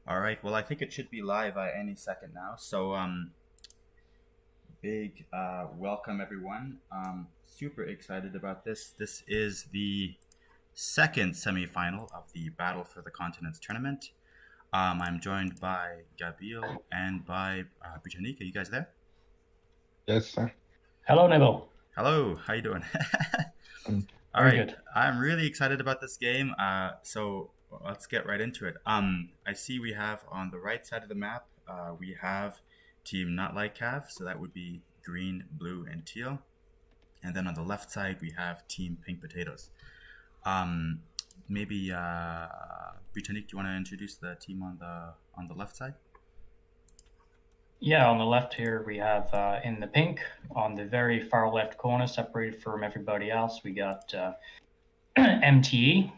All right. Well, I think it should be live any second now. So, big welcome everyone. Super excited about this. This is the second semifinal of the Battle for the Continents tournament. I'm joined by Gabriel and by Britannique. Are you guys there? Yes, sir. Hello, Neville. Hello. How you doing? All Very right. good. I'm really excited about this game. So let's get right into it. I see we have on the right side of the map, we have Team Not-Light-Cav, so that would be green, blue, and teal. And then on the left side, we have Team Pink Potatoes. Maybe Britannique, do you want to introduce the team on the left side? Yeah, on the left here we have in the pink, on the very far left corner, separated from everybody else, we got MTE.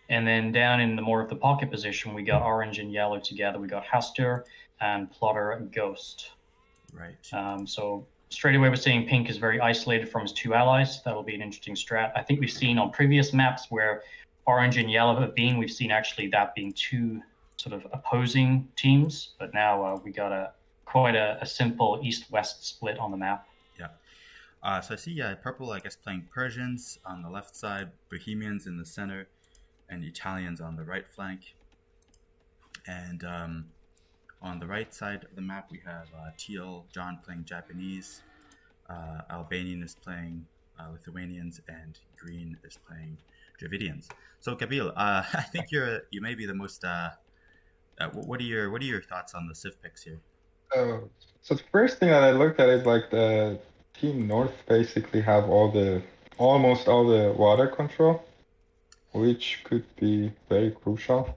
And then down in the more of the pocket position, we got orange and yellow together. We got Hastur and Plotter and Ghost. Right. So straight away we're seeing pink is very isolated from his two allies. That'll be an interesting strat. I think we've seen on previous maps where orange and yellow have been, we've seen actually that being two sort of opposing teams, but now we got quite a simple east-west split on the map. Yeah. So I see purple, I guess, playing Persians on the left side, Bohemians in the center, and Italians on the right flank. And on the right side of the map, we have teal, John playing Japanese, Albanian is playing Lithuanians, and green is playing Dravidians. So Gabriel, I think you may be the most. What are your thoughts on the Civ picks here? So the first thing that I looked at is like the Team North basically have almost all the water control, which could be very crucial.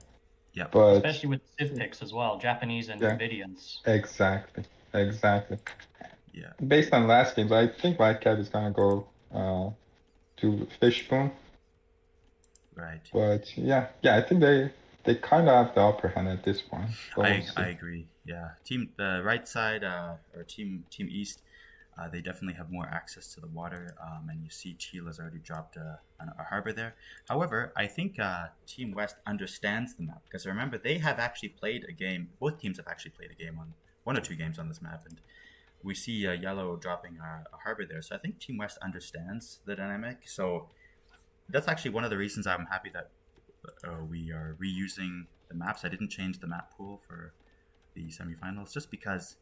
Yeah. But especially with Civ picks as well, Japanese and Dravidians. Exactly. Yeah. Based on last games, I think White-Cav is gonna go to Fishbone. Right. But yeah, I think they kind of have the upper hand at this point. So I agree. Yeah, the right side or team East, they definitely have more access to the water, and you see Teal has already dropped a harbor there. However, I think Team West understands the map, because remember they have actually played a game. Both teams have actually played a game on one or two games on this map, and we see Yellow dropping a harbor there. So I think Team West understands the dynamic. So that's actually one of the reasons I'm happy that we are reusing the maps. I didn't change the map pool for the semifinals just because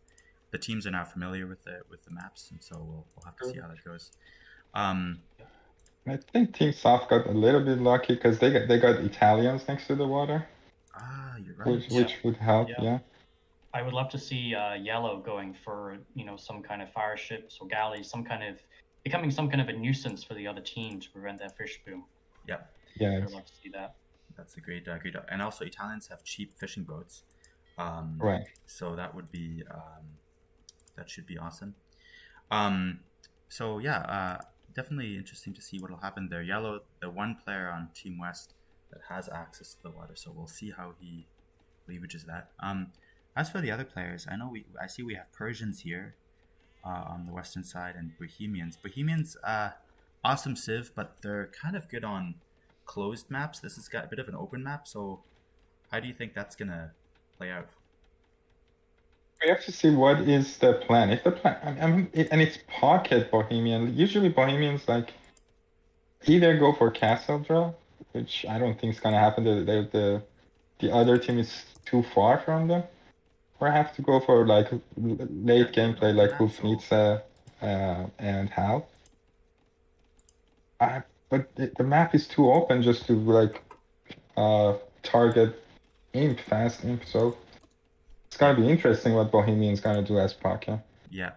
the teams are now familiar with the maps, and so we'll have to see how that goes. I think Team South got a little bit lucky because they got Italians next to the water. You're right. Which would help. Yeah. I would love to see Yellow going for some kind of fire ships or galleys, becoming some kind of a nuisance for the other team to prevent their fish boom. Yeah. Yeah. I'd love to see that. That's a great. And also Italians have cheap fishing boats. Right. So that would be that should be awesome. So yeah, definitely interesting to see what will happen there. Yellow, the one player on Team West that has access to the water, so we'll see how he leverages that. As for the other players, I see we have Persians here on the western side and Bohemians. Bohemians, awesome Civ, but they're kind of good on closed maps. This has got a bit of an open map, so how do you think that's gonna play out? We have to see what is the plan. If the plan, and it's pocket Bohemian. Usually Bohemians like either go for castle draw, which I don't think is gonna happen. The other team is too far from them, or have to go for like late gameplay like Hufnitsa and Hal. But the map is too open just to like target fast imp, so it's gonna be interesting what Bohemian's gonna do as pocket. Yeah.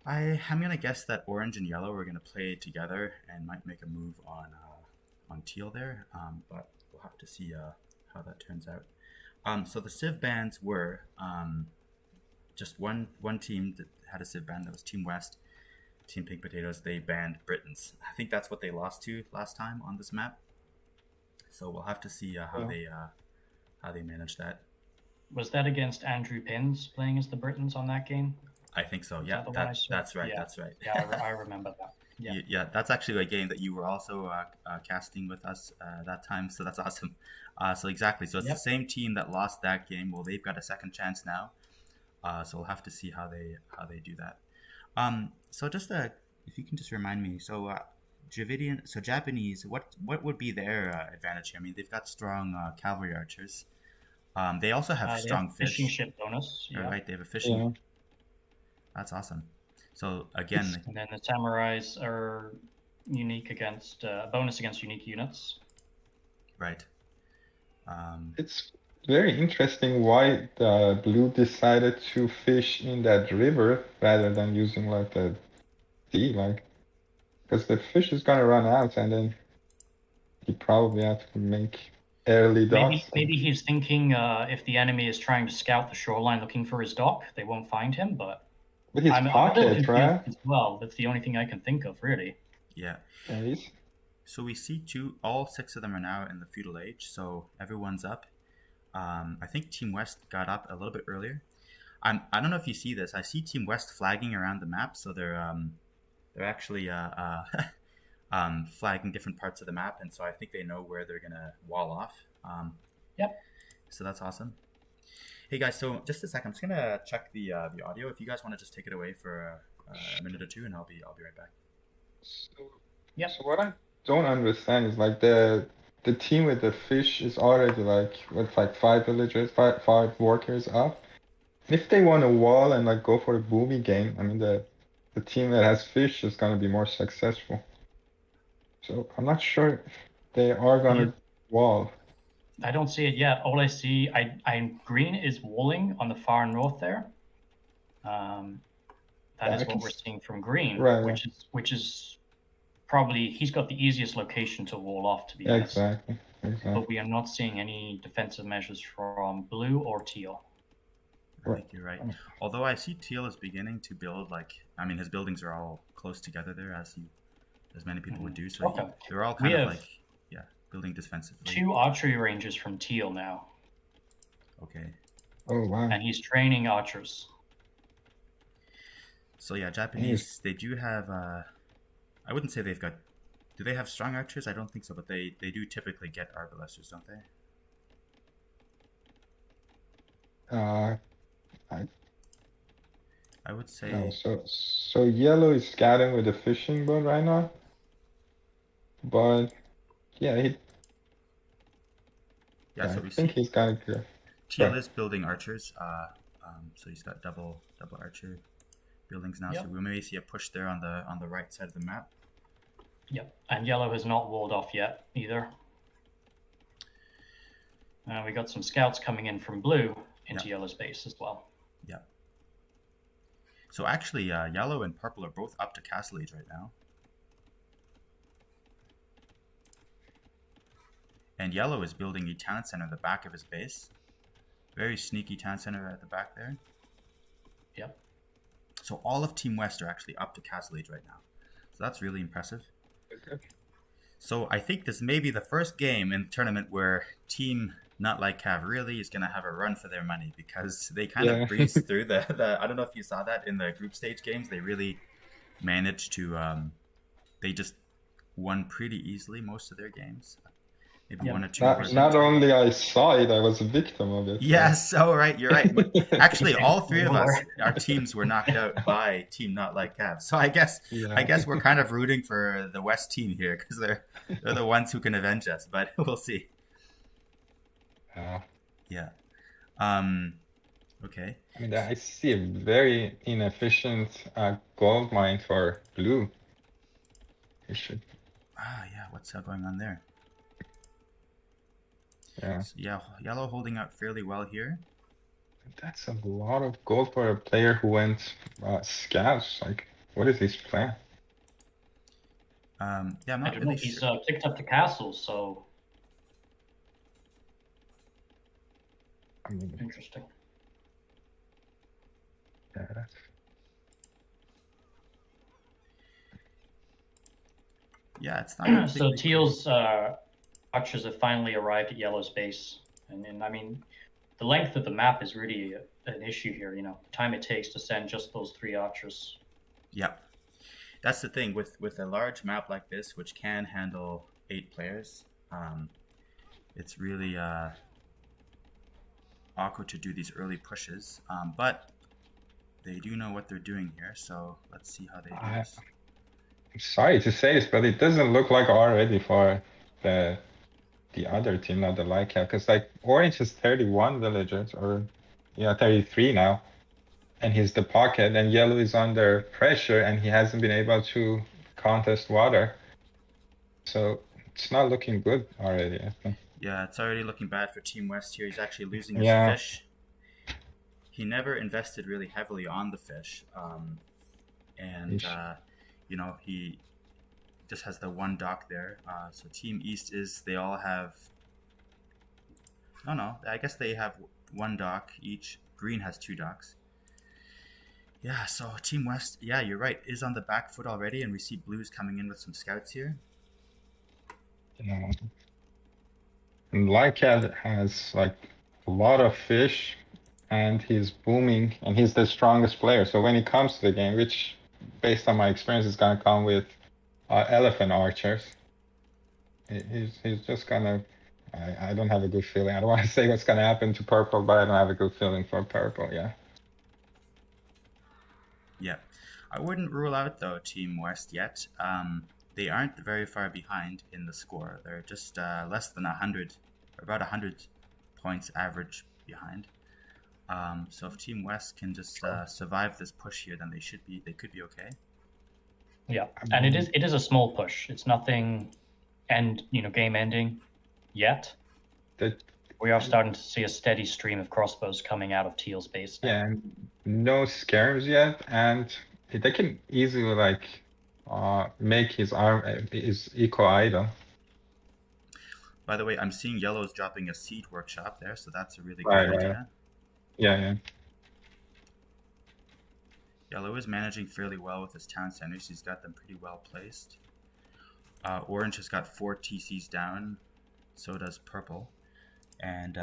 I'm gonna guess that orange and yellow are gonna play together and might make a move on teal there, but we'll have to see how that turns out. So the Civ bans were just one team that had a Civ ban. That was Team West. Team Pink Potatoes, they banned Britons. I think that's what they lost to last time on this map. So we'll have to see how they manage that. Was that against Andrew Pins playing as the Britons on that game? I think so. Yeah, that's right. Yeah. That's right. Yeah, I remember that. Yeah, that's actually a game that you were also casting with us that time, so that's awesome. So exactly, so it's the same team that lost that game. Well, they've got a second chance now, so we'll have to see how they do that. So just if you can just remind me, so Dravidian, so Japanese, what would be their advantage here? I mean, they've got strong cavalry archers. They also have They strong have fishing fish. ship bonus. Yeah. Right, they have a fishing. Yeah. That's awesome. So again, And then the samurais are unique against bonus against unique units. right. It's very interesting why the blue decided to fish in that river rather than using like the sea, like, because the fish is gonna run out and then he probably have to make early docks. Maybe he's thinking if the enemy is trying to scout the shoreline looking for his dock, they won't find him. But With his I'm a little pocket, confused right? as well. That's the only thing I can think of, really. Yeah. Yeah, So we see all six of them are now in the feudal age. So everyone's up. I think Team West got up a little bit earlier. I don't know if you see this. I see Team West flagging around the map. So they're actually flagging different parts of the map, and so I think they know where they're gonna wall off. Yep. So that's awesome. Hey guys, so just a second, I'm just gonna check the audio. If you guys want to just take it away for a minute or two, and I'll be right back. So what I don't understand is like the team with the fish is already like with like 5 villagers, five workers up. If they want to wall and like go for a boomy game, I mean the team that has fish is gonna be more successful. So I'm not sure if they are gonna wall. I don't see it yet. All I see, green is walling on the far north there. That is what we're seeing from green, right, which is probably he's got the easiest location to wall off, to be honest. Exactly. But we are not seeing any defensive measures from blue or teal. Right, you're right. Although I see teal is beginning to build his buildings are all close together there, as many people would do. So they're all kind of building defensively. 2 archery ranges from teal now. Okay. Oh wow. And he's training archers. So yeah, Japanese, they do have I wouldn't say they've got. Do they have strong archers? I don't think so, but they do typically get arbalesters, don't they? I would say. No, so yellow is scouting with a fishing boat right now, but yeah, so I think he's got it good. Teal is building archers, so he's got double archer buildings now. Yep. So we may see a push there on the right side of the map. Yep, and yellow has not walled off yet either. We got some scouts coming in from blue into yellow's base as well. Yeah. So actually, yellow and purple are both up to castle age right now. And yellow is building a town center at the back of his base. Very sneaky town center at the back there. Yep. So all of Team West are actually up to castle age right now. So that's really impressive. Okay. So I think this may be the first game in the tournament where Team Not-Light-Cav really is going to have a run for their money, because they kind of breezed through the I don't know if you saw that in the group stage games. They really managed to they just won pretty easily most of their games. Maybe 1 or 2. Not only I saw it, I was a victim of it. Yes, so right, you're right. But actually, all 3 of us, our teams were knocked out by Team Not-Light-Cav. So I guess we're kind of rooting for the West team here, because they're the ones who can avenge us. But we'll see. Yeah. Okay. I mean, I see a very inefficient gold mine for blue. You should. What's going on there? Yeah. So, yellow holding out fairly well here. That's a lot of gold for a player who went scouts. Like, what is his plan? I'm not really sure. He's picked up the castle, so. I mean, interesting. Yeah. It's not. So teal's archers have finally arrived at yellow's base, and I mean, the length of the map is really an issue here. The time it takes to send just those 3 archers. Yep. That's the thing with a large map like this, which can handle 8 players. It's really awkward to do these early pushes, but they do know what they're doing here. So let's see how they do this. I'm sorry to say this, but it doesn't look like already for the other team, not the Lyca, because like Orange has 31 villagers, or 33 now, and he's the pocket, and Yellow is under pressure, and he hasn't been able to contest water. So it's not looking good already, I think. Yeah, it's already looking bad for Team West here. He's actually losing his Yeah. fish. He never invested really heavily on the fish, and he just has the one dock there. So Team East they all have. No, I guess they have one dock each. Green has 2 docks. Yeah, so Team West, yeah, you're right, is on the back foot already, and we see Blues coming in with some scouts here. Yeah. And Lycat has like a lot of fish, and he's booming, and he's the strongest player. So when he comes to the game, which based on my experience is gonna come with elephant archers, he's just gonna. I don't have a good feeling. I don't want to say what's gonna happen to purple, but I don't have a good feeling for purple. Yeah. Yeah, I wouldn't rule out though Team West yet. They aren't very far behind in the score. They're just less than 100, or about 100 points average behind. So if Team West can just survive this push here, then they could be okay. Yeah, and it is a small push. It's nothing, game ending yet. We are starting to see a steady stream of crossbows coming out of Teal's base now. Yeah, no scares yet, and they can easily make his eco idle. By the way, I'm seeing Yellow's dropping a seed workshop there, so that's a really good Right. idea. Yeah. Yellow is managing fairly well with his town centers. He's got them pretty well placed. Orange has got 4 TCs down. So does Purple. And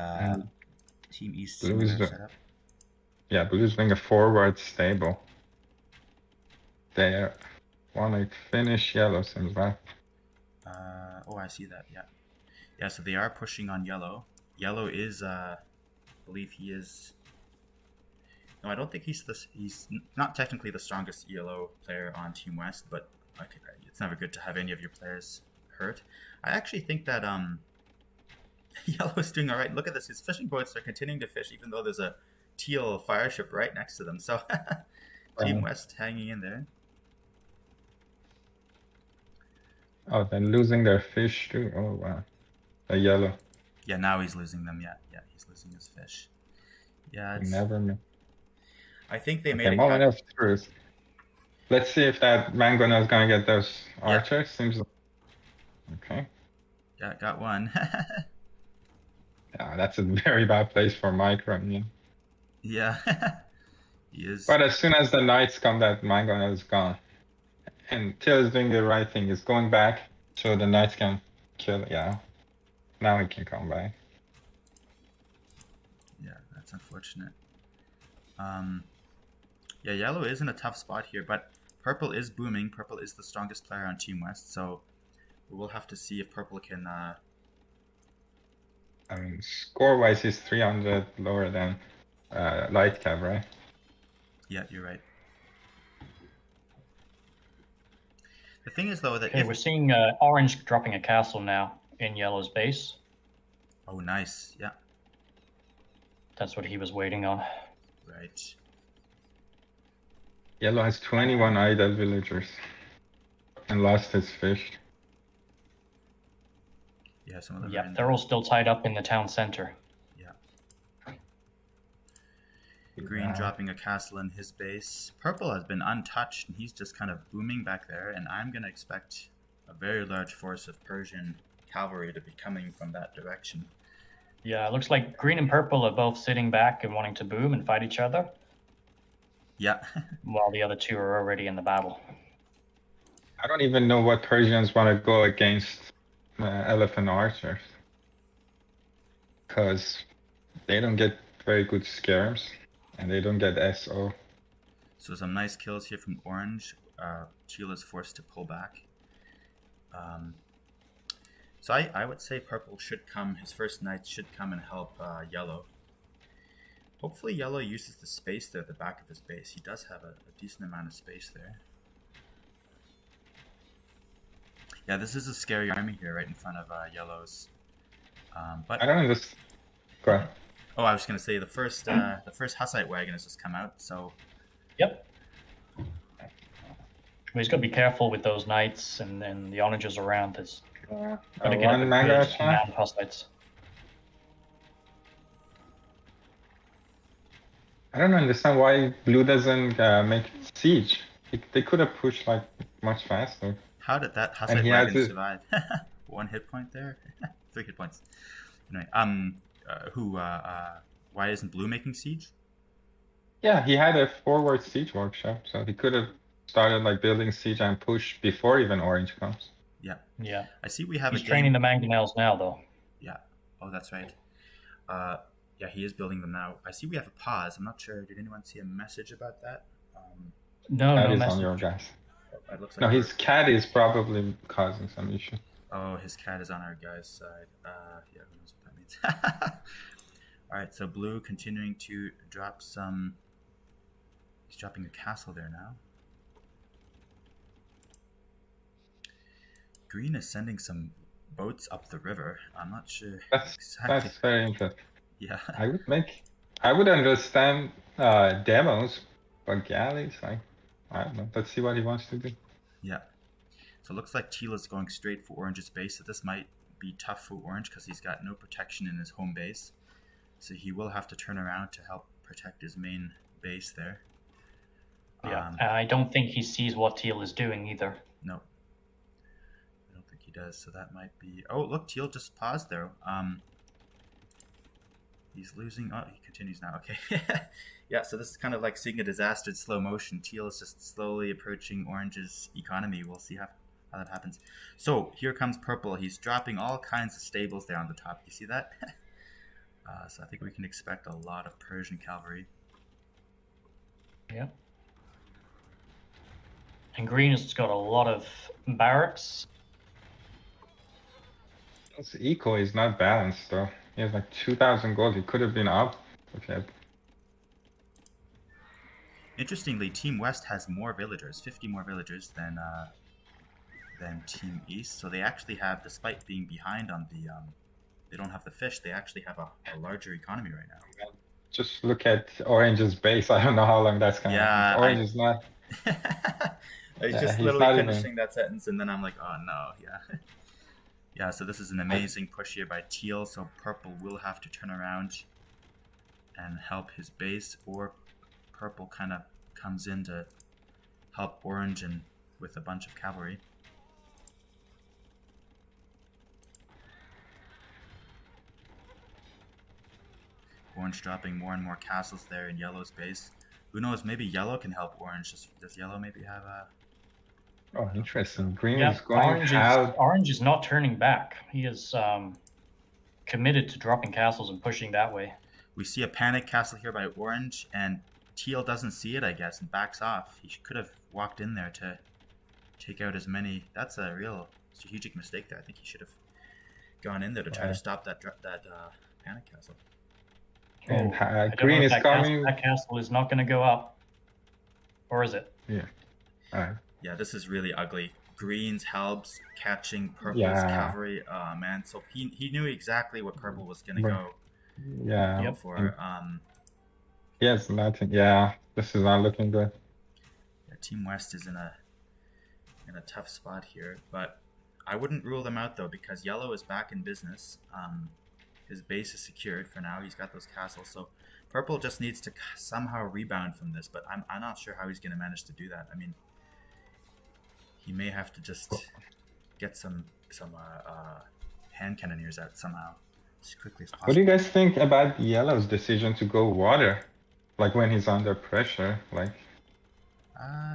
Team East Blue's setup. Yeah, Blue's doing a forward stable. They want to finish Yellow, seems like. I see that, yeah. Yeah, so they are pushing on Yellow. Yellow is, I believe he is... No, I don't think he's not technically the strongest Yellow player on Team West, but it's never good to have any of your players hurt. I actually think that Yellow's doing all right. Look at this. His fishing boats are continuing to fish, even though there's a teal fire ship right next to them. So Team West hanging in there. Oh, they're losing their fish too. Oh, wow. The Yellow. Yeah, now he's losing them. Yeah, he's losing his fish. Yeah, it's... Never. I think they made it. Enough truth. Let's see if that Mangonel is gonna get those archers. Seems. Okay. Yeah, got one. Yeah, that's a very bad place for Micron. Yeah. He is. But as soon as the knights come, that Mangonel is gone. And Till is doing the right thing. He's going back so the knights can kill. Yeah. Now he can come back. Yeah, that's unfortunate. Yeah, Yellow is in a tough spot here, but Purple is booming. Purple is the strongest player on Team West, so we'll have to see if Purple can... I mean, score-wise, he's 300 lower than Light-Cav, right? Yeah, you're right. The thing is, though, that we're seeing Orange dropping a castle now in Yellow's base. Oh, nice. Yeah. That's what he was waiting on. Right. Yellow has 21 idle villagers and lost his fish. Yeah, some of them. Yeah, they're all still tied up in the town center. Yeah. Green dropping a castle in his base. Purple has been untouched, and he's just kind of booming back there. And I'm going to expect a very large force of Persian cavalry to be coming from that direction. Yeah, it looks like Green and Purple are both sitting back and wanting to boom and fight each other. Yeah. While the other two are already in the battle. I don't even know what Persians want to go against elephant archers. Because they don't get very good scarabs. And they don't get SO. So some nice kills here from Orange. Teal is forced to pull back. So I would say purple should come. His first knights should come and help yellow. Hopefully yellow uses the space there at the back of his base. He does have a decent amount of space there. Yeah, this is a scary army here right in front of yellow's. But I don't understand. Go ahead. oh, I was going to say the first Hussite wagon has just come out. So Yep. Well, he's got to be careful with those knights and the oranges around. There's got to get One a manga good shot. amount of Hussites. I don't understand why blue doesn't make siege. They could have pushed like much faster. how did that And Hussite he had wagon to- survive? 1 hit point there, 3 hit points. Anyway, why isn't blue making siege? Yeah, he had a forward siege workshop, so he could have started like building siege and push before even orange comes. Yeah. I see we have He's a training game. the mangonels now, though. Yeah. Oh, that's right. Yeah, he is building them now. I see we have a pause. I'm not sure. Did anyone see a message about that? No, That no is message. on your guys. It looks like No, his cat is probably causing some issue. Oh, his cat is on our guy's side. Yeah, who knows what that means. All right, so blue continuing to drop some. He's dropping a castle there now. Green is sending some boats up the river. I'm not sure That's exactly. very interesting. Yeah. I would understand demos, but galleys, I don't know. Let's see what he wants to do. Yeah. So it looks like Teal is going straight for Orange's base. So this might be tough for Orange because he's got no protection in his home base. So he will have to turn around to help protect his main base there. Yeah. I don't think he sees what Teal is doing either. No. I don't think he does. So that might be... Oh, look, Teal just paused there. He's losing... Oh, he continues now. Okay. Yeah, so this is kind of like seeing a disaster in slow motion. Teal is just slowly approaching Orange's economy. We'll see how that happens. So here comes purple. He's dropping all kinds of stables there on the top. You see that? So I think we can expect a lot of Persian cavalry. Yeah. And green has got a lot of barracks. His eco is not balanced though. He has like 2,000 gold. He could have been up. Okay. Interestingly, Team West has more villagers, 50 more villagers than Team East. So they actually have, despite being behind on the, they don't have the fish. They actually have a larger economy right now. Just look at Orange's base. I don't know how long that's gonna Yeah, Orange is not. I was Yeah, just he's literally not even- finishing that sentence, and then I'm like, oh no, yeah. Yeah, so this is an amazing push here by Teal, so purple will have to turn around and help his base, or purple kind of comes in to help orange and with a bunch of cavalry. Orange dropping more and more castles there in yellow's base. Who knows, maybe yellow can help orange. Does yellow maybe have a... Oh, interesting. Green Yeah, is going out. Orange is not turning back. He is committed to dropping castles and pushing that way. We see a panic castle here by orange, and Teal doesn't see it, I guess, and backs off. He could have walked in there to take out as many... That's a real strategic mistake there. I think he should have gone in there to try to stop that panic castle. And I don't know green if is coming. That castle is not going to go up. Or is it? Yeah. Alright. Yeah, this is really ugly. Green's helps catching purple's Yeah. cavalry. Oh man, so he knew exactly what purple was gonna go Yeah. for. Yes, nothing. Yeah, this is not looking good. Yeah, Team West is in a tough spot here, but I wouldn't rule them out though because yellow is back in business. His base is secured for now. He's got those castles, so purple just needs to somehow rebound from this. But I'm not sure how he's gonna manage to do that. I mean, he may have to just get some hand cannoneers out somehow as quickly as possible. What do you guys think about yellow's decision to go water? Like when he's under pressure, like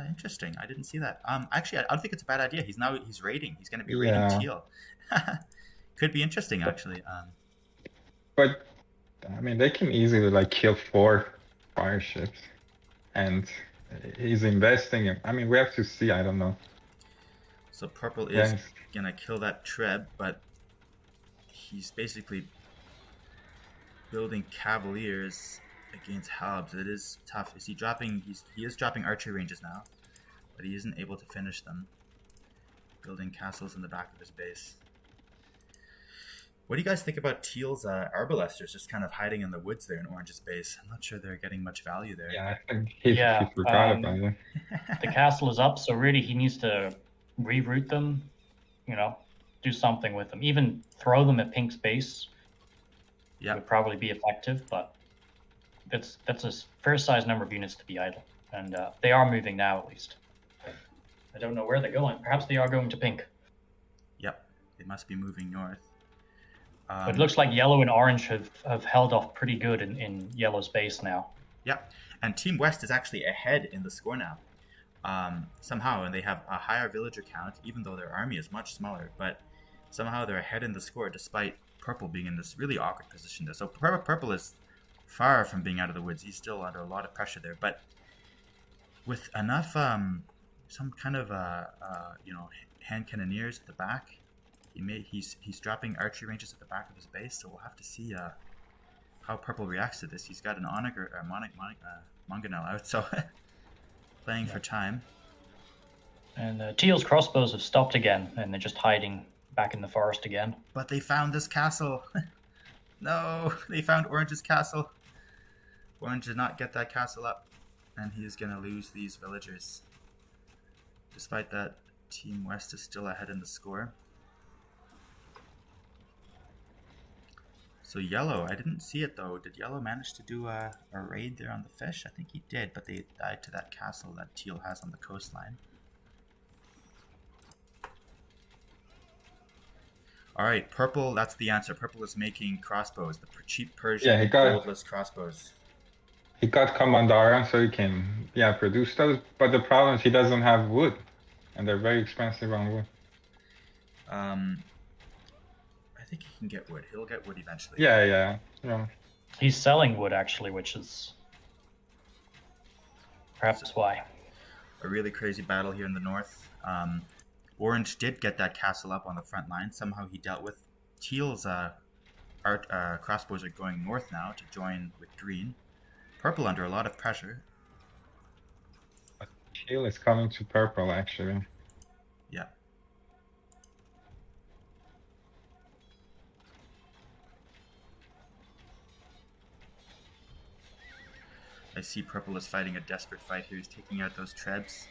Interesting. I didn't see that. Actually, I don't think it's a bad idea. He's raiding. He's going to be Yeah. raiding Teal. Could be interesting, actually. but I mean they can easily like kill 4 fire ships and he's investing in. I mean, we have to see. I don't know. So purple is Yes. gonna kill that Treb, but he's basically building Cavaliers against Halbs. It is tough. Is he dropping? He is dropping archery ranges now, but he isn't able to finish them. Building castles in the back of his base. What do you guys think about Teal's Arbalesters just kind of hiding in the woods there in Orange's base? I'm not sure they're getting much value there. Yeah, I think he forgot about it. The castle is up, so really he needs to reroute them, you know, do something with them. Even throw them at Pink's base would probably be effective, but that's a fair sized number of units to be idle. And they are moving now, at least. I don't know where they're going. Perhaps they are going to Pink. Yep, they must be moving north. But it looks like Yellow and Orange have held off pretty good in Yellow's base now. Yep, and Team West is actually ahead in the score now. Somehow, and they have a higher villager count, even though their army is much smaller. But somehow they're ahead in the score, despite Purple being in this really awkward position there. So Purple is far from being out of the woods. He's still under a lot of pressure there. But with enough, some kind of, hand cannoneers at the back, he's dropping archery ranges at the back of his base. So we'll have to see how Purple reacts to this. He's got an Monganel out, so playing for time. And Teal's crossbows have stopped again, and they're just hiding back in the forest again. But they found this castle. No, they found Orange's castle. Orange did not get that castle up, and he's going to lose these villagers. Despite that, Team West is still ahead in the score. So Yellow, I didn't see it though. Did Yellow manage to do a raid there on the fish? I think he did, but they died to that castle that Teal has on the coastline. Alright, Purple, that's the answer. Purple is making crossbows, the cheap Persian goldless crossbows. He got Commandaran so he can produce those, but the problem is he doesn't have wood, and they're very expensive on wood. I think he can get wood. He'll get wood eventually. Yeah. He's selling wood actually, which is perhaps why. A really crazy battle here in the north. Orange did get that castle up on the front line. Somehow he dealt with Teal's crossbows are going north now to join with green. Purple under a lot of pressure. Teal is coming to purple actually. Yeah. I see Purple is fighting a desperate fight here. He's taking out those Trebs.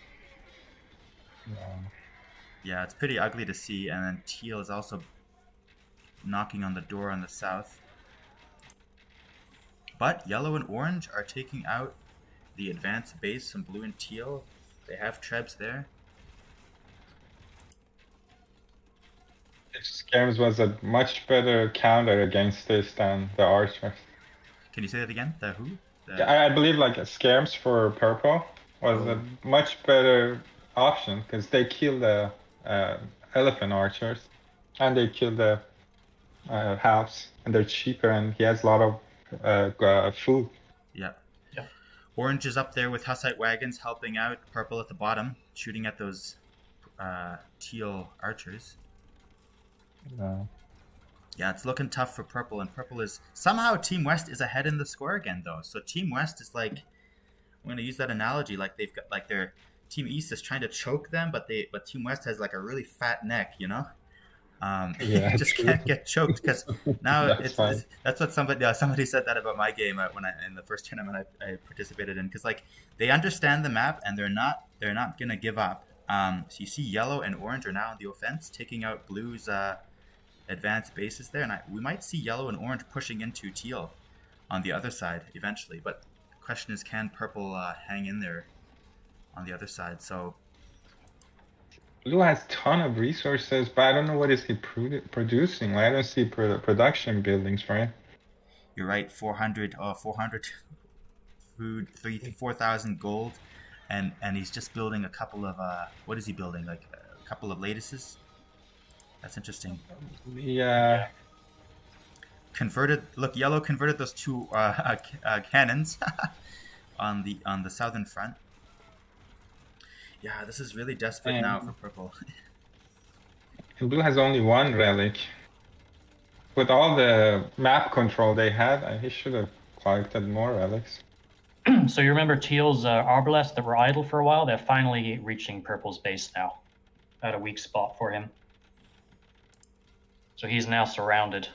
Yeah, it's pretty ugly to see. And then Teal is also knocking on the door on the south. But Yellow and Orange are taking out the advanced base from Blue and Teal. They have Trebs there. Skirms was a much better counter against this than the Archers. Can you say that again? The who? I believe like Skirms for purple was a much better option because they kill the elephant archers and they kill the halves, and they're cheaper, and he has a lot of food. Yeah. Orange is up there with Hussite wagons helping out Purple at the bottom, shooting at those Teal archers. Yeah, it's looking tough for Purple, and Purple is somehow Team West is ahead in the score again though. So Team West is like, I'm gonna use that analogy, like they've got like their Team East is trying to choke them, but Team West has like a really fat neck, you know. Just can't get choked because now that's what somebody said that about my game when in the first tournament I participated in, because like they understand the map and they're not gonna give up. So you see Yellow and Orange are now on the offense, taking out Blue's advanced bases there, and we might see Yellow and Orange pushing into Teal on the other side eventually. But the question is, can Purple hang in there on the other side? So Blue has a ton of resources, but I don't know what is he producing. Like, I don't see production buildings for him. You're right, 400 food, 4,000 gold, and he's just building a couple of what is he building? Like a couple of lattices. That's interesting. Yeah. Yellow converted those two cannons on the southern front. Yeah, this is really desperate now for purple. And blue has only one relic. With all the map control they had, he should have collected more relics. So you remember Teal's Arbalests that were idle for a while? They're finally reaching purple's base now. At a weak spot for him. So he's now surrounded.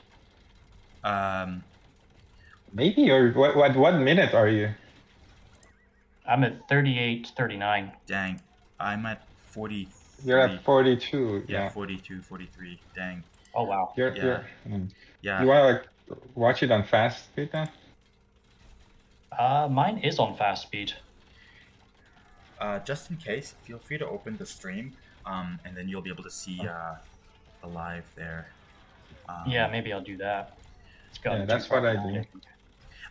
Maybe, or what minute are you? I'm at 38, 39. Dang, I'm at 40. You're at 42. Yeah, 42, 43. Dang. Oh wow. Yeah. Yeah. You want to watch it on fast speed then? Mine is on fast speed. Just in case, feel free to open the stream, and then you'll be able to see the live there. Yeah, maybe I'll do that. Yeah, that's what I do.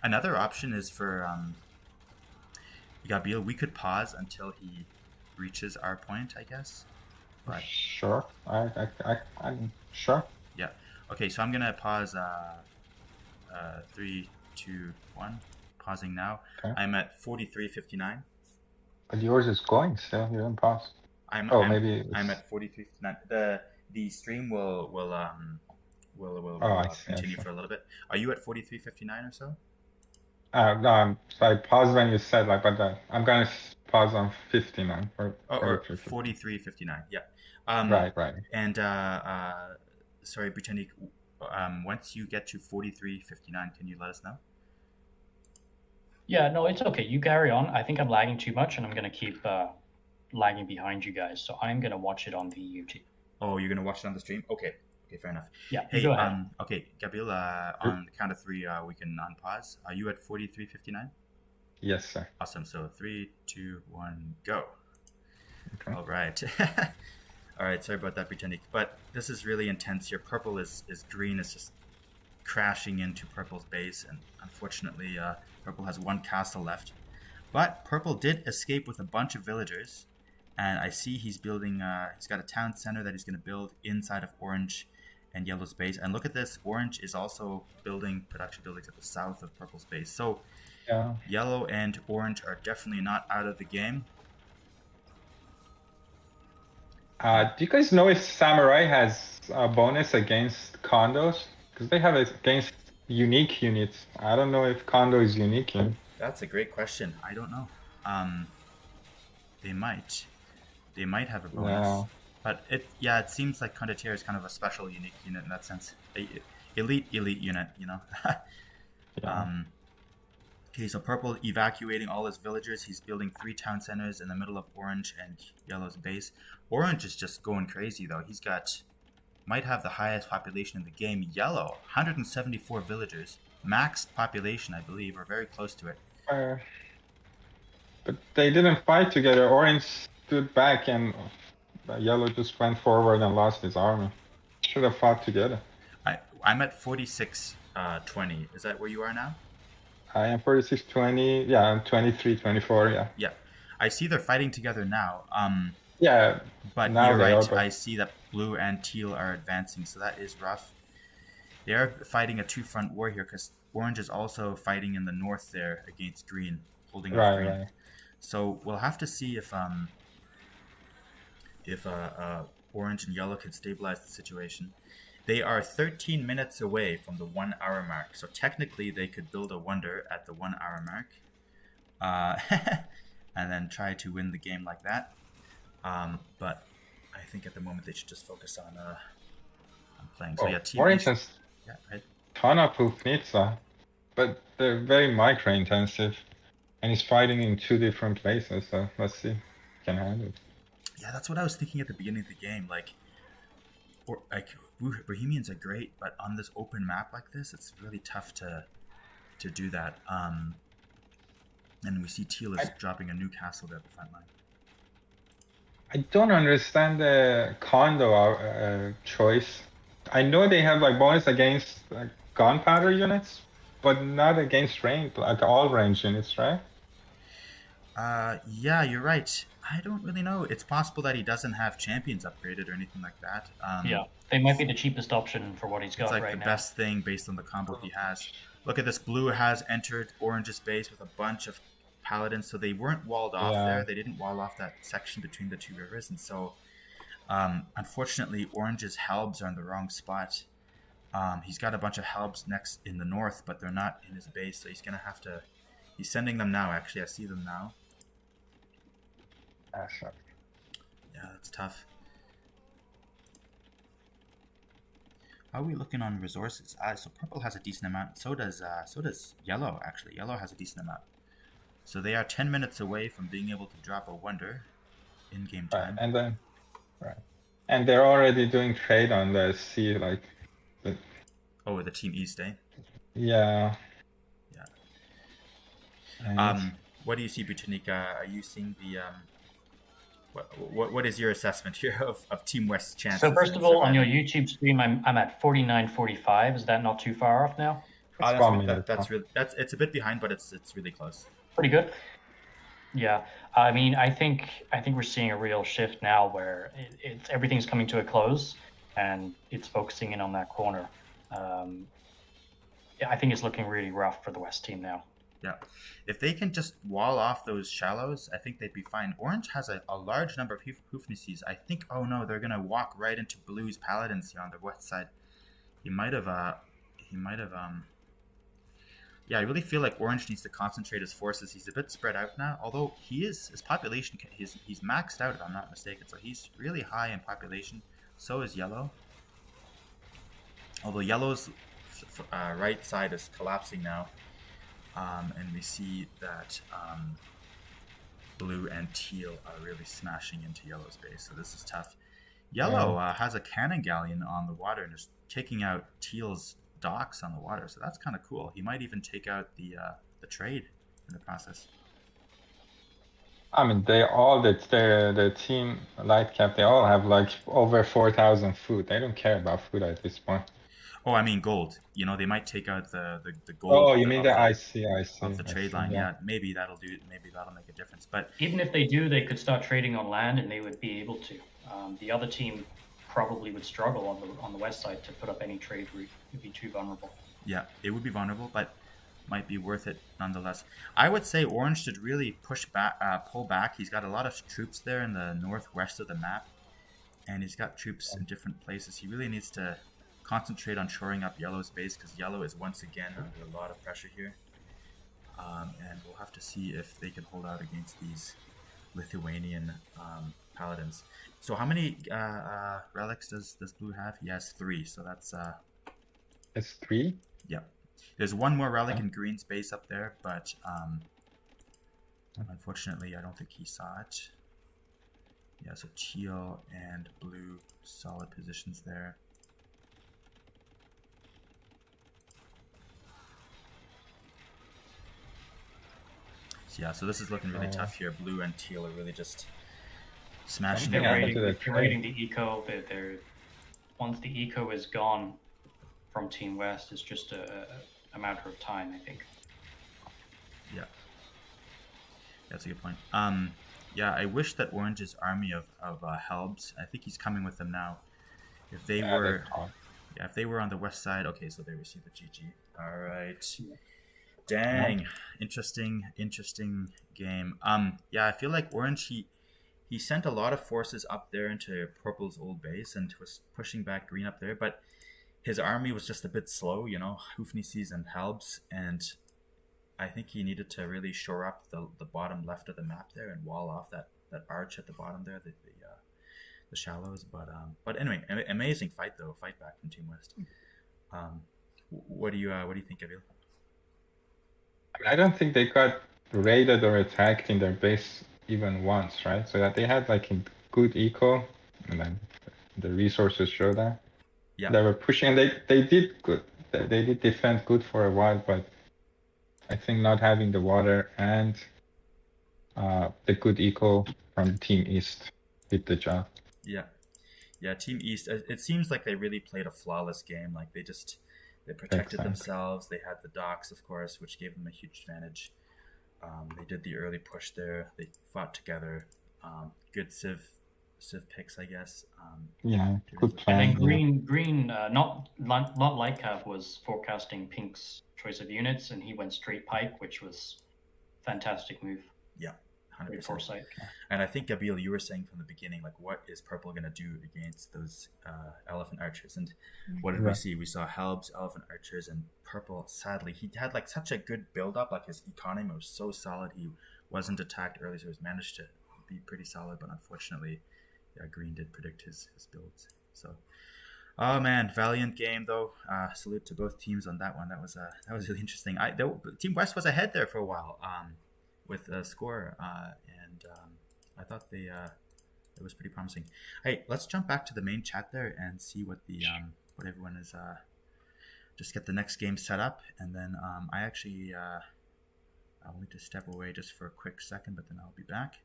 Another option is for Gabriel. We could pause until he reaches our point, I guess. But sure. I'm sure. Yeah. Okay, so I'm gonna pause. 3, 2, 1. Pausing now. Okay. I'm at 43:59. But yours is going still. You didn't pause. Maybe I'm at 43:59. The stream will continue for a little bit. Are you at 43:59 or so? No, so I paused when you said but I'm gonna pause on 59 or 43:59. Yeah. Right. And sorry, Britannique. Once you get to 43:59, can you let us know? Yeah, no, it's okay. You carry on. I think I'm lagging too much, and I'm gonna keep lagging behind you guys. So I'm gonna watch it on the YouTube. Oh, you're gonna watch it on the stream? Okay, fair enough. Yeah. Hey, go ahead. Okay, Gabriel. On the count of 3, we can unpause. Are you at 43:59? Yes, sir. Awesome. So 3, 2, 1, go. Okay. All right. All right. Sorry about that, Britannique. But this is really intense here. Purple is green is just crashing into purple's base, and unfortunately, purple has one castle left. But purple did escape with a bunch of villagers, and I see he's building. He's got a town center that he's going to build inside of orange and yellow's base. And look at this. Orange is also building production buildings at the south of purple's base. So yeah, yellow and orange are definitely not out of the game. Do you guys know if Samurai has a bonus against condos? Because they have it against unique units. I don't know if condo is unique. That's a great question. I don't know. They might have a bonus. Yeah. But it seems like Condottiere is kind of a special, unique unit in that sense. Elite unit, you know. Yeah. Okay, so purple evacuating all his villagers. He's building 3 town centers in the middle of orange and yellow's base. Orange is just going crazy though. He's might have the highest population in the game. Yellow, 174 villagers, maxed population, I believe, or very close to it. But they didn't fight together. Orange stood back and yellow just went forward and lost his army. Should have fought together. I'm at 46:20. Is that where you are now? I am 46:20. Yeah, I'm 23:24. Yeah. Yeah, I see they're fighting together now. Yeah. But now you're right. but... I see that blue and teal are advancing, so that is rough. They are fighting a 2-front war here because orange is also fighting in the north there against green, holding off green. Right. So we'll have to see if orange and yellow can stabilize the situation. They are 13 minutes away from the 1 hour mark, so technically they could build a wonder at the 1 hour mark, and then try to win the game like that. But I think at the moment they should just focus on playing. So orange has ton of Pufnitsa, but they're very micro intensive, and he's fighting in 2 different places. So let's see, if he can handle it. Yeah, that's what I was thinking at the beginning of the game. Bohemians are great, but on this open map like this, it's really tough to do that. And we see Teal is dropping a new castle there at the front line. I don't understand the condo choice. I know they have bonus against gunpowder units, but not against range, all range units, right? Yeah, you're right. I don't really know. It's possible that he doesn't have champions upgraded or anything like that. Yeah, they might be the cheapest option for what he's got right now. It's the best thing based on the combo he has. Look at this. Blue has entered orange's base with a bunch of paladins, so they weren't walled off there. They didn't wall off that section between the two rivers, and so unfortunately, Orange's Helbs are in the wrong spot. He's got a bunch of Helbs next in the north, but they're not in his base, so he's gonna have to. He's sending them now. Actually, I see them now. Sure. Yeah, that's tough. How are we looking on resources? So purple has a decent amount. So does yellow. Actually, yellow has a decent amount. So they are 10 minutes away from being able to drop a wonder in game time. And they're already doing trade on the sea, like. The Team East, eh? Yeah. What do you see, Buchanika? Are you seeing the what is your assessment here of Team West's chances? So first of all, on your YouTube stream, I'm at 49.45. Is that not too far off now? It's a bit behind, but it's really close. Pretty good. Yeah, I mean, I think we're seeing a real shift now where everything's coming to a close, and it's focusing in on that corner. I think it's looking really rough for the West team now. Yeah, if they can just wall off those shallows, I think they'd be fine. Orange has a large number of Hoofnesses. I think. Oh no, they're gonna walk right into Blue's paladins here on the west side. He might have. Yeah, I really feel like Orange needs to concentrate his forces. He's a bit spread out now, although his population he's maxed out if I'm not mistaken. So he's really high in population. So is Yellow. Although Yellow's right side is collapsing now. And we see that Blue and Teal are really smashing into Yellow's base, so this is tough. Yellow has a cannon galleon on the water and is taking out Teal's docks on the water, so that's kind of cool. He might even take out the trade in the process. I mean, the Team Light-Cav, they all have like over 4,000 food. They don't care about food at this point. Oh, I mean gold. You know, they might take out the gold. Oh, you mean I see. Of the trade line, yeah. Maybe that'll make a difference. But even if they do, they could start trading on land, and they would be able to. The other team probably would struggle on the west side to put up any trade route. It would be too vulnerable. Yeah, it would be vulnerable, but might be worth it nonetheless. I would say Orange should really pull back. He's got a lot of troops there in the northwest of the map, and he's got troops in different places. He really needs to concentrate on shoring up Yellow's base, because Yellow is once again under a lot of pressure here. And we'll have to see if they can hold out against these Lithuanian paladins. So how many relics does Blue have? He has 3, so that's... It's 3? Yeah. There's one more relic in Green's base up there, but unfortunately I don't think he saw it. Yeah, so Teal and Blue, solid positions there. Yeah, so this is looking really tough here. Blue and Teal are really just smashing They're raiding the eco. Once the eco is gone from Team West, it's just a matter of time, I think. Yeah, that's a good point. Yeah, I wish that Orange's army of Helbs, I think he's coming with them now. If they were on the west side, okay, so they received the GG. All right. Dang, interesting game. Yeah, I feel like Orange, he sent a lot of forces up there into Purple's old base and was pushing back Green up there, but his army was just a bit slow, you know, Hoofnesses and Helbs, and I think he needed to really shore up the bottom left of the map there and wall off that arch at the bottom there, the shallows. But anyway, amazing fight back from Team West. What do you think, Abil? I don't think they got raided or attacked in their base even once, right? So that they had like a good eco, and then the resources show that. Yeah. They were pushing, and they did good. They did defend good for a while, but I think not having the water and the good eco from Team East did the job. Yeah, Team East, it seems like they really played a flawless game. Like they protected themselves. They had the docks, of course, which gave them a huge advantage. They did the early push there. They fought together. Good Civ picks, I guess. Yeah, good plan. And then Green, Not-Light-Cav was forecasting Pink's choice of units, and he went straight pike, which was fantastic move. Yeah, Great 100%. foresight. And I think, Gabriel, you were saying from the beginning, like, what is purple going to do against those elephant archers? And what did we see? We saw Helb's elephant archers, and purple, sadly, he had like such a good build-up. Like his economy was so solid. He wasn't attacked early, so he managed to be pretty solid. But unfortunately, yeah, green did predict his builds. So, oh man, valiant game though. Salute to both teams on that one. That was really interesting. Team West was ahead there for a while. With a score, and I thought it was pretty promising. Hey, let's jump back to the main chat there and see what what everyone is. Just get the next game set up, and then I'll need to step away just for a quick second, but then I'll be back.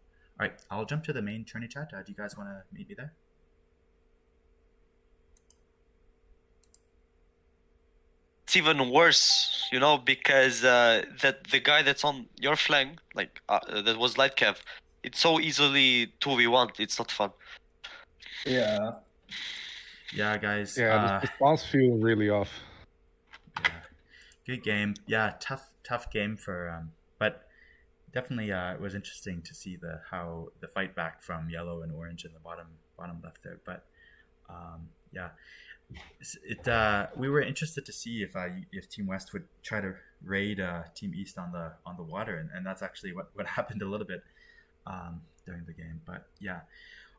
All right, I'll jump to the main Tourney chat. Do you guys want to meet me there? It's even worse, because that the guy that's on your flank, that was Light-Cav, it's so easily 2v1. It's not fun. Yeah. Yeah, guys. Yeah, the spawns feel really off. Yeah, good game. Yeah, tough game for but definitely it was interesting to see how the fight back from yellow and orange in the bottom left there. But yeah. We were interested to see if Team West would try to raid Team East on the water, and that's actually what happened a little bit during the game. But yeah,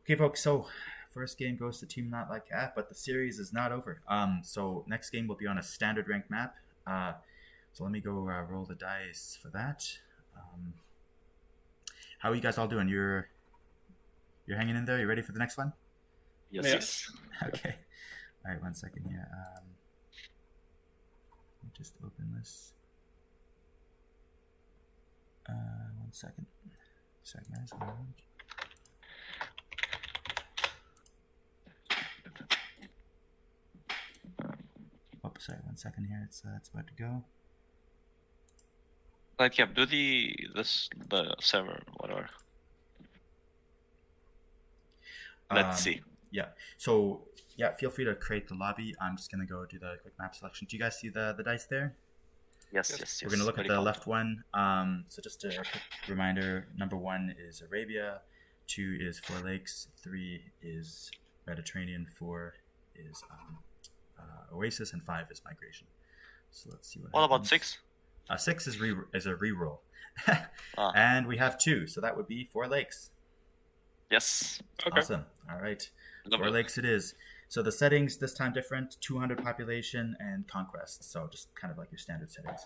okay, folks. So first game goes to Team Not-Light-Cav, but the series is not over. So next game will be on a standard ranked map. So let me go roll the dice for that. How are you guys all doing? You're hanging in there. You ready for the next one? Yes. Okay. All right, 1 second here. Let me just open this. 1 second. Sorry, guys. Oh, sorry. 1 second here. It's about to go. Light-Cav, do the server, whatever. Let's see. Yeah. So yeah, feel free to create the lobby. I'm just gonna go do the quick map selection. Do you guys see the dice there? Yes. We're gonna look at the left one. So just a quick reminder: number 1 is Arabia, 2 is Four Lakes, 3 is Mediterranean, 4 is Oasis, and 5 is Migration. So let's see what about 6? 6 is a reroll, and we have 2, so that would be Four Lakes. Yes. Okay. Awesome. All right. Four Lakes it is. So the settings this time different: 200 population and conquest. So just kind of like your standard settings.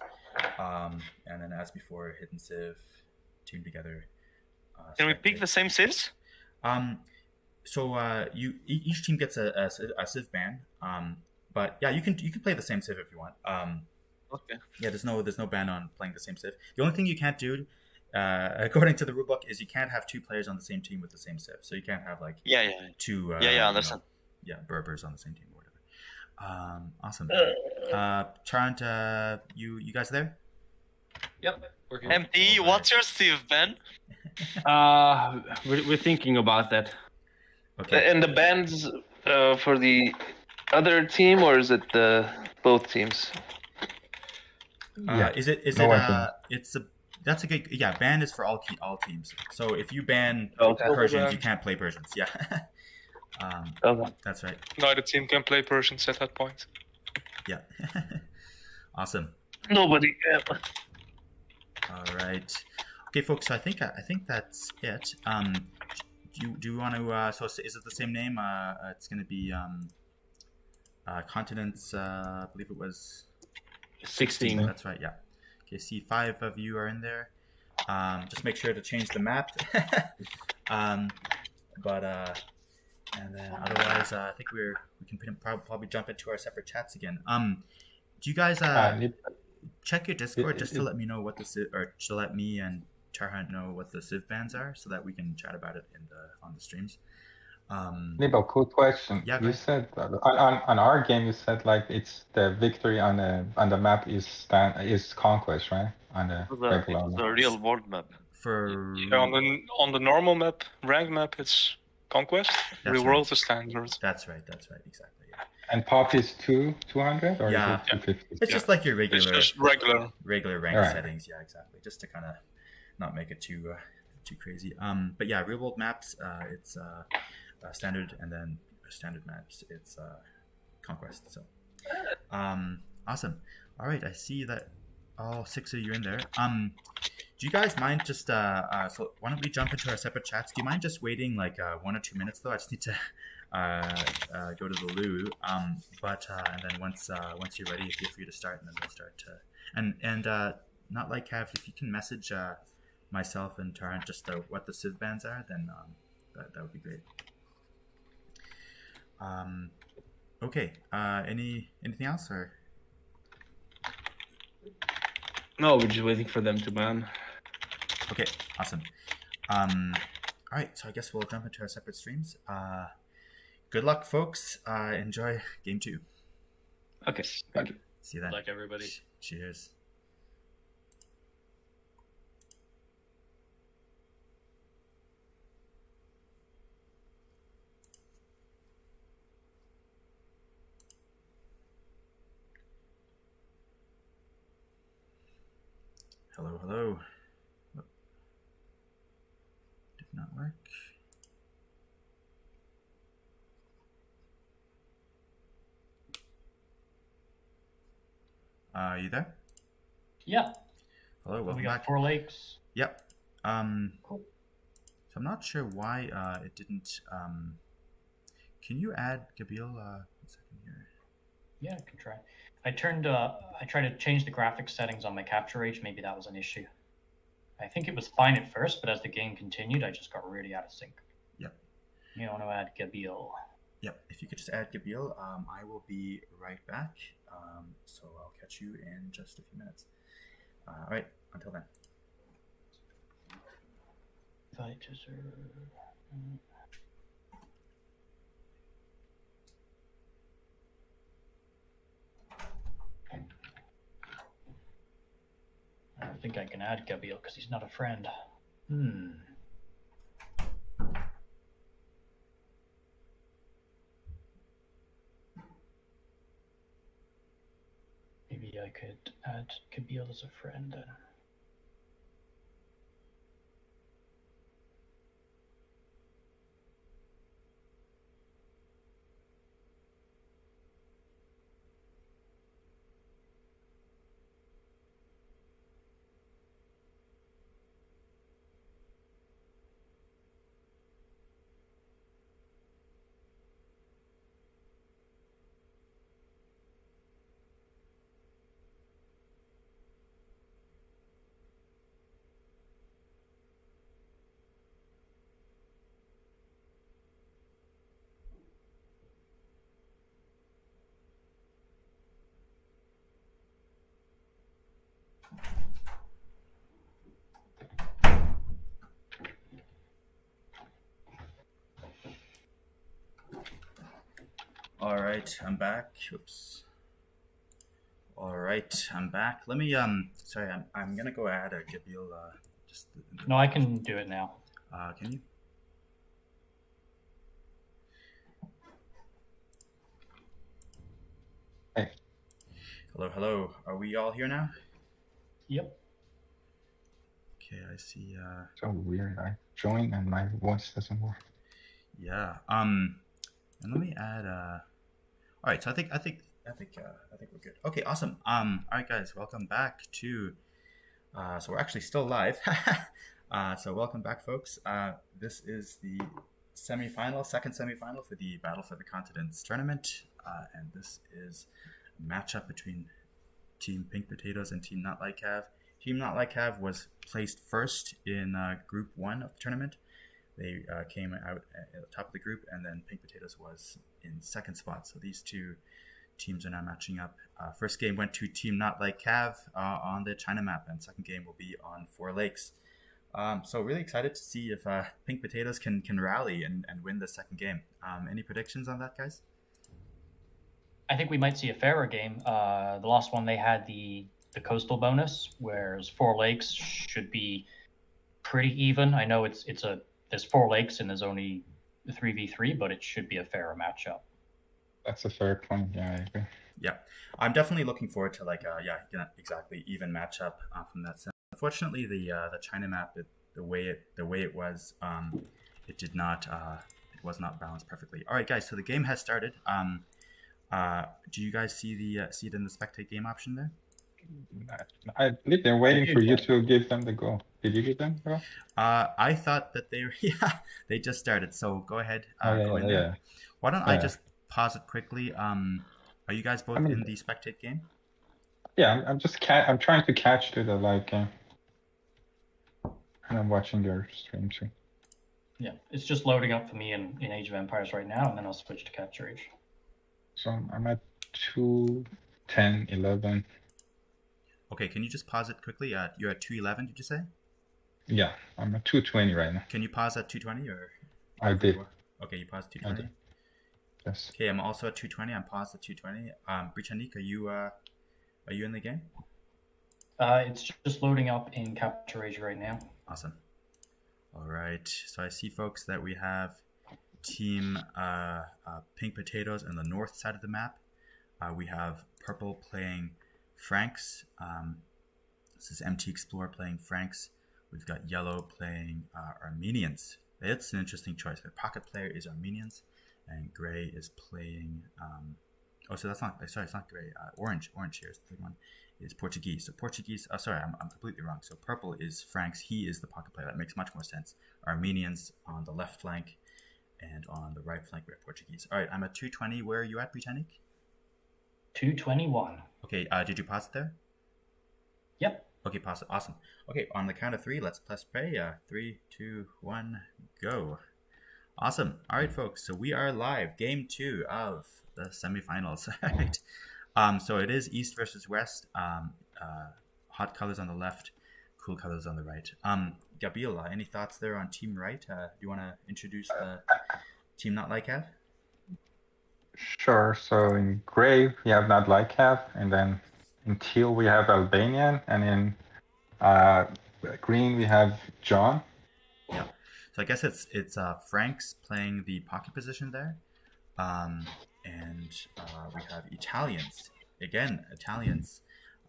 And then as before, hidden civ, team together. Can we pick the same civs? So each team gets a civ ban. But yeah, you can play the same civ if you want. Okay. Yeah, there's no ban on playing the same civ. The only thing you can't do, according to the rulebook, is you can't have 2 players on the same team with the same civ. So you can't have like 2 understand. Berbers on the same team or whatever. Awesome. Charant, you guys there? Yep. Working. MT, what's your civ, Ben? We're thinking about that. Okay. And the bans for the other team, or is it both teams? Is it that's a good ban is for all teams. So if you ban Persians, you can't play Persians. Yeah. That's right. Neither team can play Persians at that point. Yeah. Awesome. Nobody can. All right. Okay, folks. So I think that's it. Do you want to? So is it the same name? It's going to be continents. I believe it was 16. That's right. Yeah. Okay. See, 5 of you are in there. Just make sure to change the map. And then otherwise, I think we can probably jump into our separate chats again. Do you guys check your Discord just to let me know what or to let me and Charhunt know what the civ bans are, so that we can chat about it on the streams. Nibel, cool question. Yeah, you said on our game, you said like it's the victory on the map is conquest, right? On the regular the real world map. On the normal map, ranked map, it's conquest. Real world is standard. That's right. Exactly. Yeah. And pop is 200 or is it 250? It's just like your regular It's just regular ranked settings. Yeah, exactly. Just to kind of not make it too crazy. But yeah, real world maps, it's standard, and then standard maps, it's conquest. So awesome. All right, I see that all 6 of you in there. Do you guys mind just so why don't we jump into our separate chats? Do you mind just waiting like 1 or 2 minutes though? I just need to go to the loo. And then once you're ready, feel free to start, and then we'll start. And Not-Light-Cav, if you can message myself and Tarrant just what the civ bands are, then that would be great. Okay. Anything else or? No, we're just waiting for them to ban. Okay, awesome. All right, so I guess we'll jump into our separate streams. Good luck, folks. Enjoy game 2. Okay, thank you. See you then. Good luck, everybody. Cheers. Hello, hello. Did not work. Are you there? Yeah. Hello, welcome We got back. 4 lakes. Yep. Cool. So I'm not sure why it didn't. Can you add Gabriel? 1 second here. Yeah, I can try. I tried to change the graphics settings on my capture age. Maybe that was an issue. I think it was fine at first, but as the game continued, I just got really out of sync. Yep. You want to add Gabriel? Yep. If you could just add Gabriel, I will be right back. So I'll catch you in just a few minutes. All right. Until then. Invite to serve. I don't think I can add Gabriel because he's not a friend. Maybe I could add Gabriel as a friend then. All right, I'm back. Oops. All right, I'm back. Let me sorry, I'm gonna go add a Gabriel. Just No, I can do it now. Can you? Hey. Hello, hello. Are we all here now? Yep. Okay, I see. So weird. I join and my voice doesn't work. Yeah. And let me add. All right. So I think we're good. Okay. Awesome. All right, guys. Welcome back to. So we're actually still live. So welcome back, folks. This is the second semifinal for the Battle for the Continents tournament, and this is a matchup between Team Pink Potatoes and Team Not-Light-Cav. Team Not-Light-Cav was placed first in Group 1 of the tournament. They came out at the top of the group, and then Pink Potatoes was in second spot. So these two teams are now matching up. First game went to Team Not-Light-Cav on the China map, and second game will be on 4 lakes. So really excited to see if Pink Potatoes can rally and win the second game. Any predictions on that, guys? I think we might see a fairer game. The last one they had the coastal bonus, whereas 4 lakes should be pretty even. I know there's 4 lakes and there's only 3v3, but it should be a fairer matchup. That's a fair point. Yeah, I agree. Yeah, I'm definitely looking forward to exactly even matchup from that sense. unfortunately, the China map, the way it was, it did not it was not balanced perfectly. All right, guys. So the game has started. Do you guys see it in the spectate game option there? I believe they're waiting for you to give them the go. Did you give them the go? I thought that they were, yeah, they just started. So go ahead, go in there. Yeah. Why don't I just pause it quickly? Are you guys both in the spectate game? Yeah, I'm trying to catch to the live game. And I'm watching your stream too. Yeah, it's just loading up for me in Age of Empires right now, and then I'll switch to Capture Age. So I'm at 2:10, 11. Okay, can you just pause it quickly? You're at 2:11, did you say? Yeah, I'm at 2:20 right now. Can you pause at 2:20 or? I did. Okay, you paused at 2:20. Yes. Okay, I'm also at 2:20. I'm paused at 2:20. Britannique, are you in the game? It's just loading up in Capture Age right now. Awesome. All right. So I see, folks, that we have team Pink Potatoes on the north side of the map. We have purple playing Franks. This is MT Explorer playing Franks. We've got yellow playing Armenians. It's an interesting choice. The pocket player is Armenians, and gray is playing. So that's not. Sorry, it's not gray. Orange here is the third one. Is Portuguese. So Portuguese. Sorry, I'm completely wrong. So purple is Franks. He is the pocket player. That makes much more sense. Armenians on the left flank, and on the right flank we have Portuguese. All right, I'm at 2:20. Where are you at, Britannique? 2:21. Okay. Did you pause it there? Yep. Okay, pause it. Awesome. Okay, on the count of three, let's press play. 3, 2, 1, go. Awesome. All right, folks. So we are live. Game 2 of the semifinals. Right. So it is East versus West. Hot colors on the left, cool colors on the right. Gabriel, any thoughts there on Team Right? Do you want to introduce the Team Not-Light-Cav? Sure. So in gray we have Not-Light-Cav, and then in teal we have Albanian, and in green we have John. Yeah. So I guess it's Franks playing the pocket position there, and we have Italians again.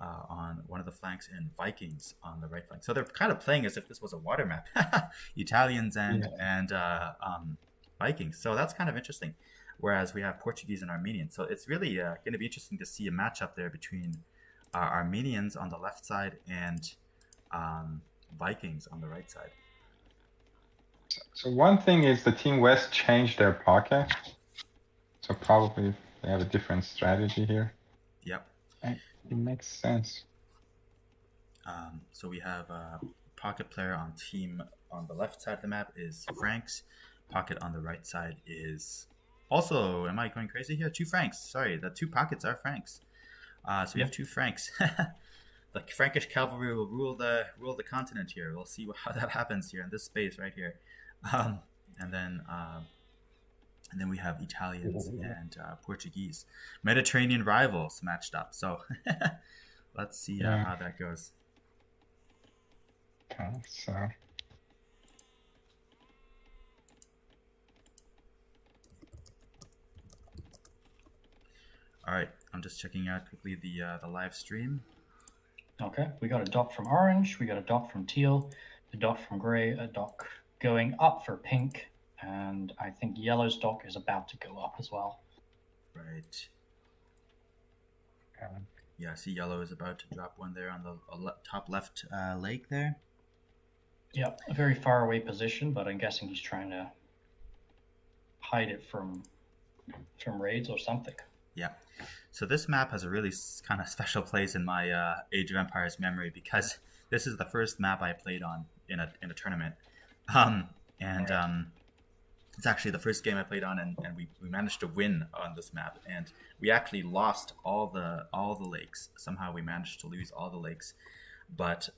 On one of the flanks, and Vikings on the right flank. So they're kind of playing as if this was a water map. Italians and Vikings. So that's kind of interesting. Whereas we have Portuguese and Armenians. So it's really going to be interesting to see a matchup there between Armenians on the left side and Vikings on the right side. So one thing is the Team West changed their pocket. So probably they have a different strategy here. Yep. It makes sense. So we have a pocket player on the left side of the map is Franks. Pocket on the right side is also, am I going crazy here? 2 Franks. Sorry, the 2 pockets are Franks. So we have 2 Franks. The Frankish cavalry will rule the continent here. We'll see how that happens here in this space right here. And then we have Italians and Portuguese. Mediterranean rivals matched up. So let's see how that goes. Okay, so all right, I'm just checking out quickly the live stream. Okay, we got a dot from orange, we got a dot from teal, a dot from gray, a dot going up for pink, and I think yellow's dot is about to go up as well. Right. Yeah, I see yellow is about to drop one there on the top left lake there. Yeah, a very far away position, but I'm guessing he's trying to hide it from raids or something. Yeah. So this map has a really kind of special place in my Age of Empires memory, because this is the first map I played on in a tournament. It's actually the first game I played on, and we managed to win on this map, and we actually lost all the lakes. Somehow we managed to lose all the lakes, but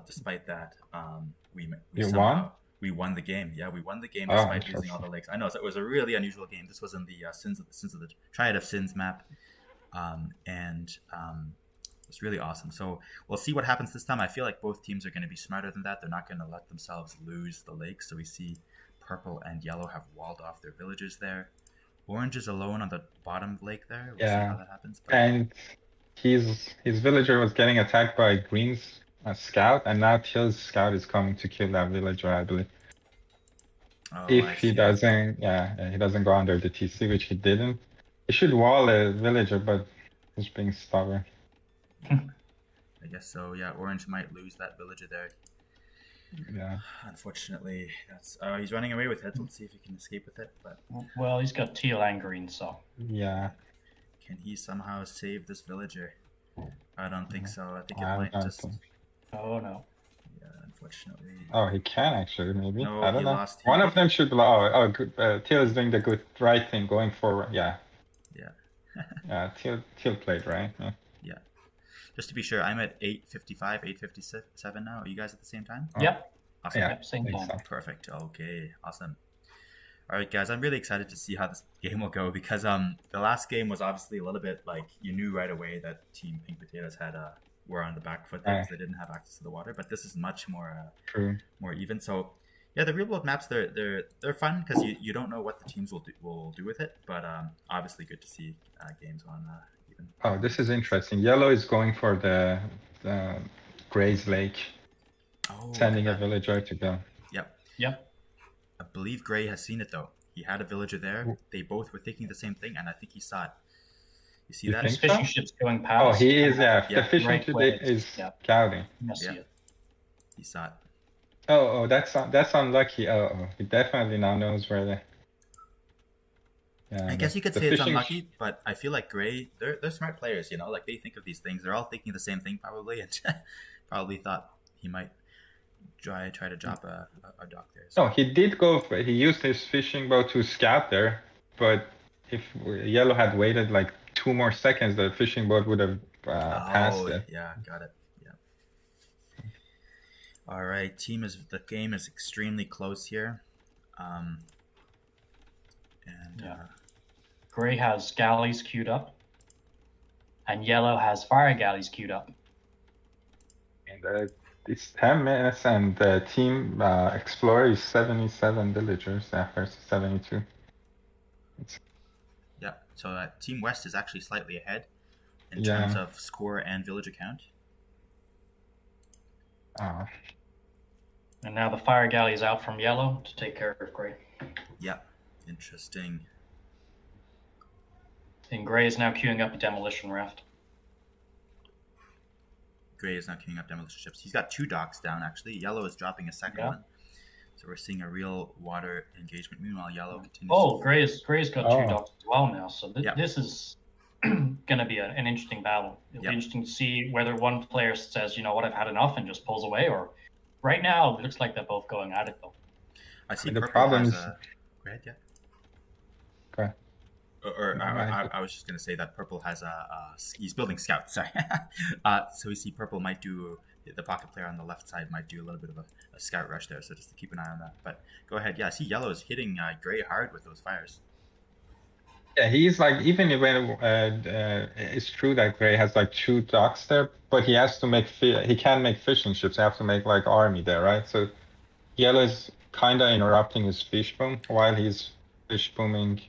despite that, we won the game. Yeah, we won the game despite losing all the lakes. I know, so it was a really unusual game. This was in the sins of the Triad of Sins map, it's really awesome. So we'll see what happens this time. I feel like both teams are going to be smarter than that. They're not going to let themselves lose the lakes. So we see purple and yellow have walled off their villages there. Orange is alone on the bottom lake there. We'll see how that happens. And his villager was getting attacked by green's a scout, and now Till's scout is coming to kill that villager, I believe. Oh, If I he see. doesn't, he doesn't go under the TC, which he didn't. He should wall a villager, but he's being stubborn. I guess so. Yeah, Orange might lose that villager there. Yeah. Unfortunately, that's he's running away with it. Let's see if he can escape with it. But Well, he's got teal and green, so. Yeah. can he somehow save this villager? I don't think so. I think it I might don't just. think- Oh no. Yeah, unfortunately. Oh, he can actually, maybe. No, I don't he know. lost. One of them should blow. Oh, good. Teal is doing the good, right thing, going forward. Yeah. Yeah. Yeah, Teal played right. Yeah. Just to be sure, I'm at 8:55, 8:57 now. Are you guys at the same time? Oh. Yep. Awesome. Yeah. Yep. Same think time. so. Perfect. Okay. Awesome. All right, guys. I'm really excited to see how this game will go because the last game was obviously a little bit like you knew right away that Team Pink Potatoes had were on the back foot there because they didn't have access to the water. But this is much more True. more even. So yeah, the real world maps they're fun because you don't know what the teams will do with it. But obviously good to see games on even. Oh, this is interesting. Yellow is going for the Gray's Lake, Oh, sending a yeah. villager to go. Yep. I believe Gray has seen it though. He had a villager there. They both were thinking the same thing, and I think he saw it. You see You that? think so? Fishing ships going Oh, past. he is. Yeah, Yeah, the fishing right today where it's- is yeah. scouting. I see Yeah. it. He saw it. Oh, that's unlucky. Oh, he definitely now knows where the. Yeah, I guess you could the say it's fishing- unlucky, but I feel like Gray, they're smart players, you know, like they think of these things. They're all thinking the same thing probably, and probably thought he might try to drop a dock there. So. No, he did go. He used his fishing boat to scout there, but if Yellow had waited like 2 more seconds, the fishing boat would have passed it. Yeah, got it. Yeah. All right, the game is extremely close here, and Yeah. Gray has galleys queued up, and yellow has fire galleys queued up. And it's 10 minutes, and the team Explorer is 77 villagers versus 72. yeah. So Team West is actually slightly ahead in Yeah. terms of score and villager count. Oh, And now the fire galley is out from yellow to take care of gray. Yeah, interesting. And gray is now queuing up a demolition raft. Gray is now queuing up demolition ships. He's got 2 docks down actually. Yellow is dropping a second Yeah. one. So we're seeing a real water engagement. Meanwhile, Yellow continues. Oh, to... Gray's got Oh. 2 docks as well now. So Yeah. this is going to be an interesting battle. It'll Yeah. be interesting to see whether one player says, you know what, I've had enough and just pulls away, or right now it looks like they're both going at it though. I see The Purple problem has is- a... Go ahead, yeah. Go ahead. I was just going to say that Purple has he's building scouts, sorry. So we see Purple might do, the pocket player on the left side might do a little bit of a scout rush there, so just to keep an eye on that. But go ahead, yeah, I see Yellow is hitting Gray hard with those fires. yeah, he's like, even when it's true that Gray has like 2 docks there, but he has to make he can't make fishing ships. He has to make like army there, right? So Yellow is kind of interrupting his fish boom while he's fish booming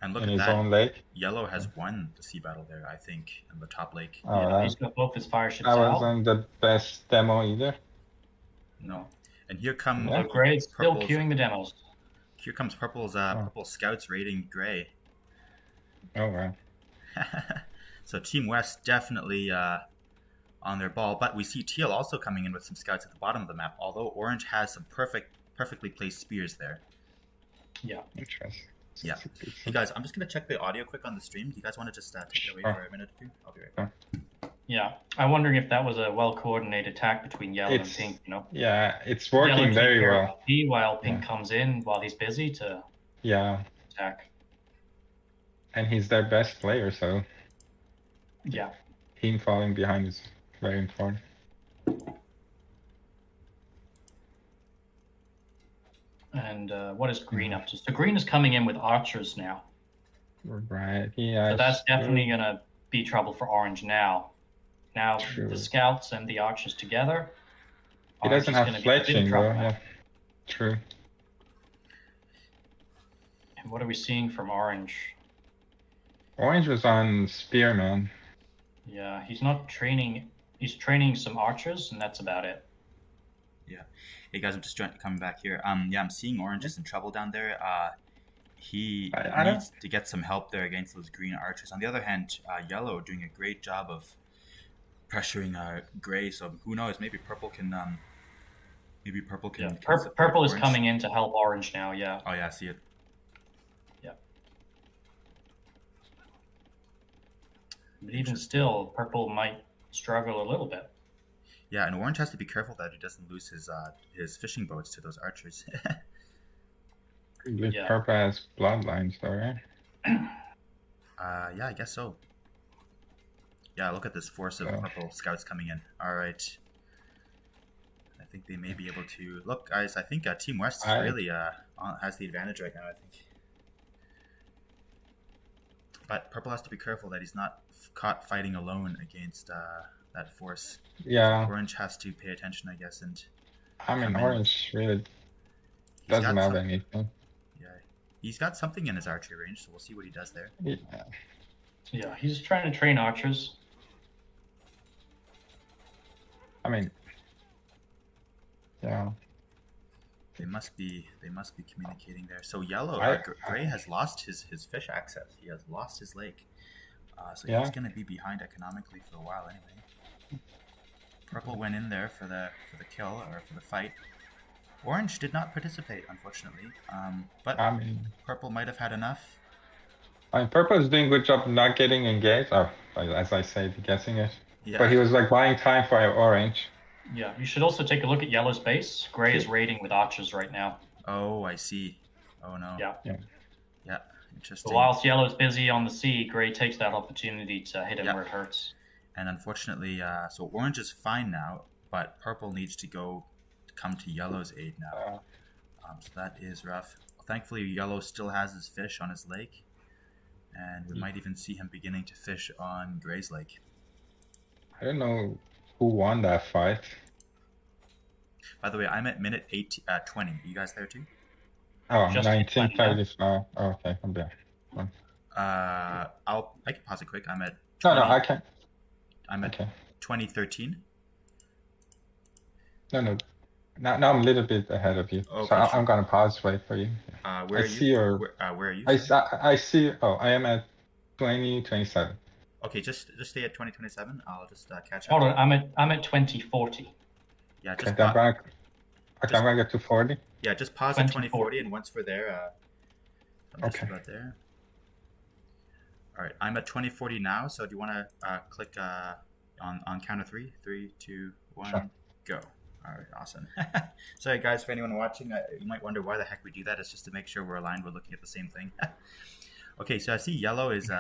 And look in at his that, own lake. Yellow has won the sea battle there, I think, in the top lake. Oh, Yeah, he's got both his fire ships that out. wasn't the best demo either. No. And here come Yeah. So Gray's still Purple's- queuing the demos. Here comes Purple's Purple Scouts raiding Gray. Oh wow. So Team West definitely on their ball, but we see Teal also coming in with some scouts at the bottom of the map. Although Orange has some perfectly placed spears there. Yeah. Interesting. Yeah. Hey guys, I'm just gonna check the audio quick on the stream. Do you guys want to just take it away Sure. for a minute or two? I'll be right back. Yeah. I'm wondering if that was a well coordinated attack between yellow It's and pink, you know? Yeah, it's Yellow working take very care of well. P while pink Yeah. comes in while he's busy to Yeah, attack. and he's their best player, so Yeah. him falling behind is very important. And what is green up to? So green is coming in with archers now. Right. Yeah. So that's definitely going to be trouble for orange now. Now True. the scouts and the archers together. He Orange doesn't is have gonna be in big fletching though. trouble now. Yeah. True. And what are we seeing from orange? Orange was on Spearman. Yeah, he's not training He's training some archers, and that's about it. Yeah. Hey guys, I'm just coming back here. Yeah, I'm seeing Orange is in trouble down there. He I don't- needs to get some help there against those green archers. On the other hand, Yellow doing a great job of pressuring Gray. So who knows? Maybe Purple can. Maybe Purple can. Yeah. can support Purple is Orange. coming in to help Orange now. Yeah. Oh yeah, I see it. Yeah. But even still, Purple might struggle a little bit. Yeah, and Orange has to be careful that he doesn't lose his fishing boats to those archers. With Yeah. Purple has bloodlines, though, right? Yeah, I guess so. Yeah, look at this force of Yeah. Purple scouts coming in. All right. I think they may be able to... Look, guys, I think Team West is really has the advantage right now, I think. But Purple has to be careful that he's not caught fighting alone against that force. Yeah. Orange has to pay attention, I guess, and I mean, come in. Orange really He's got doesn't have some- anything. Yeah, he's got something in his archery range, so we'll see what he does there. Yeah. Yeah, he's trying to train archers. I mean, yeah. They must be communicating there. So Yellow, I- Gray has lost his fish access. He has lost his lake. So Yeah. he's going to be behind economically for a while anyway. Purple went in there for the kill or for the fight. Orange did not participate, unfortunately. But I mean, Purple might have had enough. Purple is doing a good job not getting engaged. Oh, as I say, guessing it. Yeah. But he was like buying time for Orange. Yeah, you should also take a look at Yellow's base. Gray is raiding with archers right now. Oh, I see. Oh no. Yeah. Yeah. Interesting. So whilst Yellow's busy on the sea, Gray takes that opportunity to hit him Yeah. where it hurts. And unfortunately, so Orange is fine now, but Purple needs to come to Yellow's aid now. So that is rough. Thankfully, Yellow still has his fish on his lake, and we might even see him beginning to fish on Gray's lake. I don't know who won that fight. By the way, I'm at minute 20. You guys there too? Oh, Just 1935. Oh, okay, I'm there. I can pause it quick. I'm at. No, 20, I can't. I'm at Okay. 2013. No. Now I'm a little bit ahead of you. Okay, So sure. I'm gonna pause, wait for you. Where I are see you? your- Where are you? I see. Oh, I am at 2027. Okay, just stay at 2027. I'll just catch up. Hold on, I'm at 2040. Yeah, Okay, just then back. Okay, I'm gonna get to 40. Yeah, just pause at 2040. 2040, and once we're there, I'm just Okay. about there. All right, I'm at 2040 now. So do you want to click on count of three? 3, 2, 1, Sure. go. All right, awesome. Sorry, guys, for anyone watching, you might wonder why the heck we do that. It's just to make sure we're aligned. We're looking at the same thing. Okay, so I see Yellow is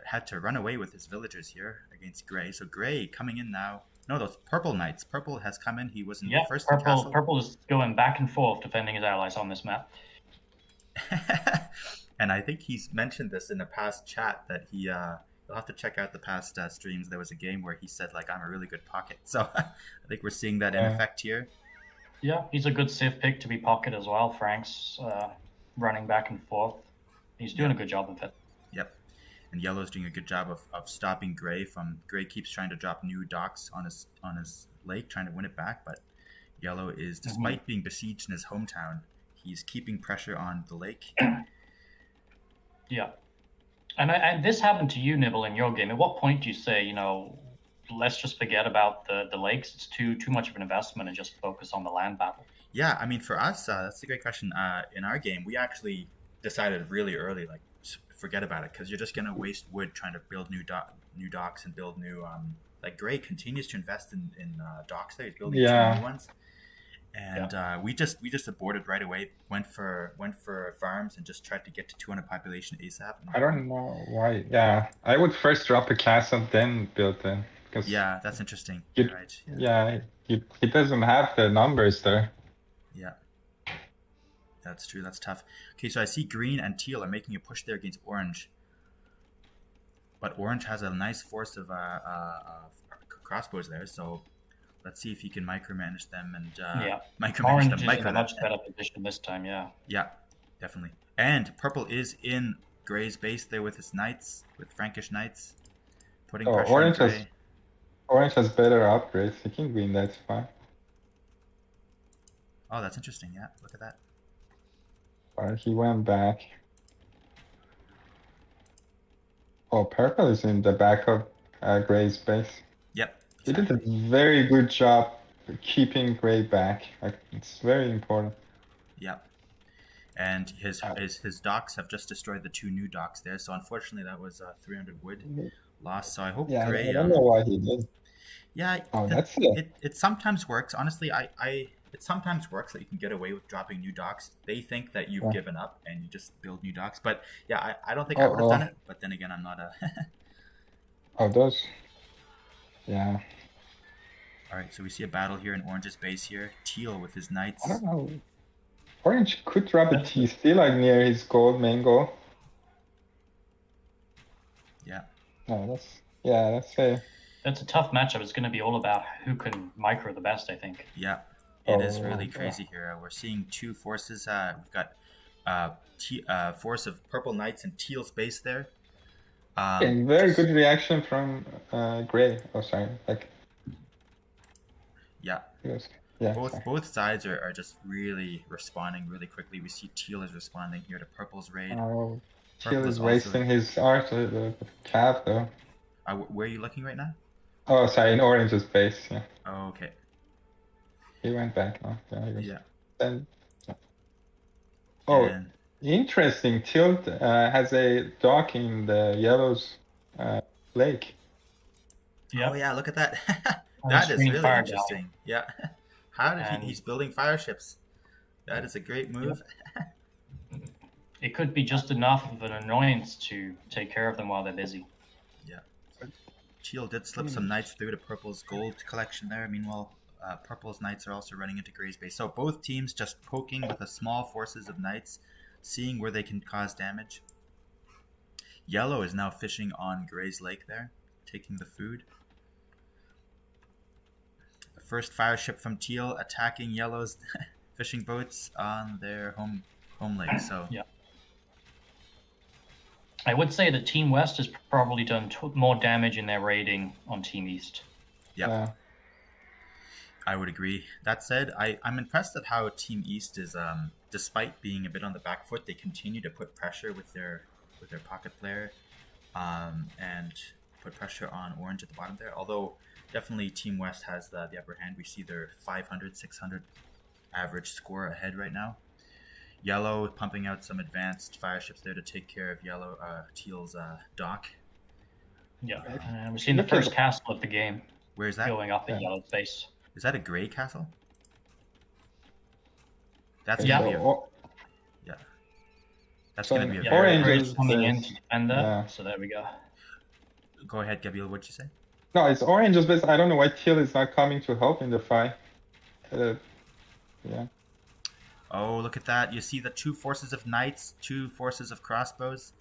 had to run away with his villagers here against Gray. So Gray coming in now. No, those Purple Knights. Purple has come in. He was in Yeah, the first in castle. Purple is going back and forth defending his allies on this map. And I think he's mentioned this in a past chat that you'll have to check out the past streams. There was a game where he said like, I'm a really good pocket. So I think we're seeing that in Yeah. effect here. Yeah, he's a good civ pick to be pocket as well. Frank's running back and forth. He's doing a good job of it. Yep. And Yellow's doing a good job of stopping Gray from... Gray keeps trying to drop new docks on his lake, trying to win it back, but Yellow is, despite being besieged in his hometown, he's keeping pressure on the lake. Yeah. And this happened to you, Nibble, in your game. At what point do you say, let's just forget about the lakes? It's too much of an investment and just focus on the land battle. Yeah, I mean, for us, that's a great question. In our game, we actually decided really early, like, forget about it, because you're just going to waste wood trying to build new docks and build new... like, Gray continues to invest in docks there. He's building 2 new ones. And we just aborted right away, went for farms and just tried to get to 200 population ASAP. I don't know why. Yeah, I would first drop a castle, then build it. Because yeah, that's interesting. You- Right. yeah, he doesn't have the numbers there. Yeah. That's true. That's tough. Okay, so I see green and teal are making a push there against orange. But orange has a nice force of crossbows there, so let's see if he can micromanage them and micromanage Orange them. is in a much better position this time, yeah. Yeah, definitely. And purple is in Gray's base there with his knights, with Frankish knights, putting pressure on Orange Gray. Orange has better upgrades. He can win that fight. Oh, that's interesting. Yeah, look at that. But he went back. Oh, purple is in the back of Gray's base. Yep. He did a Exactly. very good job keeping Gray back. Like, it's very important. Yep. And his docks have just destroyed the 2 new docks there. So unfortunately, that was 300 wood lost. So I hope Yeah, Gray. I don't know why he did. Yeah, Oh, that's it. It sometimes works. Honestly, it sometimes works that you can get away with dropping new docks. They think that you've Yeah. given up and you just build new docks. But yeah, I don't think I would have done it. But then again, I'm not a. Oh, those. Yeah. All right, so we see a battle here in Orange's base here. Teal with his knights. I don't know. Orange could drop a TC like near his main goal. Yeah. No, that's fair. That's a tough matchup. It's going to be all about who can micro the best, I think. Yeah, it is Oh, really yeah. crazy here. We're seeing 2 forces. We've got force of purple knights and teal's base there. Okay, very good reaction from Gray. Oh, sorry. Like, Yeah. yes. Yeah. Both sides are just really responding really quickly. We see teal is responding here to purple's raid. Oh, Purple Teal is is also- wasting his art, the Cav though. Where are you looking right now? Oh, sorry, in Orange's base. Yeah, Oh, okay. he went back now. Yeah. He was, Yeah. Then, oh, And interesting. Tilt has a dock in the Yellow's lake. Yep. oh yeah, look at that. Oh, That he's is bringing really fire interesting. Yeah. How did And- he's building fire ships? That is a great move. It could be just enough of an annoyance to take care of them while they're busy. Teal did slip some knights through to Purple's gold collection there. Meanwhile, Purple's knights are also running into Gray's base. So both teams just poking with a small forces of knights, seeing where they can cause damage. Yellow is now fishing on Gray's lake there, taking the food. The first fire ship from Teal attacking Yellow's fishing boats on their home lake. So Yeah. I would say that Team West has probably done more damage in their raiding on Team East. yeah. I would agree. That said, I'm impressed at how Team East is, despite being a bit on the back foot, they continue to put pressure with their pocket player, and put pressure on Orange at the bottom there. Although definitely Team West has the upper hand. We see their 500, 600 average score ahead right now. Yellow pumping out some advanced fire ships there to take care of Teal's dock. Yeah. We've seen the first castle of the game Where's that? going up in Yeah. Yellow's base. Is that a gray castle? That's Yeah. gonna be a, So, yeah. That's So gonna be a Yeah, very. Orange Gray's is- coming in to defend that. Yeah. So there we go. Go ahead, Gabriel. What'd you say? No, it's Orange's base. I don't know why Teal is not coming to help in the fight. Yeah. Oh, look at that! You see the 2 forces of knights, 2 forces of crossbows,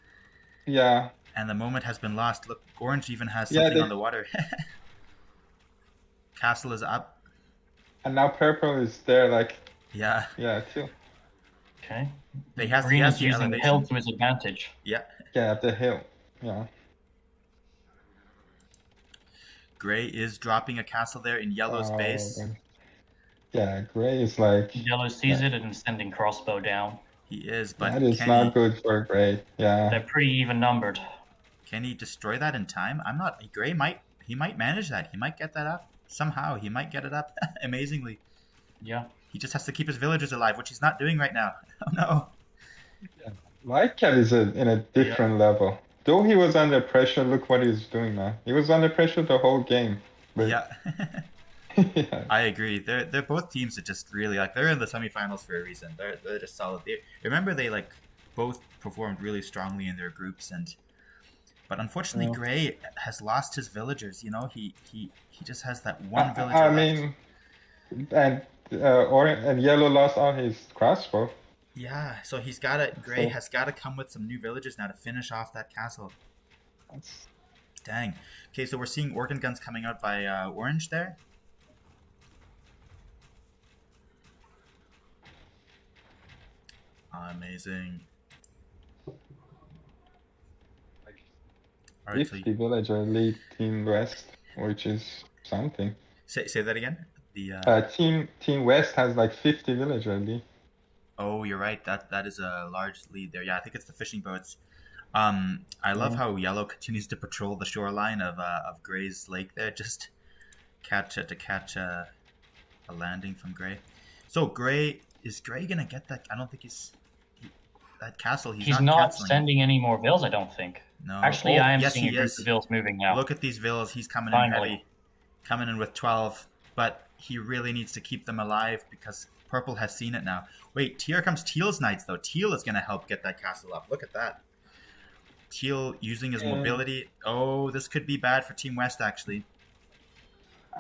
Yeah. and the moment has been lost. Look, Orange even has Yeah, something they- on the water. Castle is up. And now Purple is there, like, Yeah, Teal. Okay. he has Green is the using the elevation. hill to his advantage. Yeah, Yeah, at the hill. Yeah. Gray is dropping a castle there in Yellow's base. Yeah, Gray is like, Yellow sees it and is sending crossbow down. He is, but that is can not good for Gray. They're Yeah. pretty even numbered. Can he destroy that in time? I'm not. Gray might. He might manage that. He might get that up somehow. He might get it up amazingly. Yeah. He just has to keep his villagers alive, which he's not doing right now. Oh no. Light-Cav is in a different level. Though he was under pressure, look what he's doing now. He was under pressure the whole game. But Yeah. yeah. I agree. They're both teams that just really they're in the semifinals for a reason. They're just solid. Remember they both performed really strongly in their groups, but unfortunately Yeah. Gray has lost his villagers. You know, he just has that one villager I left. mean, and Orange and Yellow lost all his crossbow. Yeah, so Gray has gotta come with some new villagers now to finish off that castle. That's, Dang. Okay, so we're seeing organ guns coming out by Orange there. Amazing. All right, so 50 villager lead Team West, which is something. Say that again. The Team West has like 50 villagers. Lee. Oh, you're right. That is a large lead there. Yeah, I think it's the fishing boats. I love how Yellow continues to patrol the shoreline of Gray's lake there, just catch a landing from Gray. So Gray gonna get that? I don't think that castle. He's not canceling. sending any more vills, I don't think. No. Actually, I am yes, seeing a group of vills moving now. Look at these vills. He's coming Finally. in heavy, coming in with 12, but he really needs to keep them alive because Purple has seen it now. Wait, here comes Teal's Knights though. Teal is gonna help get that castle up. Look at that. Teal using his mobility. Oh, this could be bad for Team West actually.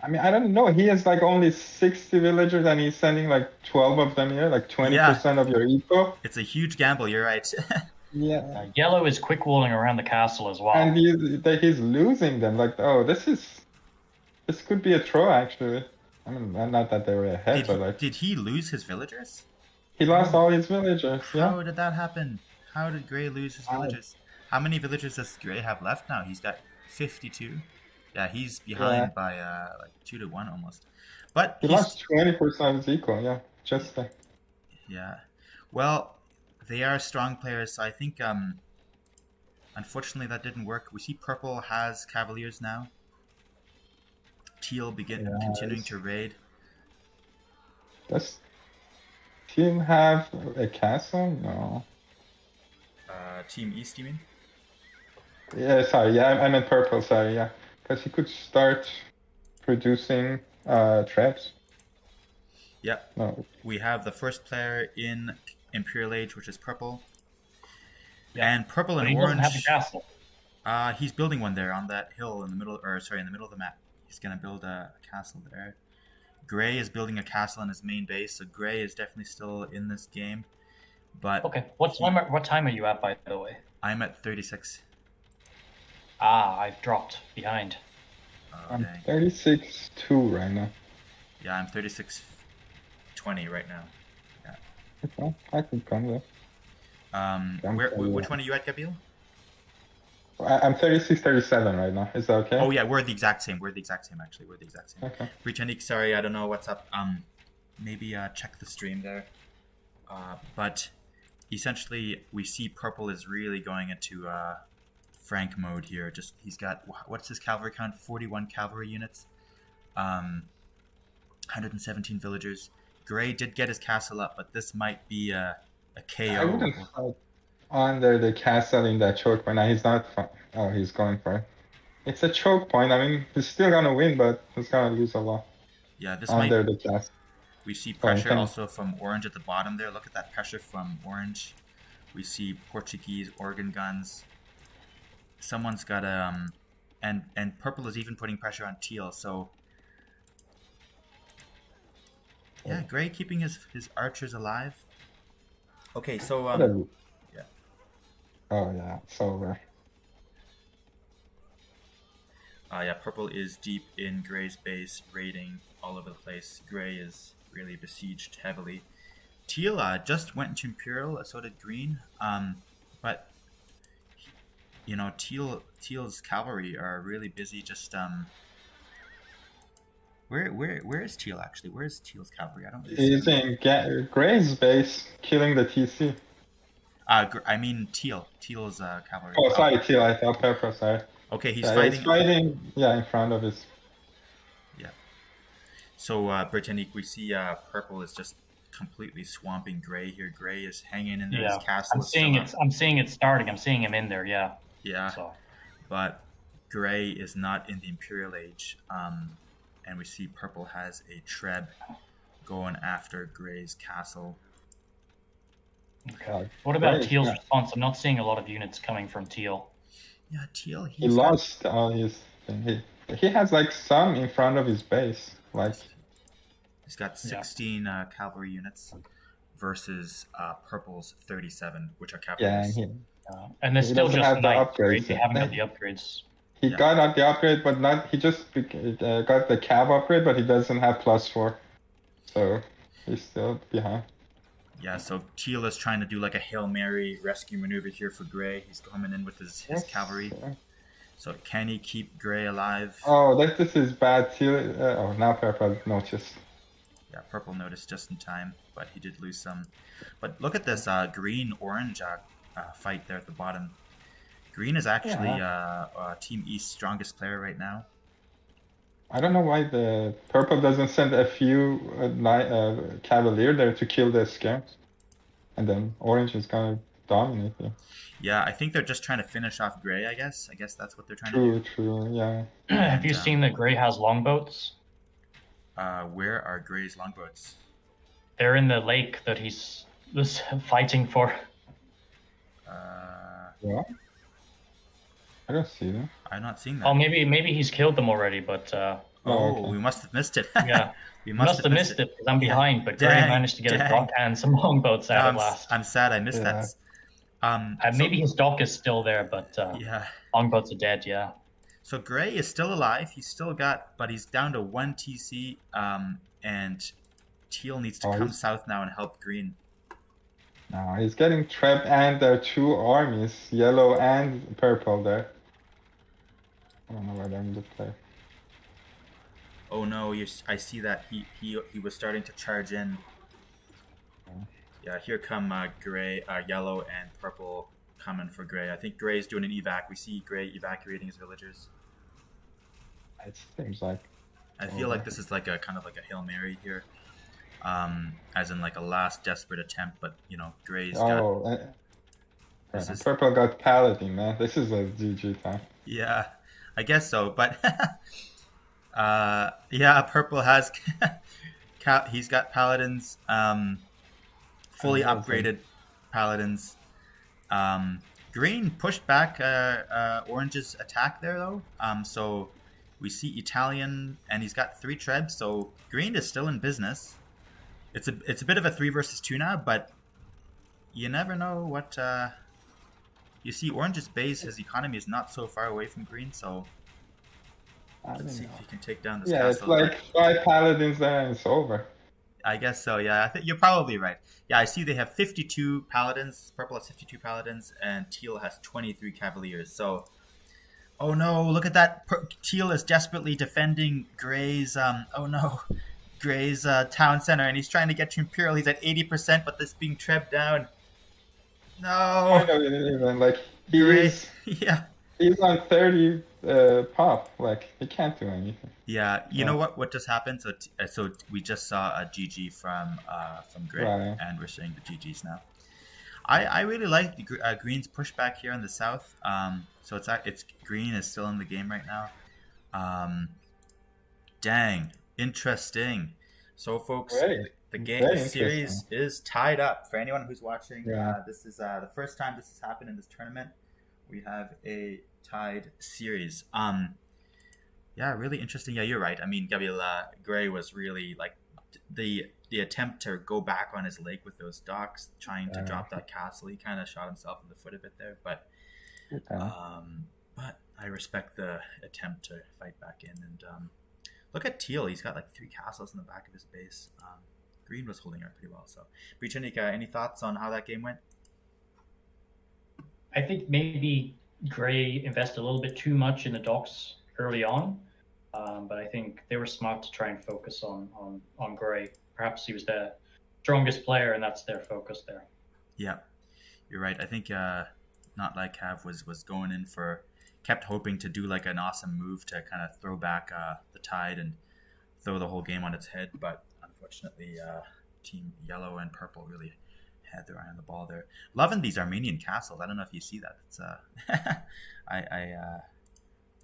I mean, I don't know. He has like only 60 villagers and he's sending like 12 of them here, like 20% of your eco. It's a huge gamble, you're right. Yeah. Yellow is quick walling around the castle as well. And he's losing them. Like, oh, this could be a throw actually. I mean, not that they were ahead, but like. Did he lose his villagers? He lost all his villagers. Yeah. How did that happen? How did Gray lose his villagers? How many villagers does Gray have left now? He's got 52. Yeah, he's behind by like 2-1 almost. But he lost 20% of his eco. Yeah, just there. Yeah, well, they are strong players. So I think, unfortunately, that didn't work. We see Purple has Cavaliers now. Teal continuing to raid. Does Team have a castle? No. Team East, you mean? Yeah, sorry. Yeah, I meant Purple. Sorry. Yeah. Because he could start producing traps. Yeah. No. We have the first player in Imperial Age, which is Purple. Yeah. And Purple and Orange. Doesn't have a castle. He's building one there on that hill in the middle, in the middle of the map. He's gonna build a castle there. Gray is building a castle on his main base, so Gray is definitely still in this game. But okay, what time are you at, by the way? I'm at 36. I've dropped behind. I'm 36-2 right now. Yeah, I'm 36-20 right now. Yeah. Okay, I could come there. Which one are you at, Gabriel? I'm 36-37 right now. Is that okay? Oh yeah, we're the exact same. Actually. We're the exact same. Okay. Britannic, sorry, I don't know what's up. Maybe check the stream there. But essentially, we see Purple is really going into Frank mode here. Just he's got, what's his cavalry count? 41 cavalry units, 117 villagers. Gray did get his castle up, but this might be a KO. I wouldn't fight under the castle in that choke point. Now he's not. Oh, he's going for it. It's a choke point. I mean, he's still gonna win, but he's gonna lose a lot. Yeah, this under the castle. We see pressure also from Orange at the bottom there. Look at that pressure from Orange. We see Portuguese organ guns. Someone's got a and Purple is even putting pressure on Teal. So yeah, Gray keeping his archers alive. Okay, so yeah. Oh yeah, it's over. Yeah, Purple is deep in Gray's base, raiding all over the place. Gray is really besieged heavily. Teal just went into Imperial, so did Green. But you know, Teal's cavalry are really busy. Just where is Teal actually? Where is Teal's cavalry? I don't. Really He's in Gray's base, killing the TC. I mean Teal's cavalry. Oh, sorry, Teal. I thought Purple. Sorry. Okay, he's fighting. He's fighting. Yeah, in front of his. Yeah. So Britannic, we see Purple is just completely swamping Gray here. Gray is hanging in there. Yeah, his castle. I'm seeing it starting. I'm seeing him in there. Yeah. Yeah. So. But Gray is not in the Imperial Age, and we see Purple has a Treb going after Gray's castle. Okay. What about Teal's response? I'm not seeing a lot of units coming from Teal. Yeah, Teal. He lost all his. He has like some in front of his base. Like he's got 16 cavalry units versus Purple's 37, which are cavalry. Yeah, and they're still just knights, right? They haven't got the upgrades. He got the upgrade, but not. He just got the Cav upgrade, but he doesn't have +4, so he's still behind. Yeah, so Teal is trying to do like a Hail Mary rescue maneuver here for Gray. He's coming in with his cavalry. So can he keep Gray alive? Oh, this is bad. Teal. Oh, now purple noticed. Yeah, purple noticed just in time, but he did lose some. But look at this green-orange fight there at the bottom. Green is actually Team East's strongest player right now. I don't know why the purple doesn't send a few Cavalier there to kill the scams, and then orange is gonna dominate you. Yeah, I think they're just trying to finish off Gray. I guess that's what they're trying to do. True, yeah. Have you seen that Gray has longboats? Where are Gray's longboats? They're in the lake that he's fighting for. What? I don't see them. I'm not seeing that. Oh, maybe he's killed them already, but okay. We must have missed it. yeah, we must have missed it because I'm behind. But Gray managed to get his dock and some longboats out at last. I'm sad I missed that. Maybe his dock is still there, but longboats are dead. Yeah. So Gray is still alive. He's still got, but he's down to 1 TC. And Teal needs to come south now and help Green. No, he's getting trapped, and there are 2 armies, yellow and purple there. I don't know where they're going to play. Oh no! I see that he was starting to charge in. Yeah, here come Gray, yellow, and purple coming for Gray. I think Gray's doing an evac. We see Gray evacuating his villagers. It seems like. I feel like this is like a kind of like a Hail Mary here. As in like a last desperate attempt, but Gray's got... Purple got Paladin, man. This is a GG time. Yeah, I guess so, but yeah, purple has he's got Paladins, fully upgraded Paladins. Green pushed back Orange's attack there though, so we see Italian, and he's got 3 trebs, so Green is still in business. It's a bit of a 3 versus 2 now, but you never know what. You see, Orange's base, his economy is not so far away from Green, so let's see if he can take down this castle. Yeah, it's like 5 Paladins there and it's over. I guess so. Yeah, I think you're probably right. Yeah, I see they have 52 Paladins. Purple has 52 Paladins, and Teal has 23 Cavaliers. So, oh no! Look at that. Teal is desperately defending Gray's. Oh no. Gray's town center, and he's trying to get to Imperial. He's at 80%, but this being trebbed down. No. Like he's on 30 pop. Like he can't do anything. Yeah, you know what just happened? So we just saw a GG from Gray, and we're seeing the GGs now. I really like the Green's pushback here in the south. So it's Green is still in the game right now. Dang. Interesting. So, folks, the series is tied up. For anyone who's watching, this is the first time this has happened in this tournament. We have a tied series. Really interesting. Yeah, you're right. I mean, Gabriel, Gray was really like the attempt to go back on his lake with those docks, trying to drop that castle. He kind of shot himself in the foot a bit there, but I respect the attempt to fight back in. And look at Teal. He's got like 3 castles in the back of his base. Green was holding out pretty well. So, Britannica, any thoughts on how that game went? I think maybe Gray invested a little bit too much in the docks early on, but I think they were smart to try and focus on Gray. Perhaps he was the strongest player, and that's their focus there. Yeah, you're right. I think Not-Light-Cav was going in for... kept hoping to do like an awesome move to kind of throw back the tide and throw the whole game on its head, but unfortunately Team Yellow and Purple really had their eye on the ball there. Loving these Armenian castles. I don't know if you see that. It's I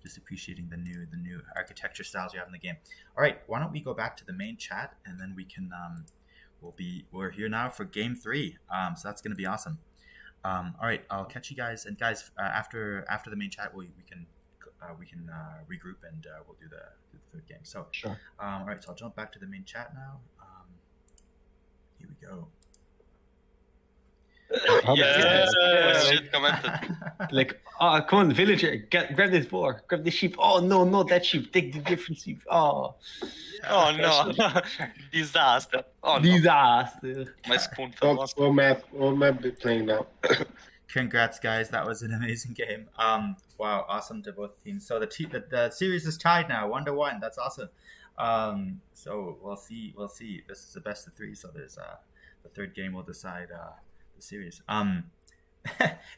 just appreciating the new architecture styles you have in the game. All right, why don't we go back to the main chat, and then we can we're here now for game 3. So that's going to be awesome. All right, I'll catch you guys, and guys, after the main chat, we can regroup, and we'll do the third game. So sure. All right, so I'll jump back to the main chat now. Here we go. Like, oh, come on, villager, grab this boar, grab the sheep. Oh no, not that sheep. Take the different sheep. Oh, oh no, disaster. Oh, disaster. My spoon. What map be playing now? Congrats, guys! That was an amazing game. Wow, awesome to both teams. So the series is tied now, 1-1. That's awesome. So we'll see. This is the best of 3. So there's the third game will decide the series.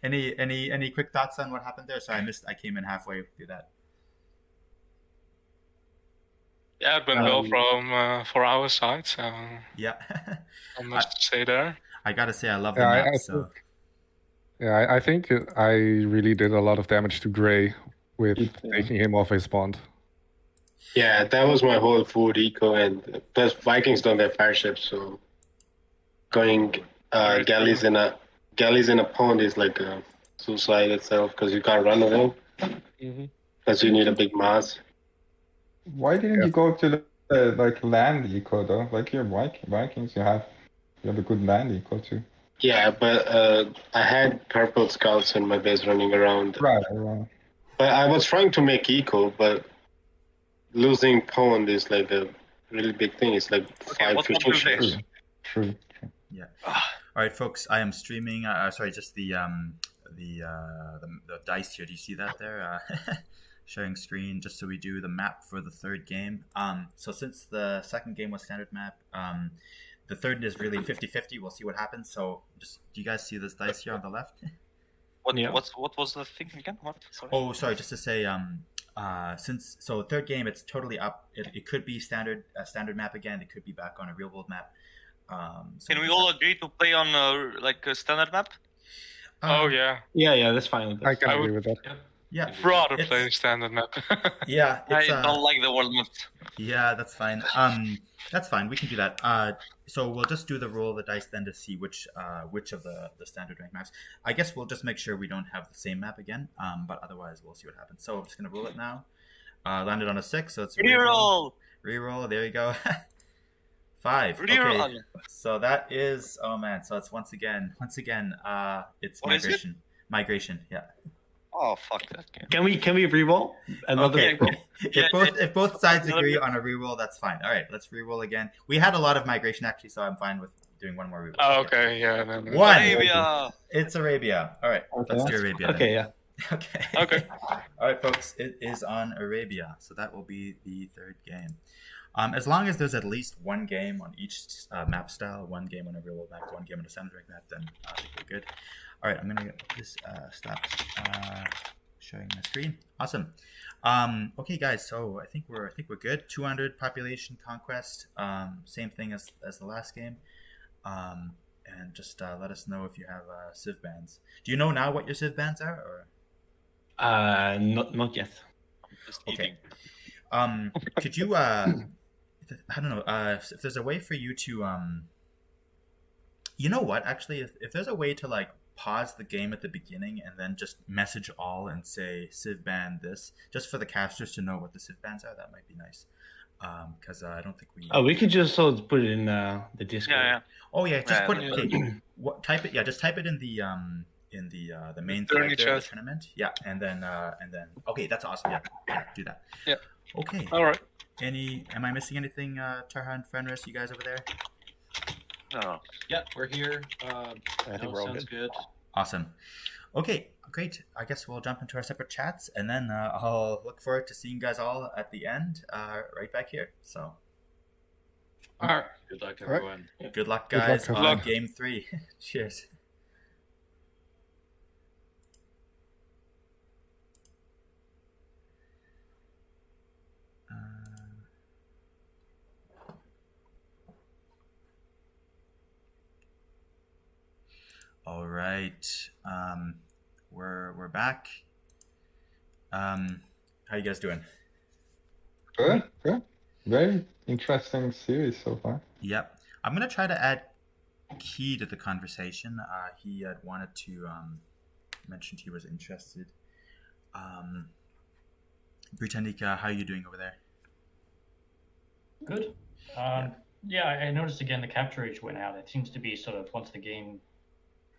Any quick thoughts on what happened there? Sorry, I came in halfway through that. Yeah, it went well from for our side. So Yeah. I must say there. I gotta say I love the Yeah, map. So I think I really did a lot of damage to Gray with taking him off his bond. Yeah, that was my whole forward eco, and plus Vikings don't have fire ships, so going galleys in a pond is like a suicide itself because you can't run away. Because you need a big mass. Why didn't you go to the like land eco though? Like your Vikings, you have a good land eco too. Yeah, but I had purple scouts in my base running around. Right. But I was trying to make eco, but losing pond is like a really big thing. It's like 5 fishing ships. True. yeah. All right, folks. I am streaming. Sorry, just the dice here. Do you see that there? Sharing screen just so we do the map for the third game. So since the second game was standard map, the third is really 50-50. We'll see what happens. So just do you guys see this dice here on the left? What was the thing again? What? Sorry. Oh, sorry. Just to say, since third game, it's totally up. It could be standard map again. It could be back on a real world map. So Can we all agree to play on a standard map? Oh yeah. Yeah, that's fine with I us. can agree with that. Yeah, Rather play standard map. yeah. I It's, don't like the world map. yeah, that's fine. That's fine. We can do that. So we'll just do the roll of the dice then to see which of the standard rank maps. I guess we'll just make sure we don't have the same map again. But otherwise, we'll see what happens. So I'm just gonna roll it now. Landed on a 6, so it's a Reroll. Reroll. There you go. 5. Reroll. Okay. So that is. Oh man. So it's once again. It's What is it? migration. Migration. Yeah. Oh fuck that game. Can we reroll another? Okay. Yeah, If both sides another agree reroll. on a reroll, that's fine. All right, let's reroll again. We had a lot of migration actually, so I'm fine with doing one more reroll. Oh, okay, yeah. Then. One. Arabia. It's Arabia. All right, let's do Arabia. Then. Okay, yeah. Okay. Okay. All right, folks. It is on Arabia, so that will be the third game. As long as there's at least one game on each map style, one game on a real world map, one game on a standard rank map, then I think we're good. All right, I'm gonna just stop showing my screen. Awesome. Okay, guys. So I think we're good. 200 population conquest. Same thing as the last game. And just let us know if you have civ bands. Do you know now what your civ bands are? Or Not yet. Just okay. eating. Could you I don't know if there's a way for you to you know what, actually, if there's a way to like pause the game at the beginning and then just message all and say civ ban this, just for the casters to know what the civ bans are, that might be nice. Because I don't think we. Oh, we could just sort of put it in the Discord. Yeah. Oh yeah, just Yeah, put it. yeah. Okay, type it. Yeah, just type it in the main Tourney thread there, the chat. tournament. Yeah, and then okay, that's awesome. Yeah, do that. Yeah. Okay. All right. Am I missing anything, Tarhan, Fenris, you guys over there? No. Yeah, we're here. I think we're all Sounds good. Awesome. Okay, great. I guess we'll jump into our separate chats, and then I'll look forward to seeing you guys all at the end, right back here. So, All right. Good luck, everyone. good luck, Good luck, guys, good on luck. game 3. Cheers. All right, we're back. How you guys doing? Good. Very interesting series so far. Yep, I'm gonna try to add Key to the conversation. He had wanted to mentioned he was interested. Britannica, how are you doing over there? Good. Yeah, I noticed again the capture age went out. It seems to be sort of once the game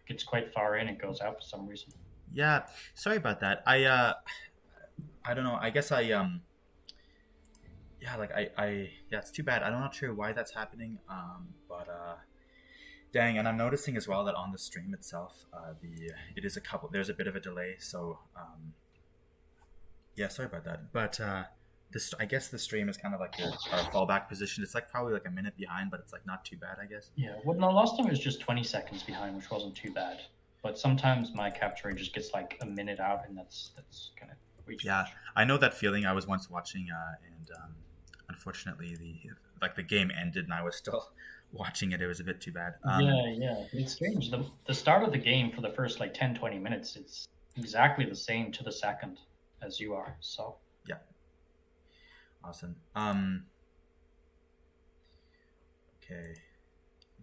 gets quite far in, it goes out for some reason. Yeah, sorry about that. I don't know. I guess yeah, like I yeah, it's too bad. I'm not sure why that's happening. But Dang, and I'm noticing as well that on the stream itself, there's a bit of a delay, so yeah, sorry about that. But I guess the stream is kind of like our fallback position. It's like probably like a minute behind, but it's like not too bad, I guess. Yeah, well, no, last time it was just 20 seconds behind, which wasn't too bad. But sometimes my capture rate just gets like a minute out, and that's kind of way too much. I know that feeling. I was once watching, and unfortunately, the game ended, and I was still watching it. It was a bit too bad. Yeah, it's strange. The start of the game for the first like 10-20 minutes, it's exactly the same to the second as you are. So yeah, awesome. Okay,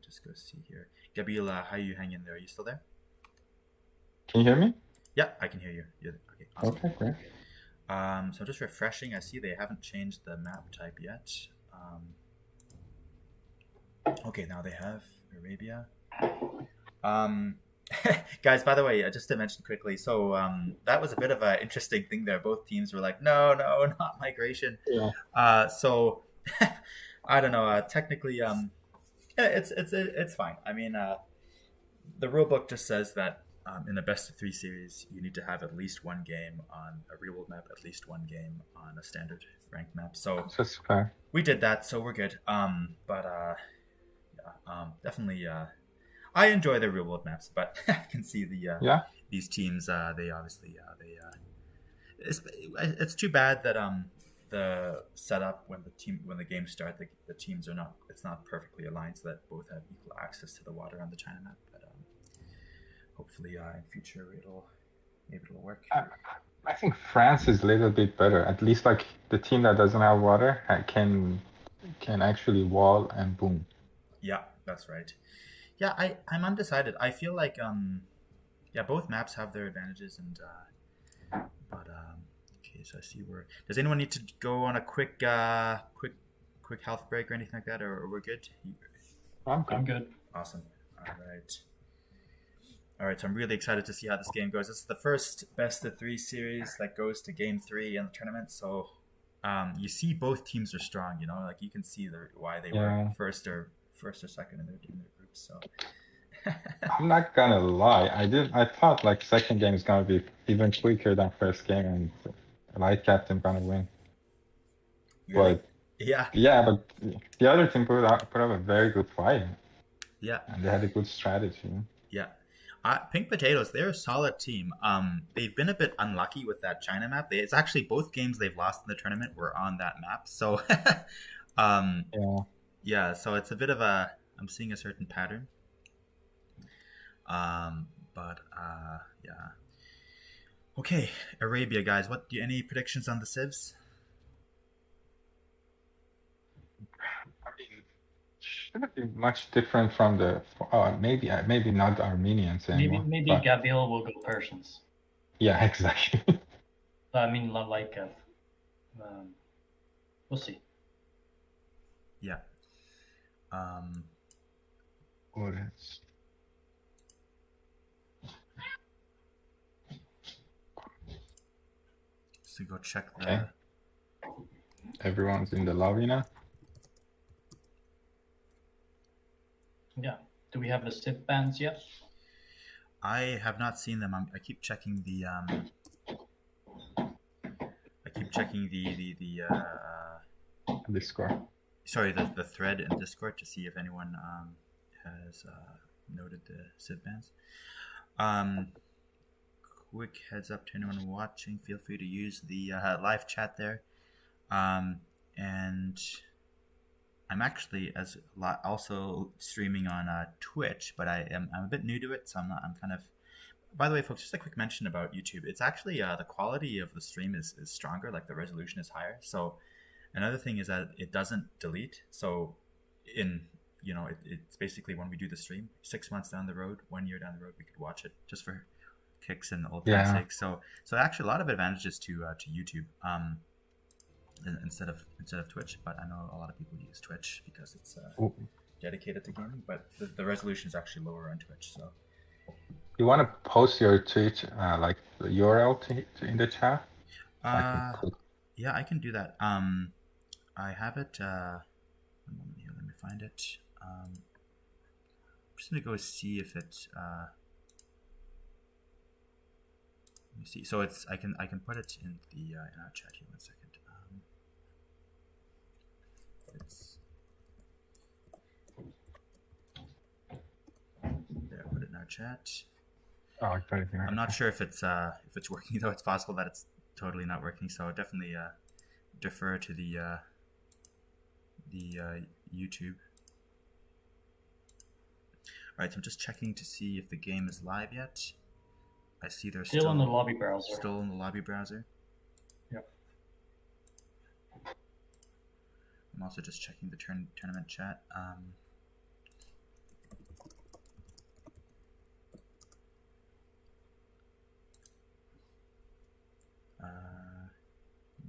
just go see here. Gabriela, how you hanging there? Are you still there? Can you hear me? Yeah, I can hear you. Okay, awesome. Okay, great. So just refreshing. I see they haven't changed the map type yet. Okay, now they have Arabia. Guys, by the way, just to mention quickly, so that was a bit of an interesting thing there. Both teams were like, no, not migration. Yeah. So I don't know. Technically, it's fine. I mean, the rulebook just says that in a best of 3 series, you need to have at least one game on a real world map, at least one game on a standard ranked map. So that's fair. We did that, so we're good. Definitely, I enjoy the real world maps, but I can see these teams. They obviously it's too bad that the setup when the games start, the teams are not. It's not perfectly aligned, so that both have equal access to the water on the China map. But hopefully, in future maybe it'll work. I think France is a little bit better. At least like the team that doesn't have water can actually wall and boom. Yeah, that's right. Yeah, I'm undecided. I feel like both maps have their advantages, and okay, so I see where. Does anyone need to go on a quick health break or anything like that, or we're good? I'm good. Awesome. All right, so I'm really excited to see how this game goes. This is the first best of 3 series that goes to game 3 in the tournament. So you see both teams are strong, like you can see why they were first or second in their groups. So I'm not gonna lie, I thought like second game is gonna be even quicker than first game, and Light-Cav gonna win. Really? But yeah, but the other team put up a very good fight. Yeah, and they had a good strategy. Yeah. Pink Potatoes, they're a solid team. They've been a bit unlucky with that China map. It's actually both games they've lost in the tournament were on that map. So, yeah. So it's a bit of I'm seeing a certain pattern. Yeah. Okay, Arabia guys. Any predictions on the civs? Shouldn't be much different from the. Maybe not the Armenians anymore. Maybe Gavil will go Persians. Yeah, exactly. I mean, like, we'll see. Yeah. What is? So go check the. Okay. Everyone's in the lobby now. Yeah. Do we have the SIP bans yet? I have not seen them. I keep checking the. Discord. Sorry, the thread in Discord to see if anyone has noted the SIP bans. Quick heads up to anyone watching. Feel free to use the live chat there. And I'm actually also streaming on Twitch, but I'm a bit new to it, so I'm kind of. By the way, folks, just a quick mention about YouTube. It's actually the quality of the stream is stronger, like the resolution is higher. So another thing is that it doesn't delete. So it's basically when we do the stream, 6 months down the road, 1 year down the road, we could watch it just for kicks and old time's sake. So actually a lot of advantages to YouTube. Instead of Twitch, but I know a lot of people use Twitch because it's dedicated to gaming, but the resolution is actually lower on Twitch. So you want to post your Twitch like the URL in the chat? Yeah, I can do that. I have it. One moment here, let me find it. just gonna go see if it. Let me see. So it's I can put it in the in our chat here. 1 second. It's there. Put it in our chat. Oh, I got it here. I'm not sure if it's working though. It's possible that it's totally not working. So definitely defer to the YouTube. All right, so I'm just checking to see if the game is live yet. I see they're Still in the lobby browser. Still in the lobby browser. Yep. I'm also just checking the tournament chat.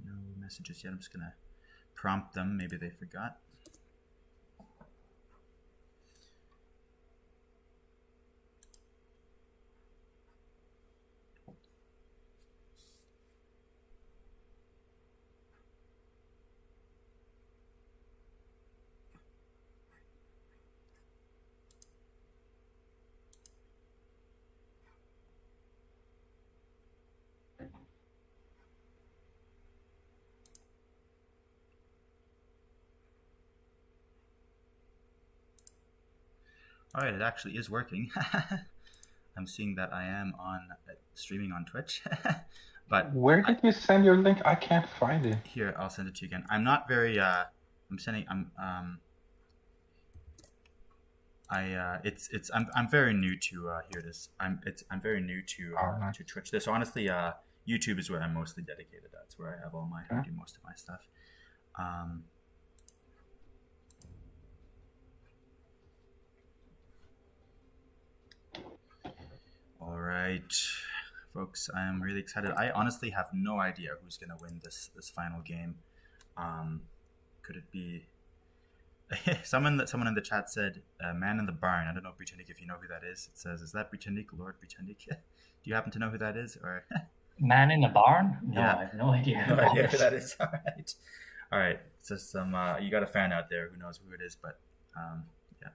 No messages yet. I'm just gonna prompt them. Maybe they forgot. All right, it actually is working. I'm seeing that I am on streaming on Twitch. But where did you send your link? I can't find it. Here, I'll send it to you again. I'm not very. I'm very new to here. This. I'm very new to to Twitch. This honestly, YouTube is where I'm mostly dedicated. That's where I have all my I do most of my stuff. All right, folks, I am really excited. I honestly have no idea who's going to win this final game. Could it be someone in the chat said man in the barn? I don't know, Britannic, if you know who that is. It says, is that Britannic, Lord Britannic? Do you happen to know who that is? Or Man in the barn? No, Yeah. I have no idea. No idea who that is. All right. So some you got a fan out there who knows who it is, but yeah.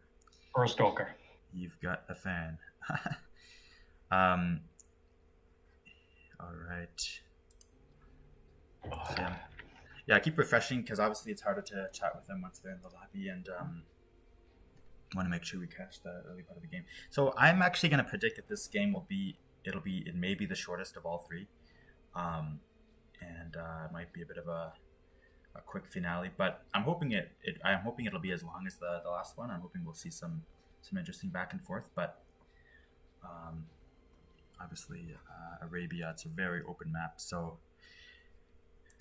Or a stalker. You've got a fan. All right. So, yeah, I keep refreshing because obviously it's harder to chat with them once they're in the lobby, and want to make sure we catch the early part of the game. So I'm actually going to predict that this game it may be the shortest of all three, and it might be a bit of a quick finale. But I'm hoping it'll be as long as the last one. I'm hoping we'll see some interesting back and forth, but. Obviously, Arabia, it's a very open map, so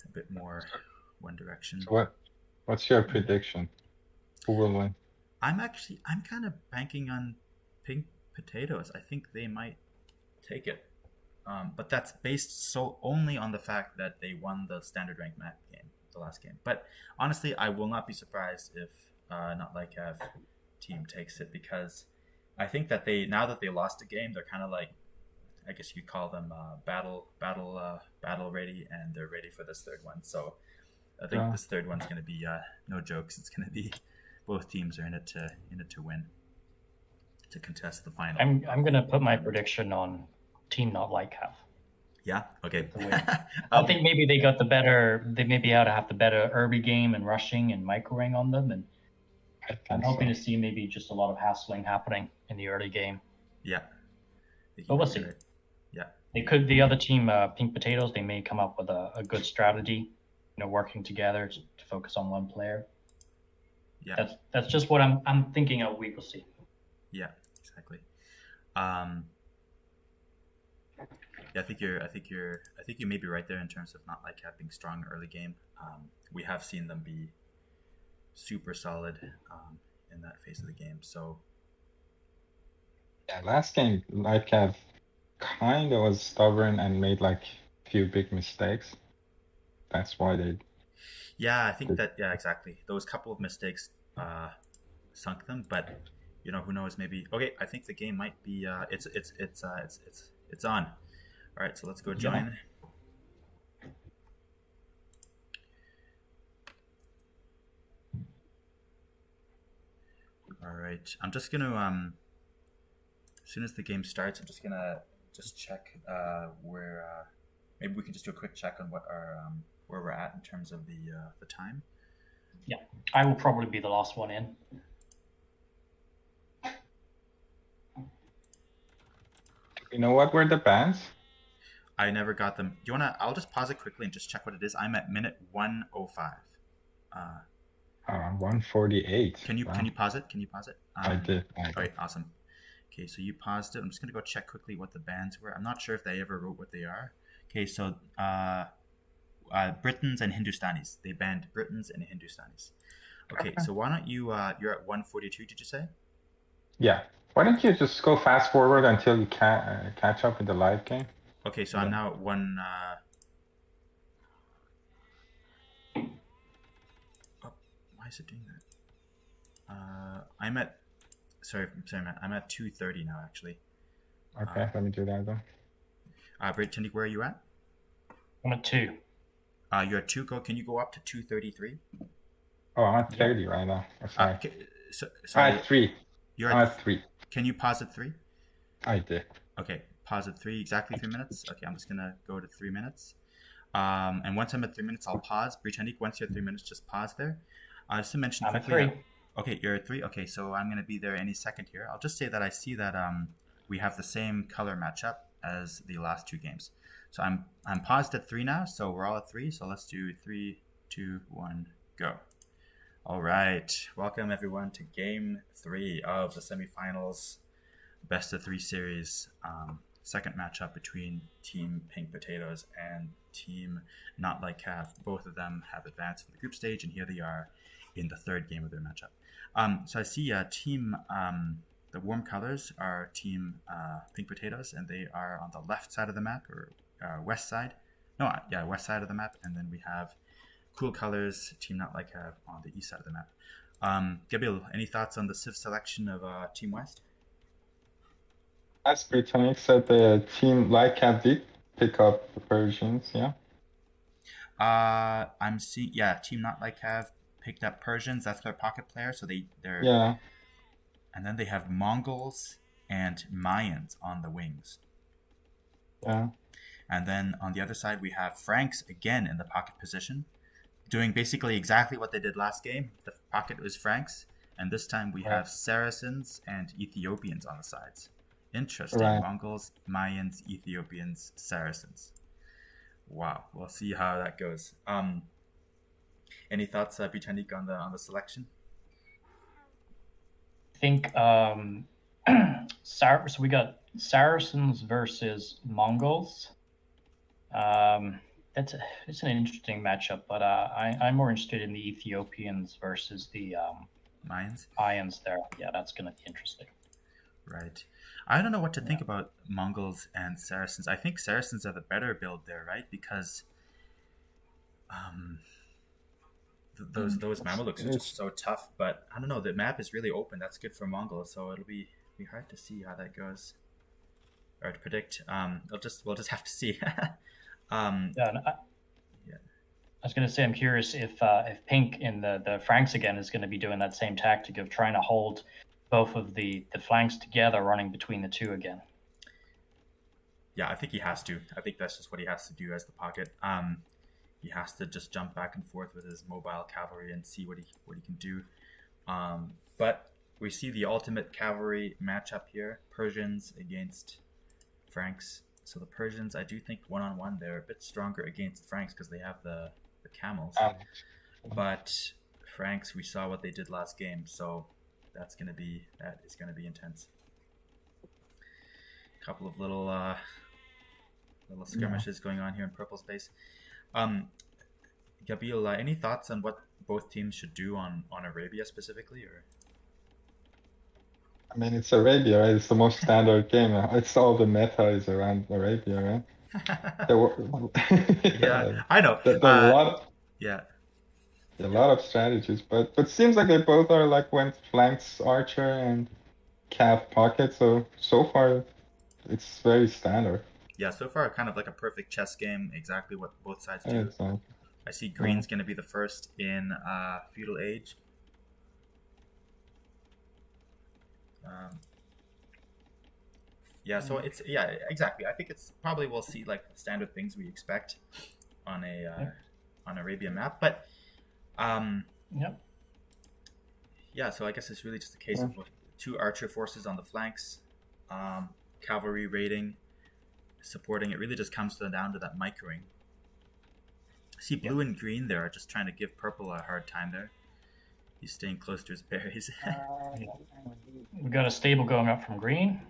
a bit more one direction. So what's your prediction? Who will win? I'm kind of banking on Pink Potatoes. I think they might take it, but that's based so only on the fact that they won the standard rank map game, the last game. But honestly, I will not be surprised if Not-Light-Cav team takes it, because I think that now that they lost a game, they're kind of like, I guess you'd call them battle ready, and they're ready for this third one. So I think this third one's going to be no jokes. It's going to be both teams are in it to win, to contest the final. I'm going to put my prediction on Team Not-Light-Cav. Yeah. Okay. I think maybe they got the better. They maybe had to have the better early game and rushing and microing on them, and I'm hoping to see maybe just a lot of hassling happening in the early game. Yeah. But we'll see. Yeah. The other team, Pink Potatoes, they may come up with a good strategy, working together to focus on one player. Yeah. That's just what I'm thinking of. We will see. Yeah, exactly. Yeah, I think you may be right there in terms of Not-Light-Cav being strong early game. We have seen them be super solid in that phase of the game. So yeah, last game Light-Cav kind of was stubborn and made like a few big mistakes. That's why they. Yeah, I think that exactly. Those couple of mistakes sunk them, but who knows? Maybe okay. I think the game might be. It's on. All right, so let's go join. All right, I'm just gonna as soon as the game starts, I'm just gonna check where maybe we can just do a quick check on what our where we're at in terms of the time. Yeah, I will probably be the last one in. You know what were the bans? I never got them. Do you wanna? I'll just pause it quickly and just check what it is. I'm at minute 1:05. 148. Can you pause it? Can you pause it? I did. All right, awesome. Okay, so you paused it. I'm just gonna go check quickly what the bans were. I'm not sure if they ever wrote what they are. Okay, so Britons and Hindustanis. They banned Britons and Hindustanis. Okay, so why don't you? You're at 142. Did you say? Yeah. Why don't you just go fast forward until you catch up in the live game? Okay, so I'm now at one. Oh, why is it doing that? I'm at. Sorry, man. I'm at 2:30 now, actually. Okay, let me do that then. Brittany, where are you at? I'm at 2. You're at 2. Can you go up to 2:33? Oh, I'm at 30 right now. Oh, sorry. Okay, sorry. I'm at 3. You're I'm at 3. Can you pause at 3? I did. Okay, pause at 3, exactly 3 minutes. Okay, I'm just gonna go to 3 minutes. And once I'm at 3 minutes, I'll pause. Britannique, once you're at 3 minutes, just pause there. Just to mention quickly. I'm at 3. Okay, you're at 3. Okay, so I'm gonna be there any second here. I'll just say that I see that we have the same color matchup as the last 2 games. So I'm paused at 3 now. So we're all at 3. So let's do 3, 2, 1, go. All right, welcome everyone to Game 3 of the semifinals, best of 3 series. Second matchup between Team Pink Potatoes and Team Not-Light-Cav. Both of them have advanced for the group stage, and here they are in the third game of their matchup. So I see the warm colors are Team Pink Potatoes, and they are on the left side of the map, or west side. No, yeah, west side of the map, and then we have cool colors, Team Not-Light-Cav on the east side of the map. Gabriel, any thoughts on the Civ selection of Team West? As Britannic said, the Team Light-Cav did pick up the Persians, yeah? I'm seeing, Team Not-Light-Cav picked up Persians. That's their pocket player, so they're... Yeah. And then they have Mongols and Mayans on the wings. Yeah. And then on the other side, we have Franks again in the pocket position, doing basically exactly what they did last game. The pocket was Franks, and this time we have Saracens and Ethiopians on the sides. Interesting. Right. Mongols, Mayans, Ethiopians, Saracens. Wow. We'll see how that goes. Any thoughts, Britannique, on the selection? I think so we got Saracens versus Mongols. It's an interesting matchup, but I'm more interested in the Ethiopians versus the Mayans there. Yeah, that's going to be interesting. Right. I don't know what to think about Mongols and Saracens. I think Saracens are the better build there, right? Because those Mamelukes are just so tough. But I don't know. The map is really open. That's good for Mongols, so it'll be hard to see how that goes, or to predict. We'll just have to see. I was going to say, I'm curious if Pink in the Franks again is going to be doing that same tactic of trying to hold both of the flanks together, running between the two again. Yeah, I think he has to. I think that's just what he has to do as the pocket. He has to just jump back and forth with his mobile cavalry and see what he can do. But we see the ultimate cavalry matchup here: Persians against Franks. So the Persians, I do think one-on-one they're a bit stronger against Franks because they have the camels. But Franks, we saw what they did last game, so that is going to be intense. A couple of little skirmishes going on here in purple space. Gabriel, any thoughts on what both teams should do on Arabia specifically, or? I mean, it's Arabia, right? It's the most standard game. It's all the meta is around Arabia, right? Yeah, I know. There are a lot of strategies, but it seems like they both are went flanks archer and Cav pocket. So far, it's very standard. Yeah, so far kind of like a perfect chess game. Exactly what both sides do. Exactly. I see green's going to be the first in feudal age. Yeah, so it's exactly. I think it's probably we'll see like standard things we expect on a on Arabian map, but yeah. So I guess it's really just a case of 2 archer forces on the flanks, cavalry raiding, supporting. It really just comes down to that microing. See, blue and green there are just trying to give purple a hard time there. He's staying close to his berries. We got a stable going up from green.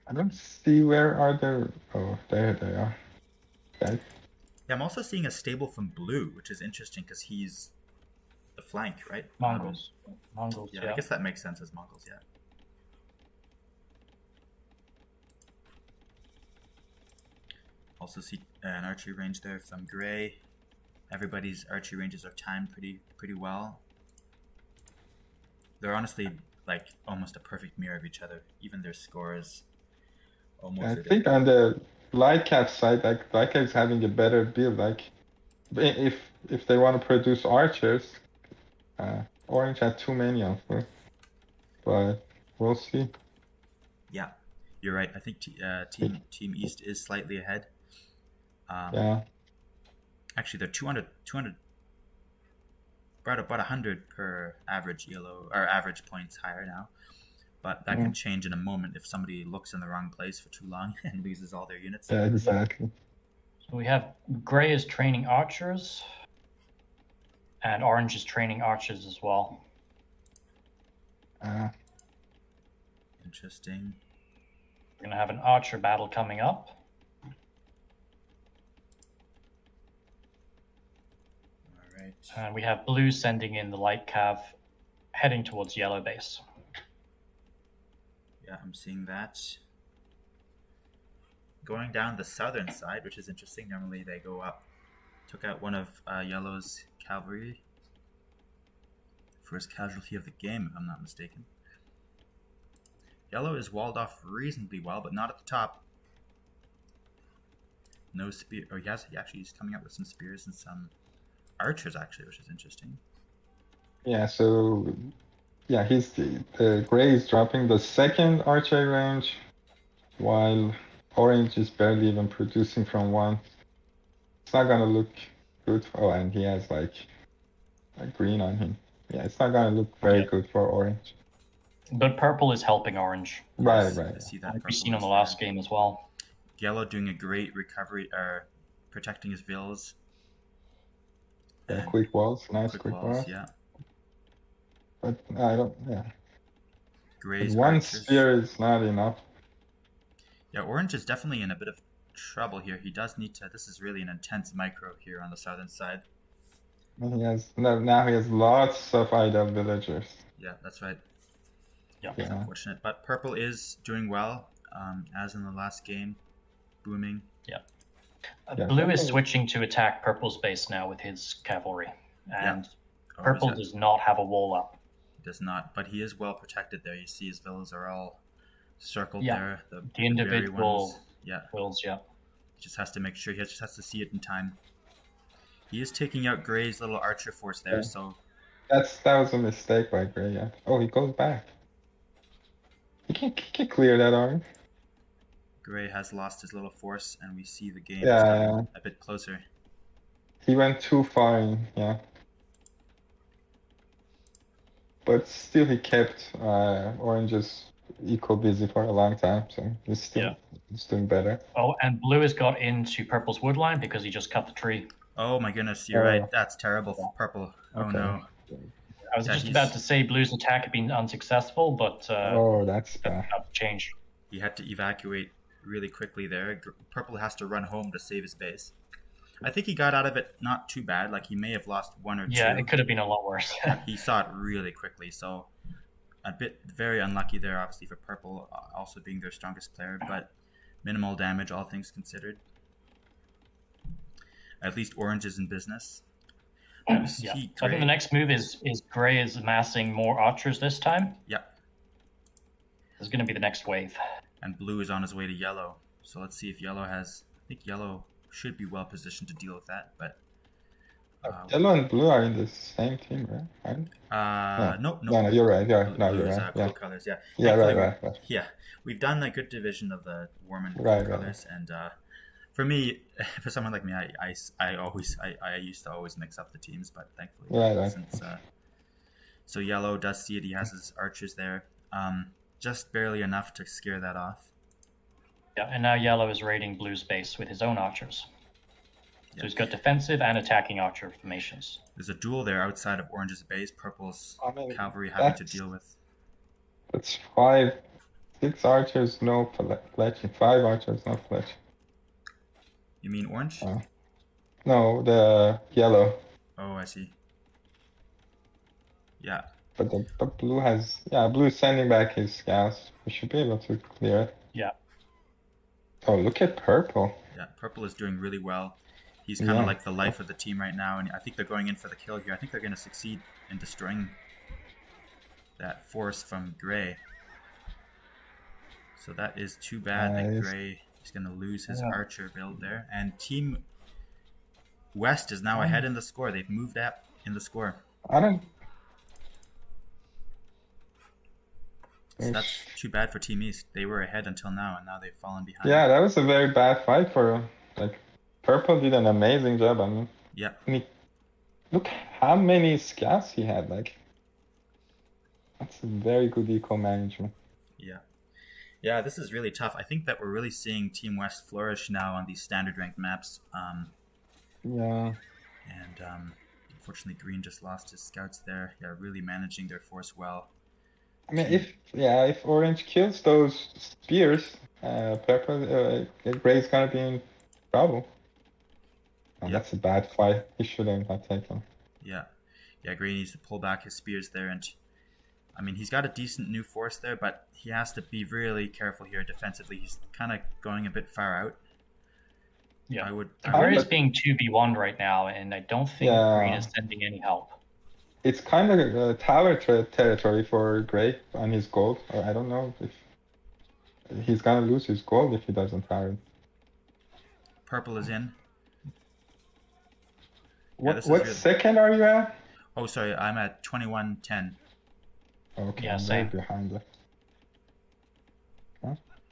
I don't see where are the. Oh, there they are. Okay. Yeah, I'm also seeing a stable from blue, which is interesting because he's the flank, right? Mongols. Yeah, I guess that makes sense as Mongols, yeah. Also see an archery range there from gray. Everybody's archery ranges are timed pretty well. They're honestly like almost a perfect mirror of each other. Even their scores almost. I think on the Light-Cav side, like Light-Cav is having a better build. Like if they want to produce archers, Orange had too many of them. But we'll see. Yeah, you're right. I think Team East is slightly ahead. Yeah. Actually, they're 200 about 100 per average yellow or average points higher now, but that can change in a moment if somebody looks in the wrong place for too long and loses all their units. Yeah, exactly. So we have gray is training archers, and orange is training archers as well. Interesting. We're gonna have an archer battle coming up. And we have blue sending in the Light-Cav, heading towards yellow base. Yeah, I'm seeing that. Going down the southern side, which is interesting. Normally they go up. Took out one of yellow's cavalry. First casualty of the game, if I'm not mistaken. Yellow is walled off reasonably well, but not at the top. No spear. Oh, he's coming up with some spears and some archers actually, which is interesting. Yeah, so he's the gray is dropping the second archery range, while orange is barely even producing from one. It's not gonna look good. Oh, and he has like a green on him. Yeah, it's not gonna look very good for orange. But purple is helping orange. Right. I see that. We've seen on the last game as well. Yellow doing a great recovery, protecting his villas. Yeah, quick walls, nice quick walls. Yeah. But I don't. Yeah. Gray's one archers. spear is not enough. Yeah, orange is definitely in a bit of trouble here. He does need to. This is really an intense micro here on the southern side. And now he has lots of idle villagers. Yeah, that's right. Yeah. It's unfortunate, but purple is doing well, as in the last game, booming. Yeah. Blue is switching to attack purple's base now with his cavalry, and purple does not have a wall up. He does not, but he is well protected there. You see his villas are all circled there. The individual villas, He just has to make sure. He just has to see it in time. He is taking out Gray's little archer force there, so that was a mistake by Gray. Yeah. Oh, he goes back. He can clear that arm. Gray has lost his little force, and we see the game a bit closer. He went too far in, but still he kept Orange's equal busy for a long time, so he's doing better. Oh, and blue has got into purple's wood line because he just cut the tree. Oh my goodness, you're right. That's terrible for purple. Oh no. I was just about to say blue's attack had been unsuccessful, but that's bad. Change. He had to evacuate really quickly there. Purple has to run home to save his base. I think he got out of it not too bad. Like he may have lost one or two. Yeah, it could have been a lot worse. He saw it really quickly, so a bit very unlucky there, obviously for purple, also being their strongest player, but minimal damage, all things considered. At least orange is in business. So I think the next move is gray is amassing more archers this time. Yeah. This is going to be the next wave. And blue is on his way to yellow. So let's see if yellow has... I think yellow should be well positioned to deal with that, but Yellow and blue are in the same team, right? No, No, you're right. You're Blues, right. cool Yeah. colors. Yeah. Yeah, Thankfully, right. Yeah, we've done a good division of the warm and cool Right. colors, and for me, for someone like me, I used to always mix up the teams, but thankfully, Right. since so yellow does see it, he has his archers there, just barely enough to scare that off. Yeah, and now yellow is raiding blue's base with his own archers. So he's got defensive and attacking archer formations. There's a duel there outside of orange's base. Purple's cavalry having to that's- deal with. That's 6 archers, no fletching. 5 archers, no fletching. You mean orange? No, the yellow. Oh, I see. Yeah. But the blue has... Yeah, blue is sending back his scouts. We should be able to clear it. Yeah. Oh, look at purple. Yeah, purple is doing really well. He's kind of like the life of the team right now, and I think they're going in for the kill here. I think they're going to succeed in destroying that force from Gray. So that is too bad that Gray is going to lose his archer build there. And Team West is now ahead in the score. They've moved up in the score. So that's too bad for Team East. They were ahead until now, and now they've fallen behind. Yeah, that was a very bad fight for them. Like, purple did an amazing job. I mean, yeah. Look how many scouts he had. Like, that's a very good eco management. Yeah. Yeah, this is really tough. I think that we're really seeing Team West flourish now on these standard ranked maps. Yeah. And unfortunately, Green just lost his scouts there. Yeah, really managing their force well. I mean, if Orange kills those spears, Purple, Gray's gonna be in trouble. Oh, that's a bad fight. He shouldn't have taken. Yeah. Yeah, Gray needs to pull back his spears there, and I mean, he's got a decent new force there, but he has to be really careful here defensively. He's kind of going a bit far out. Yeah, I would. Gray is being 2v1 right now, and I don't think Green is sending any help. It's kind of a tower territory for Gray on his gold. Or I don't know if he's gonna lose his gold if he doesn't tower. Purple is in. What second are you at? Oh, sorry, I'm at 21:10. Okay, yeah, I'm same. right behind it.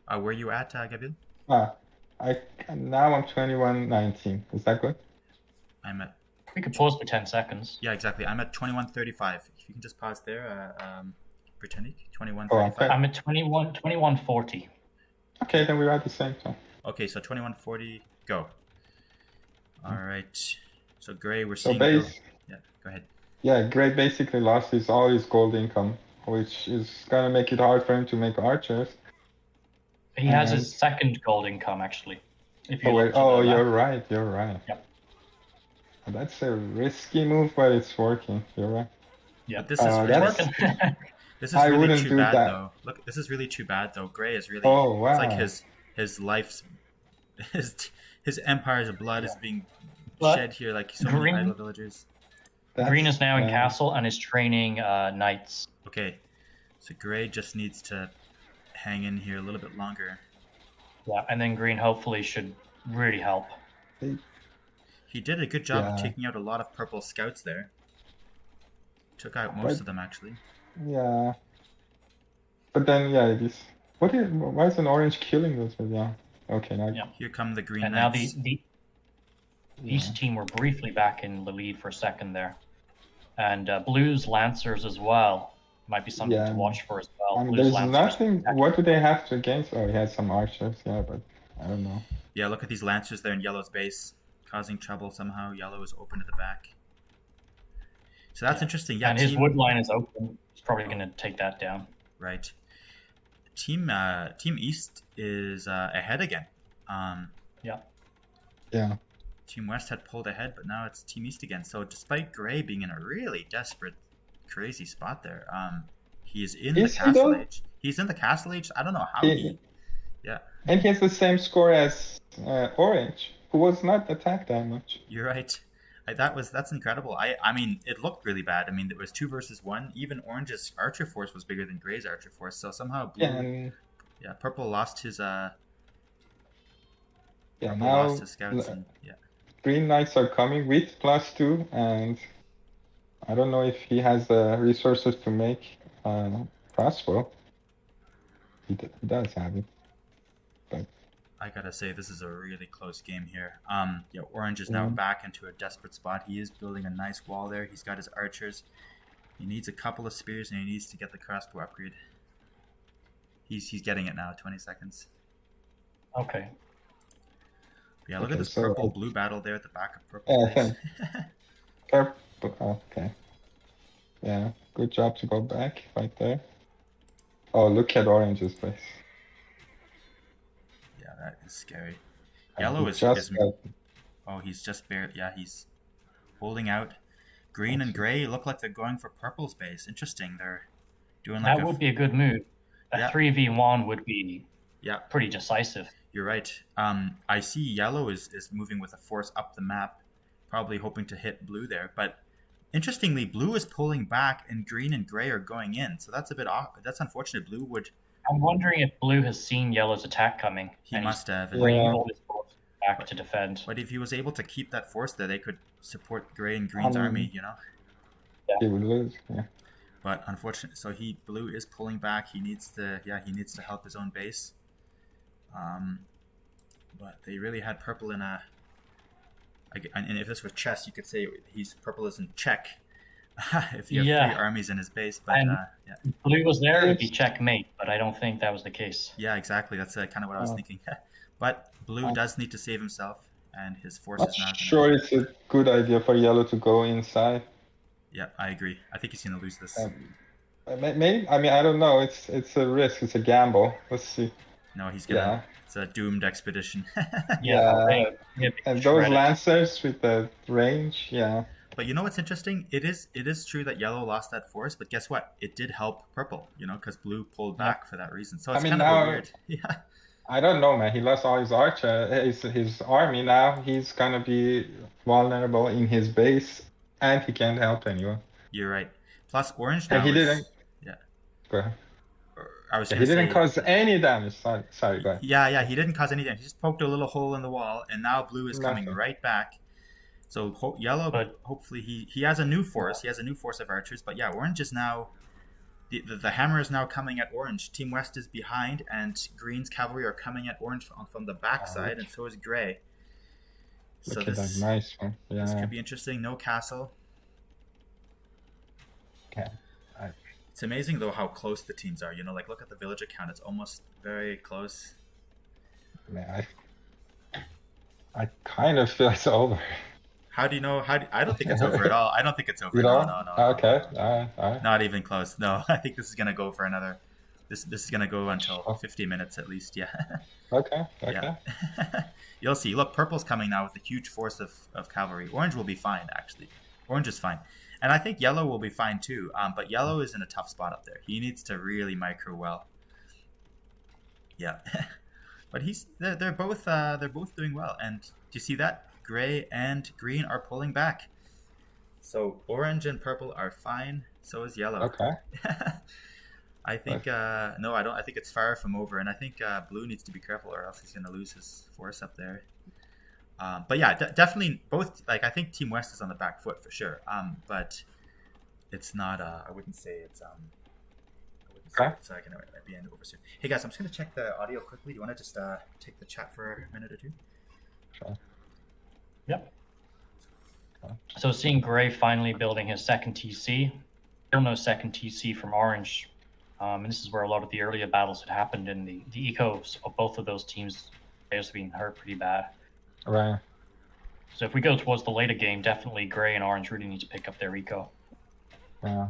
Where are you at, Gabriel? Now I'm 21:19. Is that good? I'm at. We could pause for 10 seconds. Yeah, exactly. I'm at 21:35. If you can just pause there, Britannic, 21:35. I'm at 21:40. Okay, then we're at the same time. Okay, so 21:40, go. All right. So Gray, we're seeing. Yeah, go ahead. Yeah, Gray basically lost all his gold income, which is gonna make it hard for him to make archers. He has his second gold income actually. If you you're right. Yep. That's a risky move, but it's working. You're right. Yeah, this is working. This is really too bad, though. Look, this is really too bad, though. Gray is really. Oh wow! It's like his life's his empire's blood is being shed here, like so many idle villagers. Green is now in castle and is training knights. Okay, so Gray just needs to hang in here a little bit longer. Yeah, and then Green hopefully should really help. He did a good job of taking out a lot of purple scouts there. Took out most of them, actually. Yeah. But then, why is an orange killing those? Yeah. Okay, now. Yeah. Here come the green and knights. Now the East team were briefly back in the lead for a second there. And Blue's Lancers as well. Might be something to watch for as well. I mean, there's nothing. What do they have to against? Oh, he has some archers, but I don't know. Yeah, look at these Lancers there in Yellow's base. Causing trouble somehow. Yellow is open to the back. So that's interesting. Yeah, and his wood line is open. He's probably going to take that down. Right. Team East is ahead again. Yeah. Team West had pulled ahead, but now it's Team East again. So despite Gray being in a really desperate, crazy spot there, he is in the Castle Age. He's in the Castle Age. I don't know how he. Yeah. And he has the same score as Orange, who was not attacked that much. You're right. That's incredible. I mean, it looked really bad. I mean, there was 2 versus 1. Even Orange's archer force was bigger than Gray's archer force. So somehow Blue, Purple lost his lost his scouts. And, green knights are coming with +2, and I don't know if he has the resources to make crossbow. He does have it. But I gotta say, this is a really close game here. Yeah, Orange is now back into a desperate spot. He is building a nice wall there. He's got his archers. He needs a couple of spears, and he needs to get the crossbow upgrade. He's getting it now. 20 seconds. Okay. Yeah, look at this purple-blue battle there at the back of purple. Purple. Okay. Yeah, good job to go back right there. Oh, look at Orange's place. Yeah, that is scary. Yellow is oh, he's just bare. Yeah, he's holding out. Green and gray look like they're going for purple's base. Interesting. They're doing like that would be a good move. A 3v1 would be pretty decisive. You're right. I see yellow is moving with a force up the map, probably hoping to hit blue there. But interestingly, blue is pulling back and green and gray are going in. So that's a bit off. That's unfortunate. Blue would... I'm wondering if blue has seen yellow's attack coming. He must have. Bringing all his force back to defend. But if he was able to keep that force there, they could support gray and green's army, you know? He would lose, yeah. But unfortunately, so blue is pulling back. He needs to, he needs to help his own base. But they really had purple in a... And if this was chess, you could say purple is in check. If you have 3 armies in his base, but blue was there, it'd be checkmate, but I don't think that was the case. Yeah, exactly. That's kind of what I was thinking. But blue does need to save himself, and his forces now. Sure, it's a good idea for yellow to go inside. Yeah, I agree. I think he's gonna lose this. Maybe. I mean, I don't know. It's a risk. It's a gamble. Let's see. No, he's gonna. It's a doomed expedition. And those lancers with the range, But you know what's interesting? It is true that yellow lost that force, but guess what? It did help purple, because blue pulled back for that reason. So it's kind of weird. Yeah. I don't know, man. He lost all his his army now. He's gonna be vulnerable in his base, and he can't help anyone. You're right. Plus, orange now. He didn't. Yeah. Go ahead. He didn't cause any damage. Sorry, go ahead. Yeah, he didn't cause any damage. He just poked a little hole in the wall, and now blue is coming right back. So yellow, hopefully he has a new force. He has a new force of archers. But yeah, orange is now... The hammer is now coming at orange. Team West is behind, and green's cavalry are coming at orange from the backside, and so is gray. So Look at that nice one. Yeah. This could be interesting. No castle. Okay. It's amazing, though, how close the teams are. Look at the villager count. It's almost very close. Man, I kind of feel it's over. How do you know? I don't think it's over at all. I don't think it's over. No. Okay. No. All right. Not even close. No, I think this is gonna go for another. This is gonna go until 50 minutes at least. Yeah. Okay. Yeah. You'll see. Look, purple's coming now with a huge force of cavalry. Orange will be fine, actually. Orange is fine, and I think yellow will be fine too. But yellow is in a tough spot up there. He needs to really micro well. Yeah. But they're both doing well, and do you see that? Gray and green are pulling back. So orange and purple are fine. So is yellow. Okay. I think no, I don't. I think it's far from over, and I think blue needs to be careful, or else he's going to lose his force up there. But yeah, definitely both. I think Team West is on the back foot for sure. But it's not. I wouldn't say it's. It's going to be end over soon. Hey guys, I'm just going to check the audio quickly. Do you want to just take the chat for a minute or two? Sure. Yep. So seeing gray finally building his second TC. Still no second TC from orange. And this is where a lot of the earlier battles had happened, and the ecos of both of those teams has been hurt pretty bad. Right. So if we go towards the later game, definitely gray and orange really need to pick up their eco. Yeah.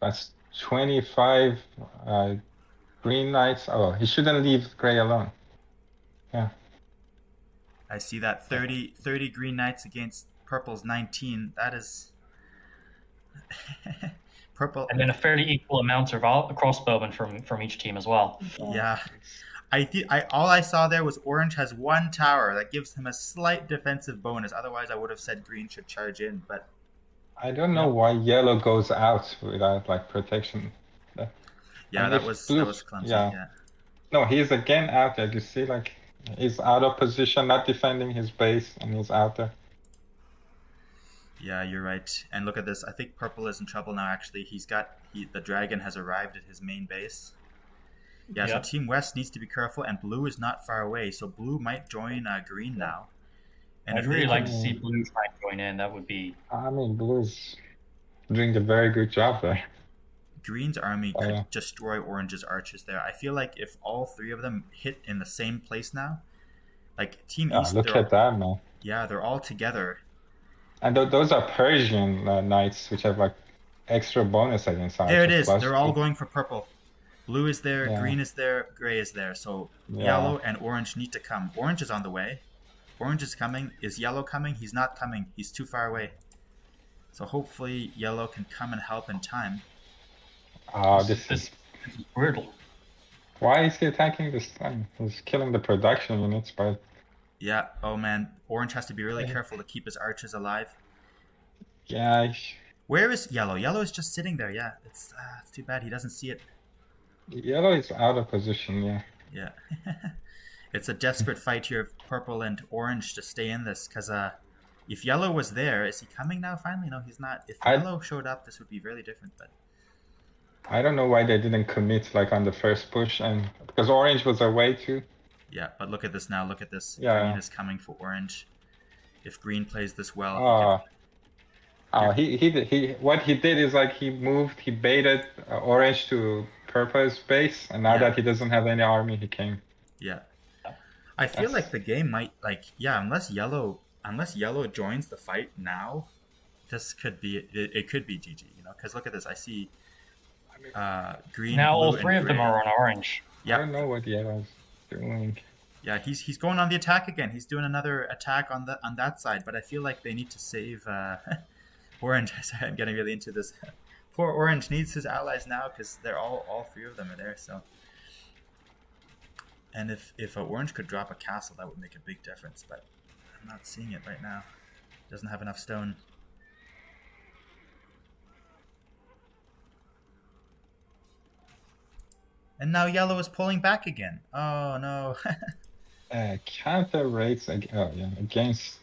That's 25 green knights. Oh, he shouldn't leave gray alone. Yeah. I see that 30 green knights against purple's 19. That is purple. And then a fairly equal amount of crossbowmen from each team as well. Yeah. All I saw there was orange has one tower that gives him a slight defensive bonus. Otherwise, I would have said green should charge in, but I don't know why yellow goes out without protection. Yeah, that was clumsy. Yeah. No, he's again out there. You see, He's out of position, not defending his base, and he's out there. Yeah, you're right. And look at this. I think purple is in trouble now. Actually, the dragon has arrived at his main base. Yeah, so Team West needs to be careful, and blue is not far away. So blue might join green now. And I'd really like to see blue try and join in. That would be. I mean, blue's doing a very good job there. Green's army could destroy orange's archers there. I feel like if all three of them hit in the same place now, like Team East. Look at that, man. Yeah, they're all together. And those are Persian knights, which have like extra bonus against archers. There it is. They're all going for purple. Blue is there, green is there, gray is there. So yellow and orange need to come. Orange is on the way. Orange is coming. Is yellow coming? He's not coming. He's too far away. So hopefully yellow can come and help in time. This is brutal. Why is he attacking this thing? He's killing the production units, but... Yeah, oh man. Orange has to be really careful to keep his archers alive. Yeah. Where is yellow? Yellow is just sitting there, yeah. It's too bad he doesn't see it. Yellow is out of position, yeah. Yeah. It's a desperate fight here of purple and orange to stay in this, because if yellow was there, is he coming now finally? No, he's not. If yellow showed up, this would be really different, but... I don't know why they didn't commit like on the first push, and because orange was away too. Yeah, but look at this now. Look at this. Yeah. Green is coming for orange. If green plays this well, he what he did is like he baited orange to purple's base, and now that he doesn't have any army, he came. Yeah. I feel like the game might unless yellow joins the fight now, this could be it could be GG, you know, because look at this. I see green. Now blue, all three of them are on orange. Yeah. I don't know what yellow's doing. Yeah, he's going on the attack again. He's doing another attack on that side, but I feel like they need to save orange. Sorry, I'm getting really into this. Poor orange needs his allies now because they're all three of them are there. So, and if orange could drop a castle, that would make a big difference. But I'm not seeing it right now. Doesn't have enough stone. And now yellow is pulling back again. Oh no. Counter rates against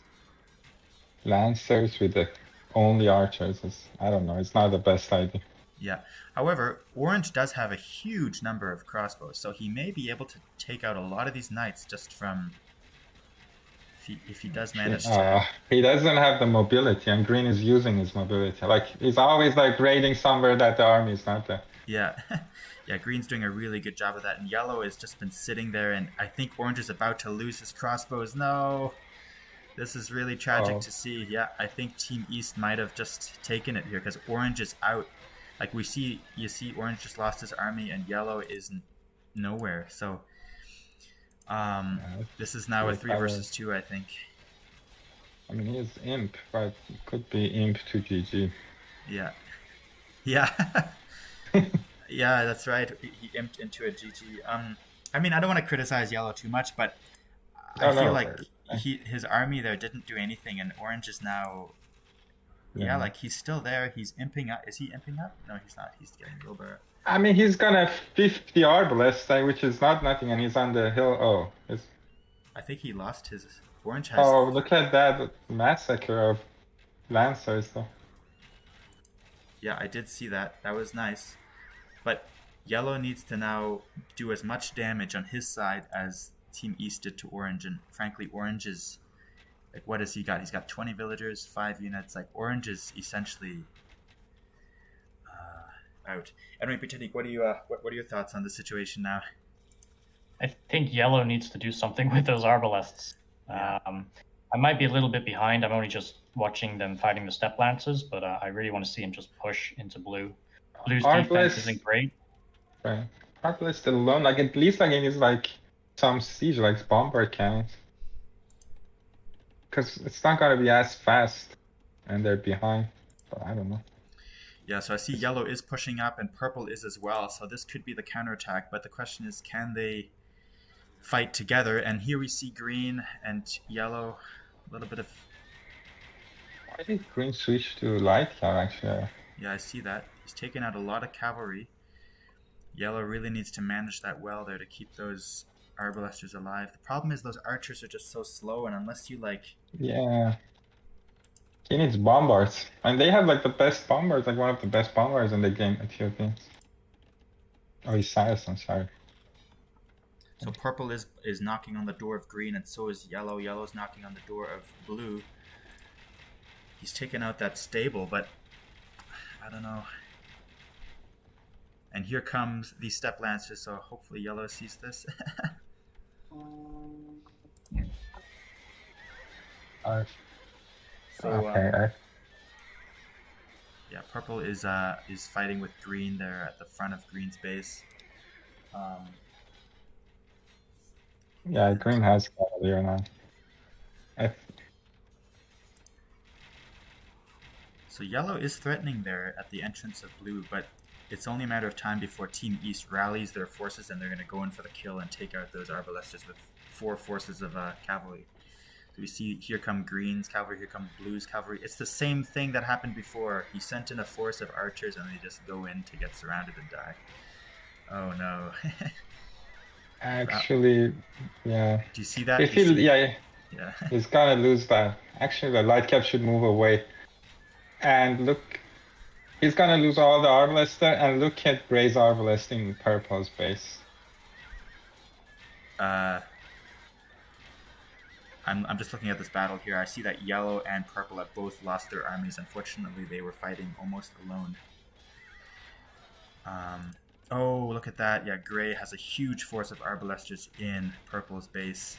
lancers with the only archers is, I don't know, it's not the best idea. Yeah. However, orange does have a huge number of crossbows, so he may be able to take out a lot of these knights just from if he does manage to. He doesn't have the mobility, and green is using his mobility. Like he's always like raiding somewhere that the army is not there. Yeah. Yeah, green's doing a really good job of that, and yellow has just been sitting there, and I think orange is about to lose his crossbows. No, this is really tragic to see. Yeah, I think Team East might have just taken it here because orange is out. Like you see orange just lost his army, and yellow is nowhere. So this is now a 3 versus 2, I think. I mean, he's imp, but it could be imp to GG. Yeah. Yeah. Yeah, that's right. He imped into a GG. I mean, I don't want to criticize yellow too much, but I feel like his army there didn't do anything, and orange is now... Yeah, like he's still there. He's imping up. Is he imping up? No, he's not. He's getting over. I mean, he's gonna 50 arbalest, which is not nothing, and he's on the hill. I think he lost his... Orange has... Oh, look at that massacre of lancers, though. Yeah, I did see that. That was nice. But yellow needs to now do as much damage on his side as Team East did to orange. And frankly, orange is... Like, what has he got? He's got 20 villagers, 5 units. Like, orange is essentially out. Anyway, Pitanik, what are your thoughts on the situation now? I think yellow needs to do something with those arbalests. I might be a little bit behind. I'm only just watching them fighting the step lances, but I really want to see him just push into blue. Blue's defense isn't great. Right. Arbalest alone, like at least like it is like some siege, like bombard cannons. Because it's not gonna be as fast, and they're behind. But I don't know. Yeah, so I see yellow is pushing up, and purple is as well. So this could be the counterattack. But the question is, can they fight together? And here we see green and yellow, a little bit of... Why did green switch to Light-Cav, actually? Yeah, I see that. He's taken out a lot of cavalry. Yellow really needs to manage that well there to keep those Arbalesters alive. The problem is those archers are just so slow, and unless you like... Yeah. He needs bombards. And they have like the best bombards, like one of the best bombards in the game, Ethiopians. Oh, he's Saracen, sorry. So purple is knocking on the door of green, and so is yellow. Yellow's knocking on the door of blue. He's taken out that stable, but I don't know. And here comes the step lancers, so hopefully yellow sees this. Okay. Yeah, purple is fighting with green there at the front of green's base. Yeah, green has Cavalier now. So yellow is threatening there at the entrance of blue, but it's only a matter of time before Team East rallies their forces, and they're going to go in for the kill and take out those Arbalesters with 4 forces of cavalry. So we see here come Green's cavalry, here come Blue's cavalry. It's the same thing that happened before. He sent in a force of archers, and they just go in to get surrounded and die. Oh no. Actually, yeah. Do you see that? If yeah. He's gonna lose that. Actually, the Light-Cav should move away. And look, he's gonna lose all the Arbalester, and look at Gray's Arbalest in purple's base. I'm just looking at this battle here. I see that yellow and purple have both lost their armies. Unfortunately, they were fighting almost alone. Oh, look at that. Yeah, gray has a huge force of Arbalesters in purple's base.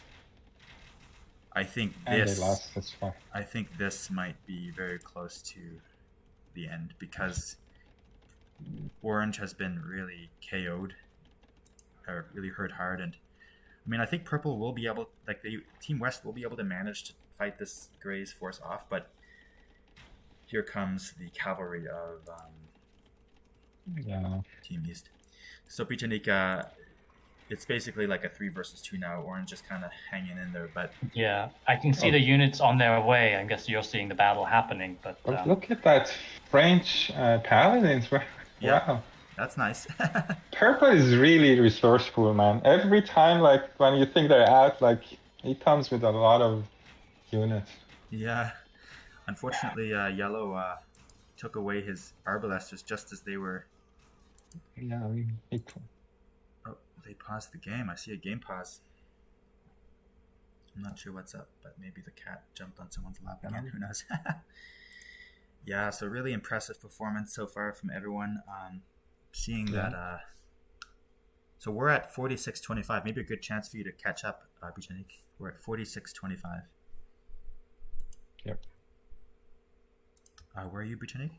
I think this... And they lost this far. I think this might be very close to the end, because orange has been really KO'd, or really hurt hard, and I mean, I think purple will be able, like Team West will be able to manage to fight this gray's force off, but here comes the cavalry of Team East. So Pichanik, it's basically like a 3 versus 2 now. Orange just kind of hanging in there, but yeah, I can see the units on their way. I guess you're seeing the battle happening, but look at that French paladins. Yeah, wow, that's nice. Purple is really resourceful, man. Every time, like when you think they're out, like he comes with a lot of units. Yeah, unfortunately, yellow took away his Arbalesters just as they were. Yeah, Oh, they paused the game. I see a game pause. I'm not sure what's up, but maybe the cat jumped on someone's lap again. Who knows? Yeah, so really impressive performance so far from everyone. Seeing that. So we're at 46-25. Maybe a good chance for you to catch up, Bichanik. We're at 46-25. Yep. Where are you, Bichanik?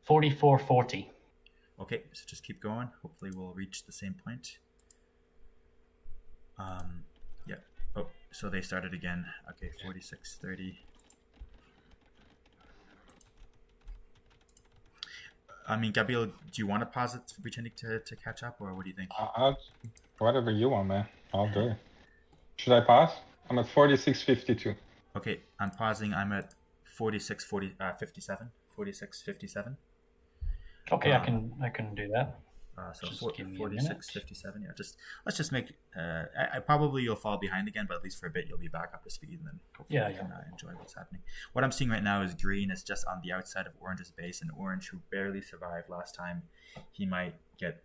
44-40. Okay, so just keep going. Hopefully we'll reach the same point. Yeah. Oh, so they started again. Okay, 46-30. I mean, Gabriel, do you want to pause it for Bichanik to catch up, or what do you think? Whatever you want, man. I'll do it. Should I pause? I'm at 46-52. Okay, I'm pausing. I'm at 57. 46-57. Okay, I can do that. So 46-57. Yeah, let's just make. I probably you'll fall behind again, but at least for a bit you'll be back up to speed, and then hopefully you can enjoy what's happening. What I'm seeing right now is green is just on the outside of orange's base, and orange, who barely survived last time, he might get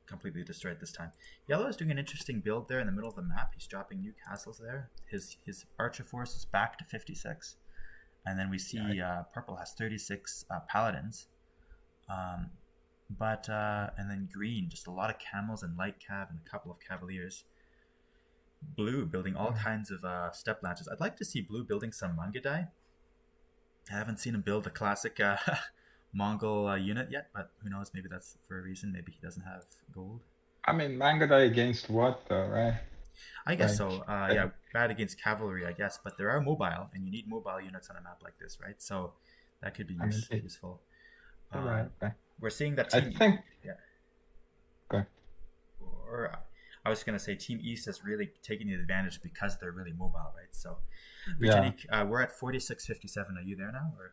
completely destroyed this time. Yellow is doing an interesting build there in the middle of the map. He's dropping new castles there. His archer force is back to 56, and then we see purple has 36 paladins. And then green, just a lot of camels and Light-Cav and a couple of cavaliers. Blue building all kinds of step launches. I'd like to see blue building some Mangadai. I haven't seen him build a classic Mongol unit yet, but who knows, maybe that's for a reason. Maybe he doesn't have gold. I mean, Mangadai against what though, right? I guess so. Yeah, bad against cavalry, I guess, but there are mobile, and you need mobile units on a map like this, right? So that could be useful. Right. We're seeing that team. I think. Yeah. Okay. Or I was going to say Team East has really taken the advantage because they're really mobile, right? So, Britannique, we're at 46-57. Are you there now? Or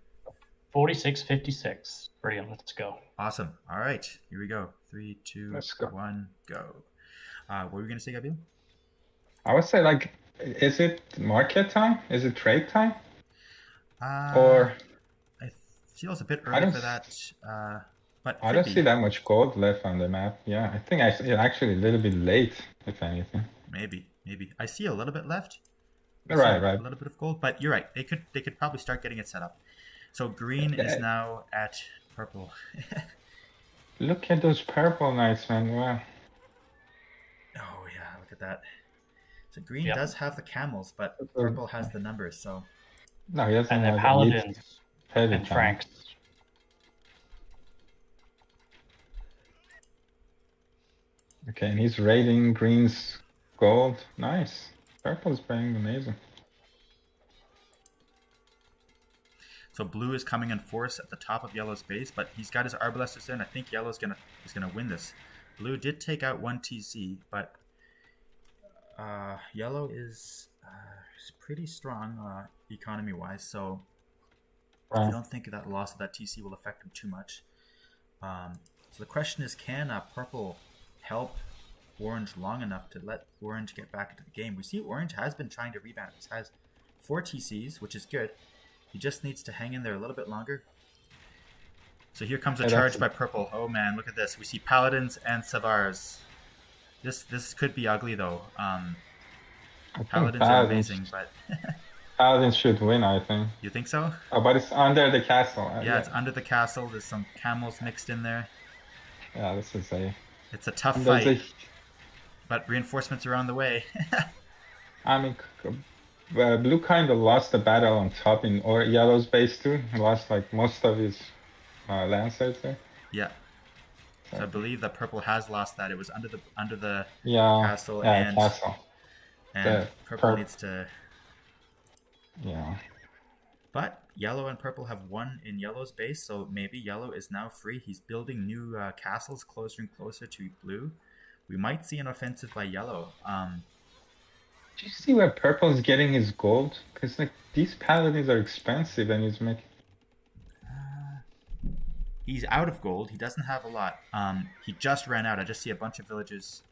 46-56. Brilliant. Let's go. Awesome. All right. Here we go. 3, 2, 1, go. What were you gonna say, Gabriel? I would say, like, is it market time? Is it trade time? Uh, Or I feel it's a bit I early don't for that, but I could don't be. see that much gold left on the map. Yeah, I think it's actually a little bit late, if anything. Maybe. I see a little bit left. I see Right. a little bit of gold, but you're right. They could probably start getting it set up. So green is now at purple. Look at those purple knights, man. Wow. Oh yeah, look at that. So green Yep. does have the camels, but purple has the numbers. So No, he doesn't And have the the paladins heavy and time. Franks. Okay, and he's raiding green's gold. Nice. Purple's playing amazing. so blue is coming in force at the top of yellow's base, but he's got his arbalesters there, and I think yellow's gonna win this. Blue did take out one TC, but yellow is pretty strong economy wise, so I don't think that loss of that TC will affect him too much. So the question is, can purple help orange long enough to let orange get back into the game? We see orange has been trying to rebound. He has 4 TCs, which is good. He just needs to hang in there a little bit longer. So here comes a charge by purple. Oh man, look at this. We see paladins and savars. This could be ugly though. Paladins are amazing, but Paladins should win, I think. you think so? Oh, but it's under the castle. Yeah, it's under the castle. There's some camels mixed in there. Yeah, this is a... It's a tough and there's fight, but reinforcements are on the way. I mean, blue kind of lost the battle on top in or yellow's base too. He lost like most of his lancers there. Yeah. So I believe that purple has lost that. It was under the castle, castle. and purple needs to. Yeah. But yellow and purple have won in yellow's base, so maybe yellow is now free. He's building new castles closer and closer to blue. We might see an offensive by yellow. Do you see where purple is getting his gold? Because like these paladins are expensive, and he's making. He's out of gold. He doesn't have a lot. He just ran out. I just see a bunch of villages.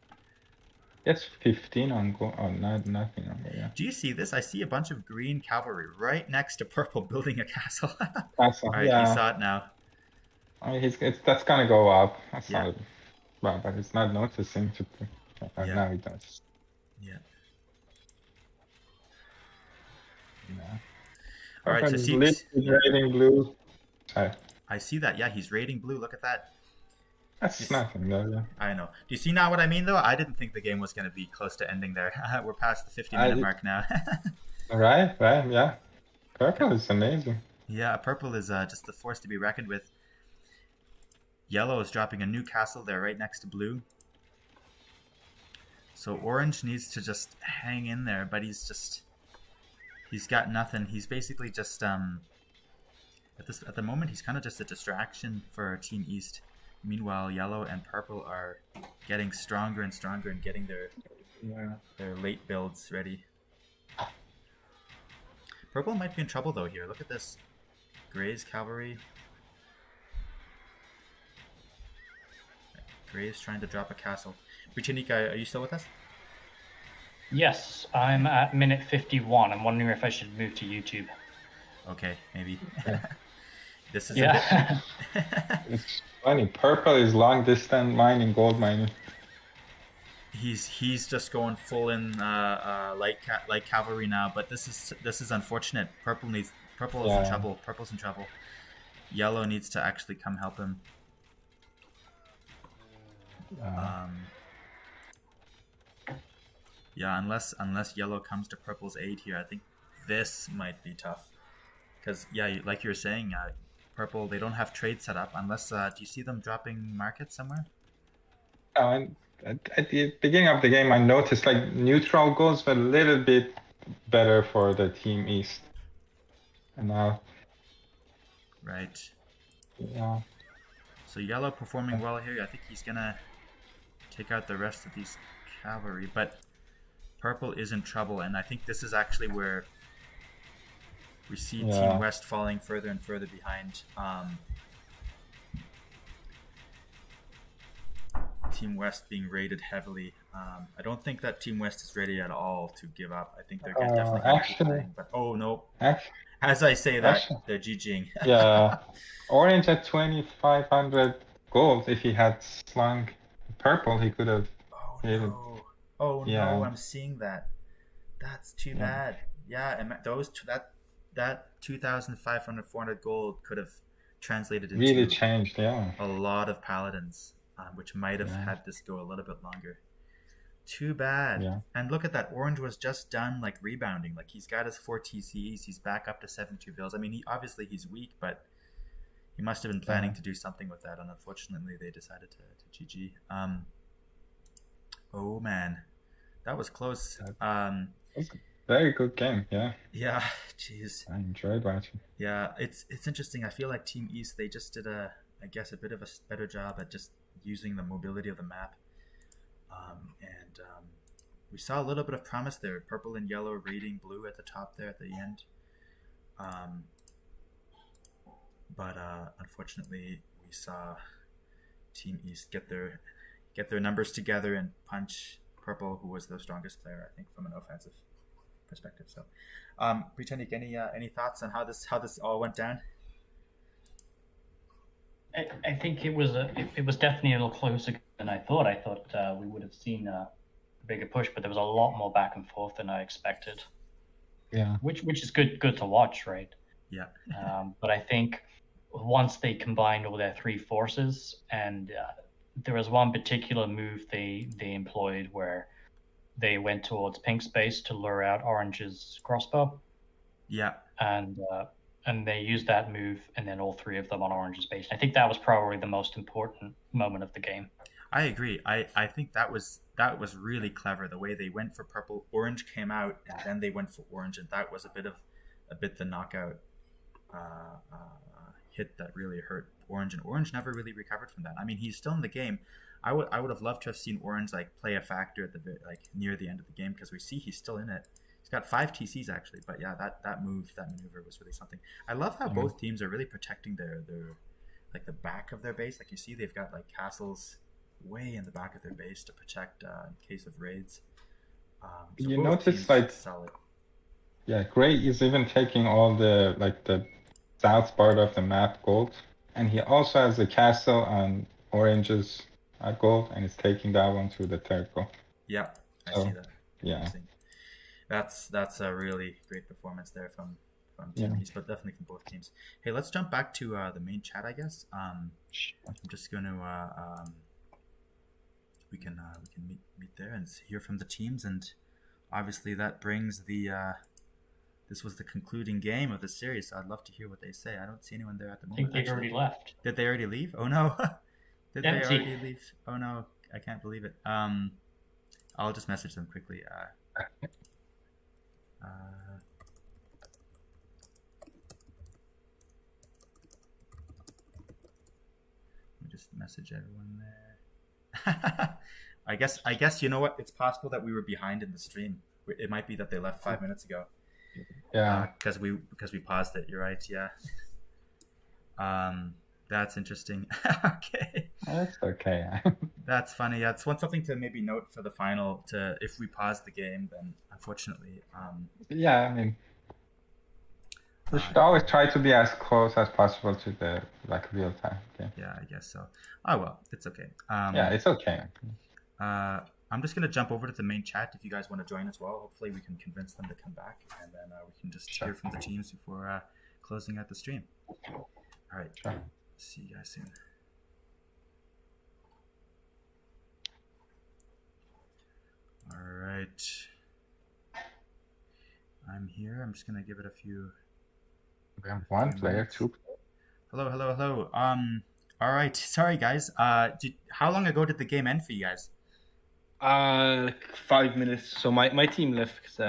That's 15 on gold. Oh, nothing on there. Yeah. Do you see this? I see a bunch of green cavalry right next to purple building a castle. Castle. All right, yeah. you saw it now. I mean, that's gonna go up. That's Yeah. not. Well, but it's not noticing. Yeah. Now it does. Yeah. Yeah. All right, so see, raiding blue. Sorry. I see that. Yeah, he's raiding blue. Look at that. That's nothing though. Yeah. I know. Do you see now what I mean, though? I didn't think the game was going to be close to ending there. We're past the 50-minute mark now. Right, yeah. Purple is amazing. Yeah, purple is just the force to be reckoned with. Yellow is dropping a new castle there right next to blue. So orange needs to just hang in there, but he's got nothing. He's basically just at the moment he's kind of just a distraction for Team East. Meanwhile, yellow and purple are getting stronger and stronger and getting their late builds ready. Purple might be in trouble though here. Look at this. Gray's cavalry. Gray is trying to drop a castle. Britannica, are you still with us? Yes, I'm at minute 51. I'm wondering if I should move to YouTube. Okay, maybe. This is It's funny. Purple is long distance mining, gold mining. He's just going full in light cavalry now, but this is unfortunate. Purple is in trouble. Purple's in trouble. Yellow needs to actually come help him. Yeah, unless yellow comes to purple's aid here, I think this might be tough. Because yeah, like you were saying, purple, they don't have trade set up unless. Do you see them dropping markets somewhere? At the beginning of the game, I noticed like neutral goals were a little bit better for the Team East. And now. Right. Yeah. So yellow performing well here. I think he's gonna take out the rest of these cavalry, but purple is in trouble, and I think this is actually where we see Team West falling further and further behind. Team West being raided heavily. I don't think that Team West is ready at all to give up. I think they're definitely going to keep playing. But oh no! As I say that, they're GGing. Yeah, Orange at 2,500 gold. If he had slung purple, he could have. Oh no! I'm seeing that. That's too bad. Yeah, and that 2,500, 400 gold could have translated into really changed. Yeah, a lot of paladins, which might have had this go a little bit longer. Too bad. Yeah. And look at that. Orange was just done like rebounding. Like he's got his 4 TCs. He's back up to 72 bills. I mean, he's weak, but he must have been planning to do something with that. And unfortunately, they decided to GG. Oh man, that was close. Very good game, yeah. Yeah, jeez. I enjoyed watching. Yeah, it's interesting. I feel like Team East, they just did a bit of a better job at just using the mobility of the map. And we saw a little bit of promise there. Purple and yellow raiding blue at the top there at the end. But unfortunately, we saw Team East get their numbers together and punch Purple, who was the strongest player, I think, from an offensive perspective. So, Britannic, any thoughts on how this all went down? I think it was definitely a little closer than I thought. I thought we would have seen a bigger push, but there was a lot more back and forth than I expected. Yeah, which is good to watch, right? Yeah. But I think once they combined all their 3 forces, and there was one particular move they employed where they went towards pink space to lure out Orange's crossbow. Yeah. And they used that move, and then all 3 of them on Orange's base. I think that was probably the most important moment of the game. I agree. I think that was really clever, the way they went for purple. Orange came out, and then they went for orange, and that was a bit the knockout hit that really hurt Orange, and Orange never really recovered from that. I mean, he's still in the game. I would have loved to have seen Orange like play a factor at the near the end of the game, because we see he's still in it. He's got 5 TCs actually, but yeah, that maneuver was really something. I love how both teams are really protecting their like the back of their base. Like you see, they've got like castles way in the back of their base to protect in case of raids. So you notice like solid. Yeah, Gray is even taking all the south part of the map gold, and he also has a castle on Orange's gold, and he's taking that one to the third goal. Yeah, I see that. Yeah, that's a really great performance there from Team East, but definitely from both teams. Hey, let's jump back to the main chat, I guess. I'm just going to we can meet there and hear from the teams, and obviously that brings the this was the concluding game of the series, so I'd love to hear what they say. I don't see anyone there at the moment. I think they already left. Did they already leave? Oh no. Did Empty. they already leave? Oh no, I can't believe it. I'll just message them quickly. Let me just message everyone there. I guess you know what? It's possible that we were behind in the stream. It might be that they left 5 minutes ago. Yeah. Because we paused it. You're right. Yeah. That's interesting. Okay. That's okay. That's funny. Yeah, it's something to maybe note for the final. If we pause the game, then unfortunately. Yeah, I mean, we should always try to be as close as possible to the real time game. Yeah, I guess so. Oh well, it's okay. Yeah, it's okay. I'm just gonna jump over to the main chat if you guys want to join as well. Hopefully, we can convince them to come back, and then we can just hear from the teams before closing out the stream. All right. Sure. See you guys soon. All right. I'm here. I'm just gonna give it a few. We have one player, 2. Hello. All right. Sorry, guys. How long ago did the game end for you guys? Like 5 minutes. So my team left because.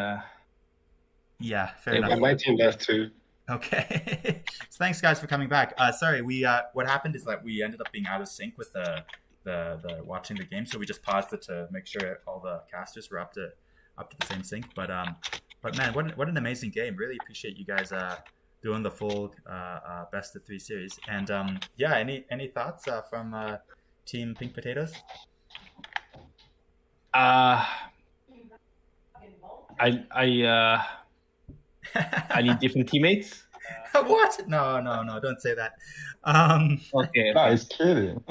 Yeah, fair enough. My team left too. Okay. So thanks, guys, for coming back. Sorry, we what happened is that we ended up being out of sync with the watching the game, so we just paused it to make sure all the casters were up to the same sync. But man, what an amazing game! Really appreciate you guys doing the full best of 3 series. And yeah, any thoughts from Team Pink Potatoes? I need different teammates. What? No, don't say that. Okay. No, he's kidding.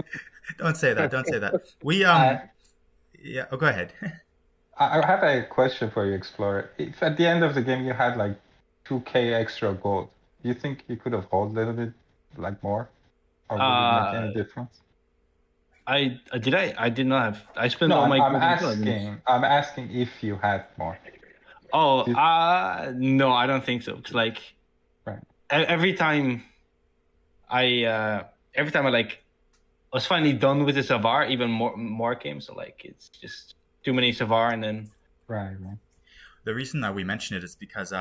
Don't say that. Don't say that. We yeah. Oh, go ahead. I have a question for you, Explorer. If at the end of the game you had like 2k extra gold, do you think you could have held a little bit like more, or would it make any difference? I did not have. I spent No, all my. I'm asking if you had more. Oh, no, I don't think so. Cause like, right. every time I like was finally done with the Savar, even more games. So like, it's just too many Savar, and then. Right. The reason that we mention it is because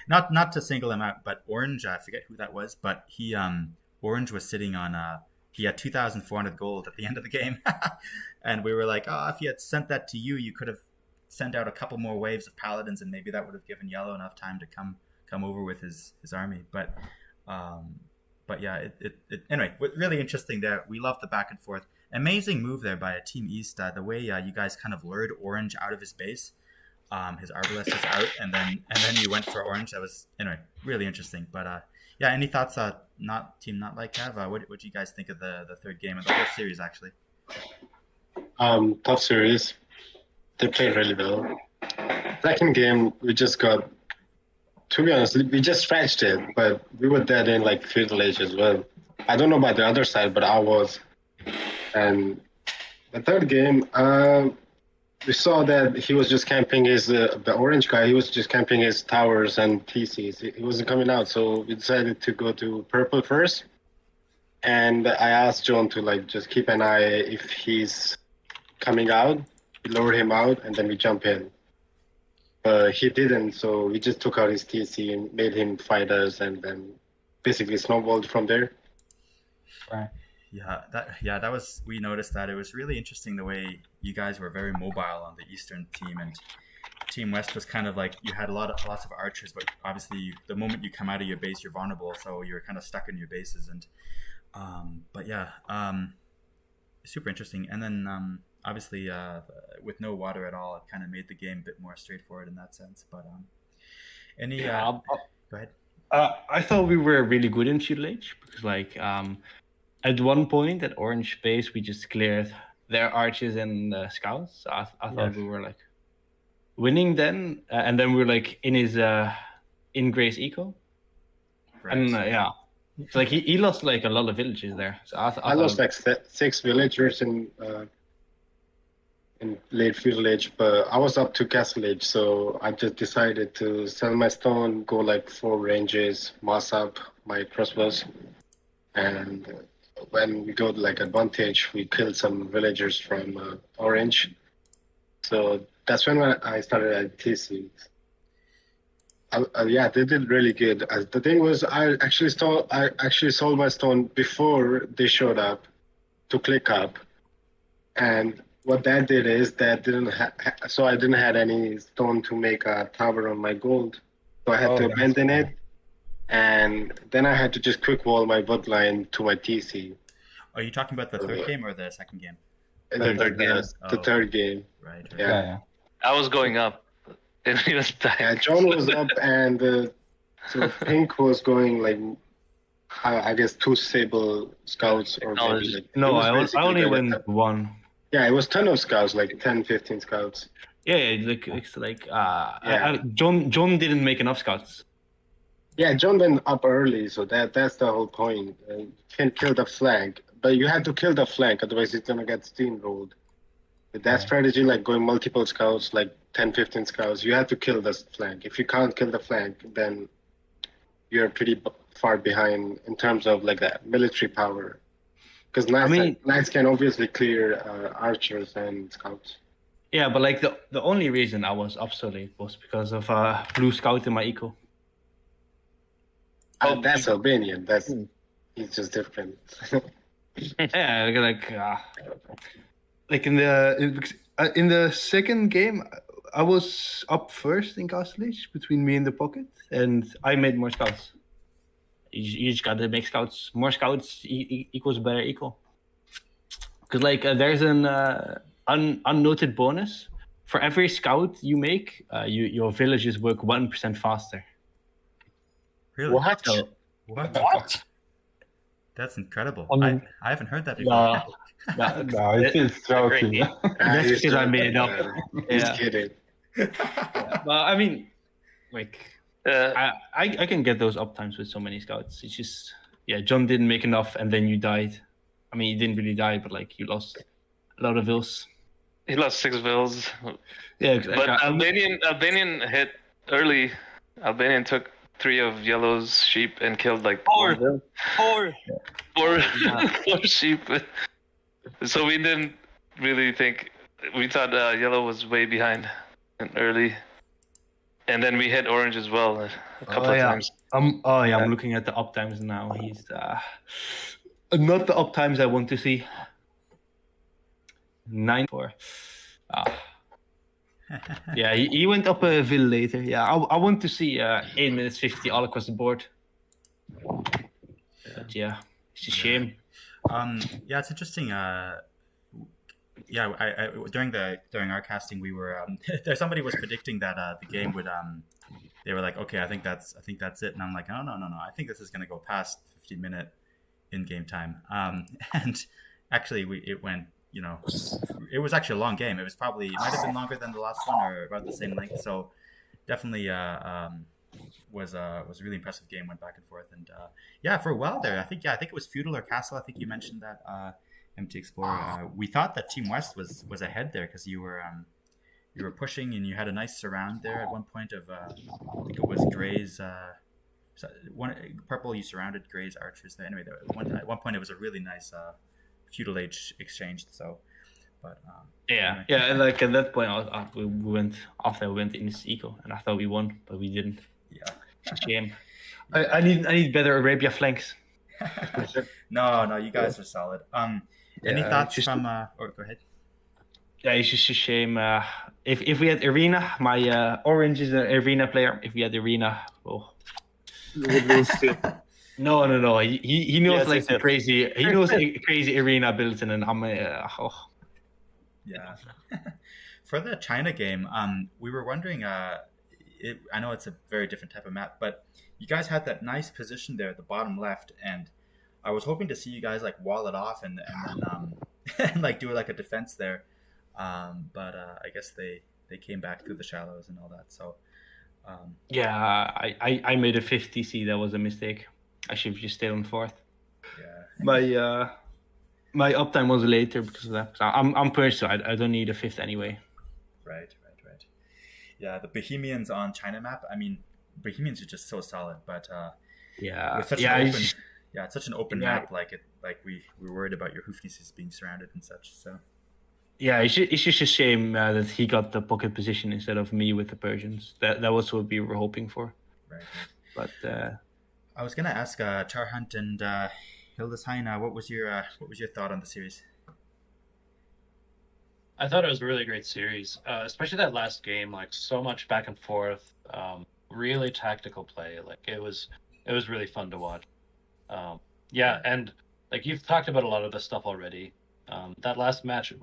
not to single him out, but Orange, I forget who that was, but he Orange was sitting on he had 2,400 gold at the end of the game, and we were like, if you had sent that to you, you could have sent out a couple more waves of paladins, and maybe that would have given Yellow enough time to come over with his army. But yeah, it anyway, really interesting there. We love the back and forth. Amazing move there by Team East. The way you guys kind of lured Orange out of his base. His Arbalest is out, and then you went for Orange. That was anyway really interesting. But yeah, any thoughts? Team Not-Light-Cav. What do you guys think of the third game of the whole series? Actually, tough series. They played really well. Second game, we just got. To be honest, we just scratched it, but we were dead in like Feudal Age as well. I don't know about the other side, but I was. And the third game, we saw that he was just camping his the orange guy. He was just camping his towers and TCs. He wasn't coming out, so we decided to go to purple first. And I asked John to like just keep an eye if he's coming out. We lower him out, and then we jump in. He didn't, so we just took out his TC and made him fight us, and then basically snowballed from there. Right. Yeah, that was. We noticed that it was really interesting the way you guys were very mobile on the Eastern team, and Team West was kind of like you had lots of archers, but obviously the moment you come out of your base, you're vulnerable, so you're kind of stuck in your bases. And but yeah, super interesting. And then obviously with no water at all, it kind of made the game a bit more straightforward in that sense. But go ahead. I thought we were really good in Feudal Age because like at one point at Orange base we just cleared their archers and scouts. So I thought we were like winning then, and then we were like in his in Gray's eco. Right. And yeah, so like he lost like a lot of villages there. So I lost like 6 villagers in late Feudal Age, but I was up to Castle Age, so I just decided to sell my stone, go like 4 ranges, mass up my crossbows, and when we got like advantage, we killed some villagers from Orange. So that's when I started at TC. Yeah, they did really good. The thing was, I actually sold my stone before they showed up to click up, and what that did is that so I didn't have any stone to make a tower on my gold, so I had to abandon it, and then I had to just quick wall my wood line to my TC. Are you talking about the third game or the second game? The third game. The third game. Right. Yeah. I was going up. And he was dying. Yeah, John was up, and so Pink was going like, I guess 2 Sable scouts or maybe like. No, I only went 1. Yeah, it was 10 of scouts, like 10, 15 scouts. Yeah, it's like John didn't make enough scouts. Yeah, John went up early, so that's the whole point. You can kill the flank, but you have to kill the flank, otherwise it's gonna get steamrolled. With that strategy, like going multiple scouts, like 10, 15 scouts, you have to kill the flank. If you can't kill the flank, then you're pretty far behind in terms of like that military power. Because knights can obviously clear archers and scouts. Yeah, but like the only reason I was up so late was because of blue scout in my eco. That's Albanian. He's just different. Yeah, like in the second game, I was up first in Castle Age between me and the pocket, and I made more scouts. You just gotta make scouts. More scouts equals better eco. Because like there's an unnoted bonus for every scout you make, your villages work 1% faster. Really? What? So, What? That's incredible. I haven't heard that before. No, it's joking. That's because I made it up. He's Yeah. kidding. Well, I mean, like, I can get those uptimes with so many scouts. It's just, John didn't make enough, and then you died. I mean, you didn't really die, but like you lost a lot of vills. He lost 6 vills. Yeah, But Albanian hit early. Albanian took 3 of Yellow's sheep and killed like 4 sheep. So we didn't really think. We thought Yellow was way behind and early, and then we hit Orange as well a couple of times. I'm looking at the uptimes now. He's not the uptimes I want to see. 9-4. Yeah, he went up a vill later. Yeah, I want to see 8 minutes 50 all across the board. But yeah, it's a shame. Yeah, it's interesting. I during our casting, we were there. Somebody was predicting that the game would. They were like, okay, I think that's it, and I'm like, no. I think this is going to go past 15-minute in-game time. And actually, it went. You know, it was actually a long game. It might have been longer than the last one, or about the same length. So definitely was a really impressive game. Went back and forth, and for a while there, I think it was feudal or castle. I think you mentioned that MT Explorer. We thought that Team West was ahead there because you were pushing and you had a nice surround there at one point of I think it was Gray's. Purple, you surrounded Gray's archers there. Anyway, at one point it was a really nice. Feudal age exchange. So, but like at that point, we went in this eco, and I thought we won, but we didn't. Yeah, it's a shame. I need better Arabia flanks. No, you guys are solid. Any thoughts from? Or go ahead. Yeah, it's just a shame. If we had Arena, my Orange is an Arena player. If we had Arena, No. He knows the crazy. He knows crazy arena builds in, and I'm Yeah. For the China game, we were wondering. I know it's a very different type of map, but you guys had that nice position there at the bottom left, and I was hoping to see you guys like wall it off and then and like do like a defense there. But I guess they came back through the shallows and all that. So. I made a 50C. That was a mistake. I should have just stayed on 4th. Yeah. My uptime was later because of that. So I'm pushed, so I don't need a 5th anyway. Right. Yeah, the Bohemians on China map. I mean, Bohemians are just so solid, but with such it's such an open map. Like we were worried about your Hoofnieces being surrounded and such. So. Yeah, it's just a shame that he got the pocket position instead of me with the Persians. That was what we were hoping for. Right. But. I was gonna ask Charhunt and Hildesheim, what was your thought on the series? I thought it was a really great series, especially that last game. Like so much back and forth, really tactical play. Like it was really fun to watch. And like you've talked about a lot of this stuff already. That last match,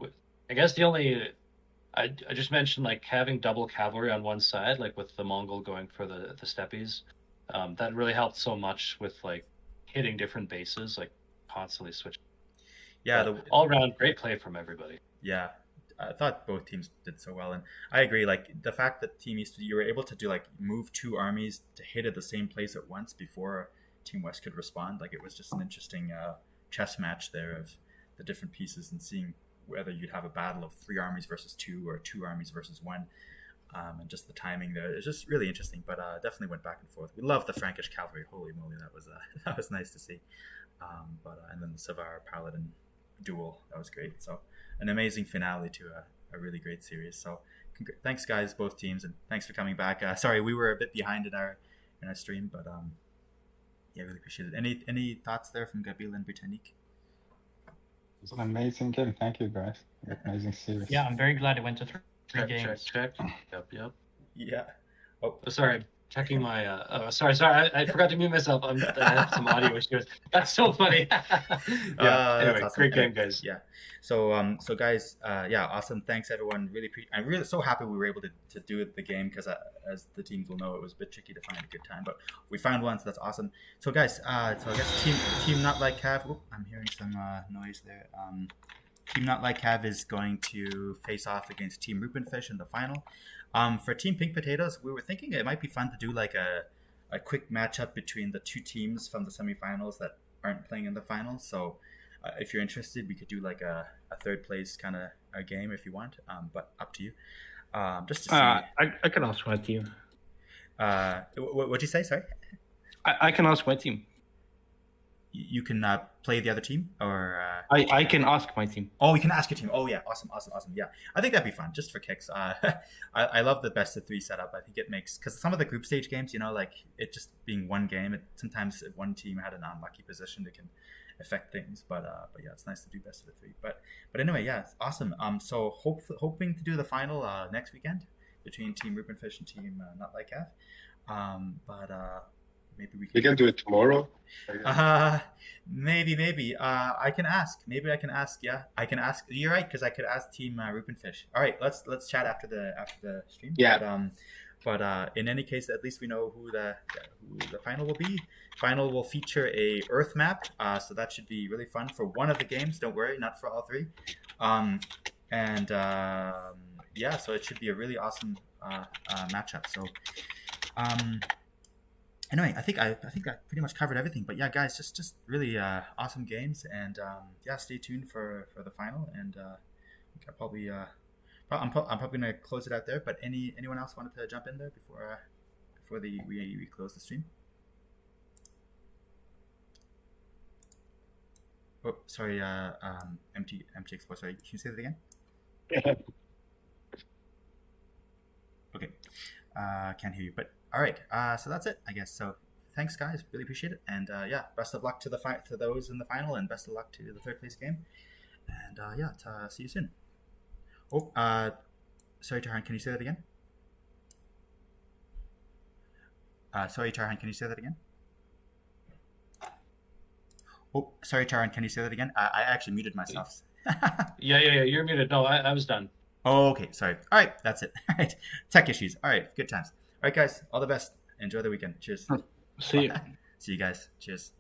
I guess I just mentioned like having double cavalry on one side, like with the Mongol going for the steppes. That really helped so much with like hitting different bases, like constantly switching. Yeah, all around great play from everybody. Yeah, I thought both teams did so well, and I agree. Like the fact that Team East, you were able to do like move 2 armies to hit at the same place at once before Team West could respond. Like it was just an interesting chess match there of the different pieces and seeing whether you'd have a battle of 3 armies versus 2 or 2 armies versus 1. And just the timing there, it's just really interesting. But definitely went back and forth. We love the Frankish cavalry. Holy moly, that was nice to see. And then the Savar Paladin duel, that was great. So an amazing finale to a really great series. So thanks guys, both teams, and thanks for coming back. Sorry, we were a bit behind in our stream, but really appreciate it. Any thoughts there from Gabil and Britannique? It was an amazing game. Thank you guys. Amazing series. Yeah, I'm very glad it went to 3 games. Check. Yep. Yeah. Oh, sorry. checking my. Sorry. I forgot to mute myself. I have some audio issues. That's so funny. Anyway, awesome. great game, guys. Yeah. So guys, yeah, awesome. Thanks everyone. I'm really so happy we were able to do the game because as the teams will know, it was a bit tricky to find a good time, but we found one, so that's awesome. So guys, so I guess team Not-Light-Cav. Oh, I'm hearing some noise there. Team Not-Light-Cav is going to face off against Team Rupenfish in the final. For Team Pink Potatoes, we were thinking it might be fun to do like a quick matchup between the two teams from the semifinals that aren't playing in the finals. So if you're interested, we could do like a third place kind of a game if you want, but up to you. Just to see. I can ask my team. What'd you say? Sorry. I can ask my team. You can play the other team, or I can ask my team. Oh, you can ask your team. Oh yeah, awesome. Yeah, I think that'd be fun just for kicks. I love the best of 3 setup. I think it makes, because some of the group stage games, like it just being one game, sometimes if one team had an unlucky position, it can affect things. But yeah, it's nice to do best of 3. But anyway, yeah, it's awesome. So hoping to do the final next weekend between Team Rupenfish and Team Not-Light-Cav. Maybe we can do it tomorrow. Maybe. I can ask. Maybe I can ask. Yeah, I can ask. You're right, because I could ask Team Rupenfish. All right, let's chat after the stream. Yeah. But in any case, at least we know who the final will be. Final will feature a Earth map, so that should be really fun for one of the games. Don't worry, not for all 3. Yeah, so it should be a really awesome matchup. So. Anyway, I think I pretty much covered everything. But yeah, guys, just really awesome games, and yeah, stay tuned for the final. And I'm probably gonna close it out there. But anyone else wanted to jump in there before we close the stream? Oh, sorry, MT Explore. Sorry, can you say that again? Okay, can't hear you, but. All right, so that's it, I guess. So thanks, guys. Really appreciate it. And yeah, best of luck to those in the final, and best of luck to the third place game. And yeah, see you soon. Oh, sorry, Tarhan, can you say that again? Sorry, Tarhan, can you say that again? Oh, sorry, Tarhan, can you say that again? I actually muted myself. Yeah, you're muted. No, I was done. Oh, okay, sorry. All right, that's it. All right, tech issues. All right, good times. All right, guys, all the best. Enjoy the weekend. Cheers. See you. See you guys. Cheers.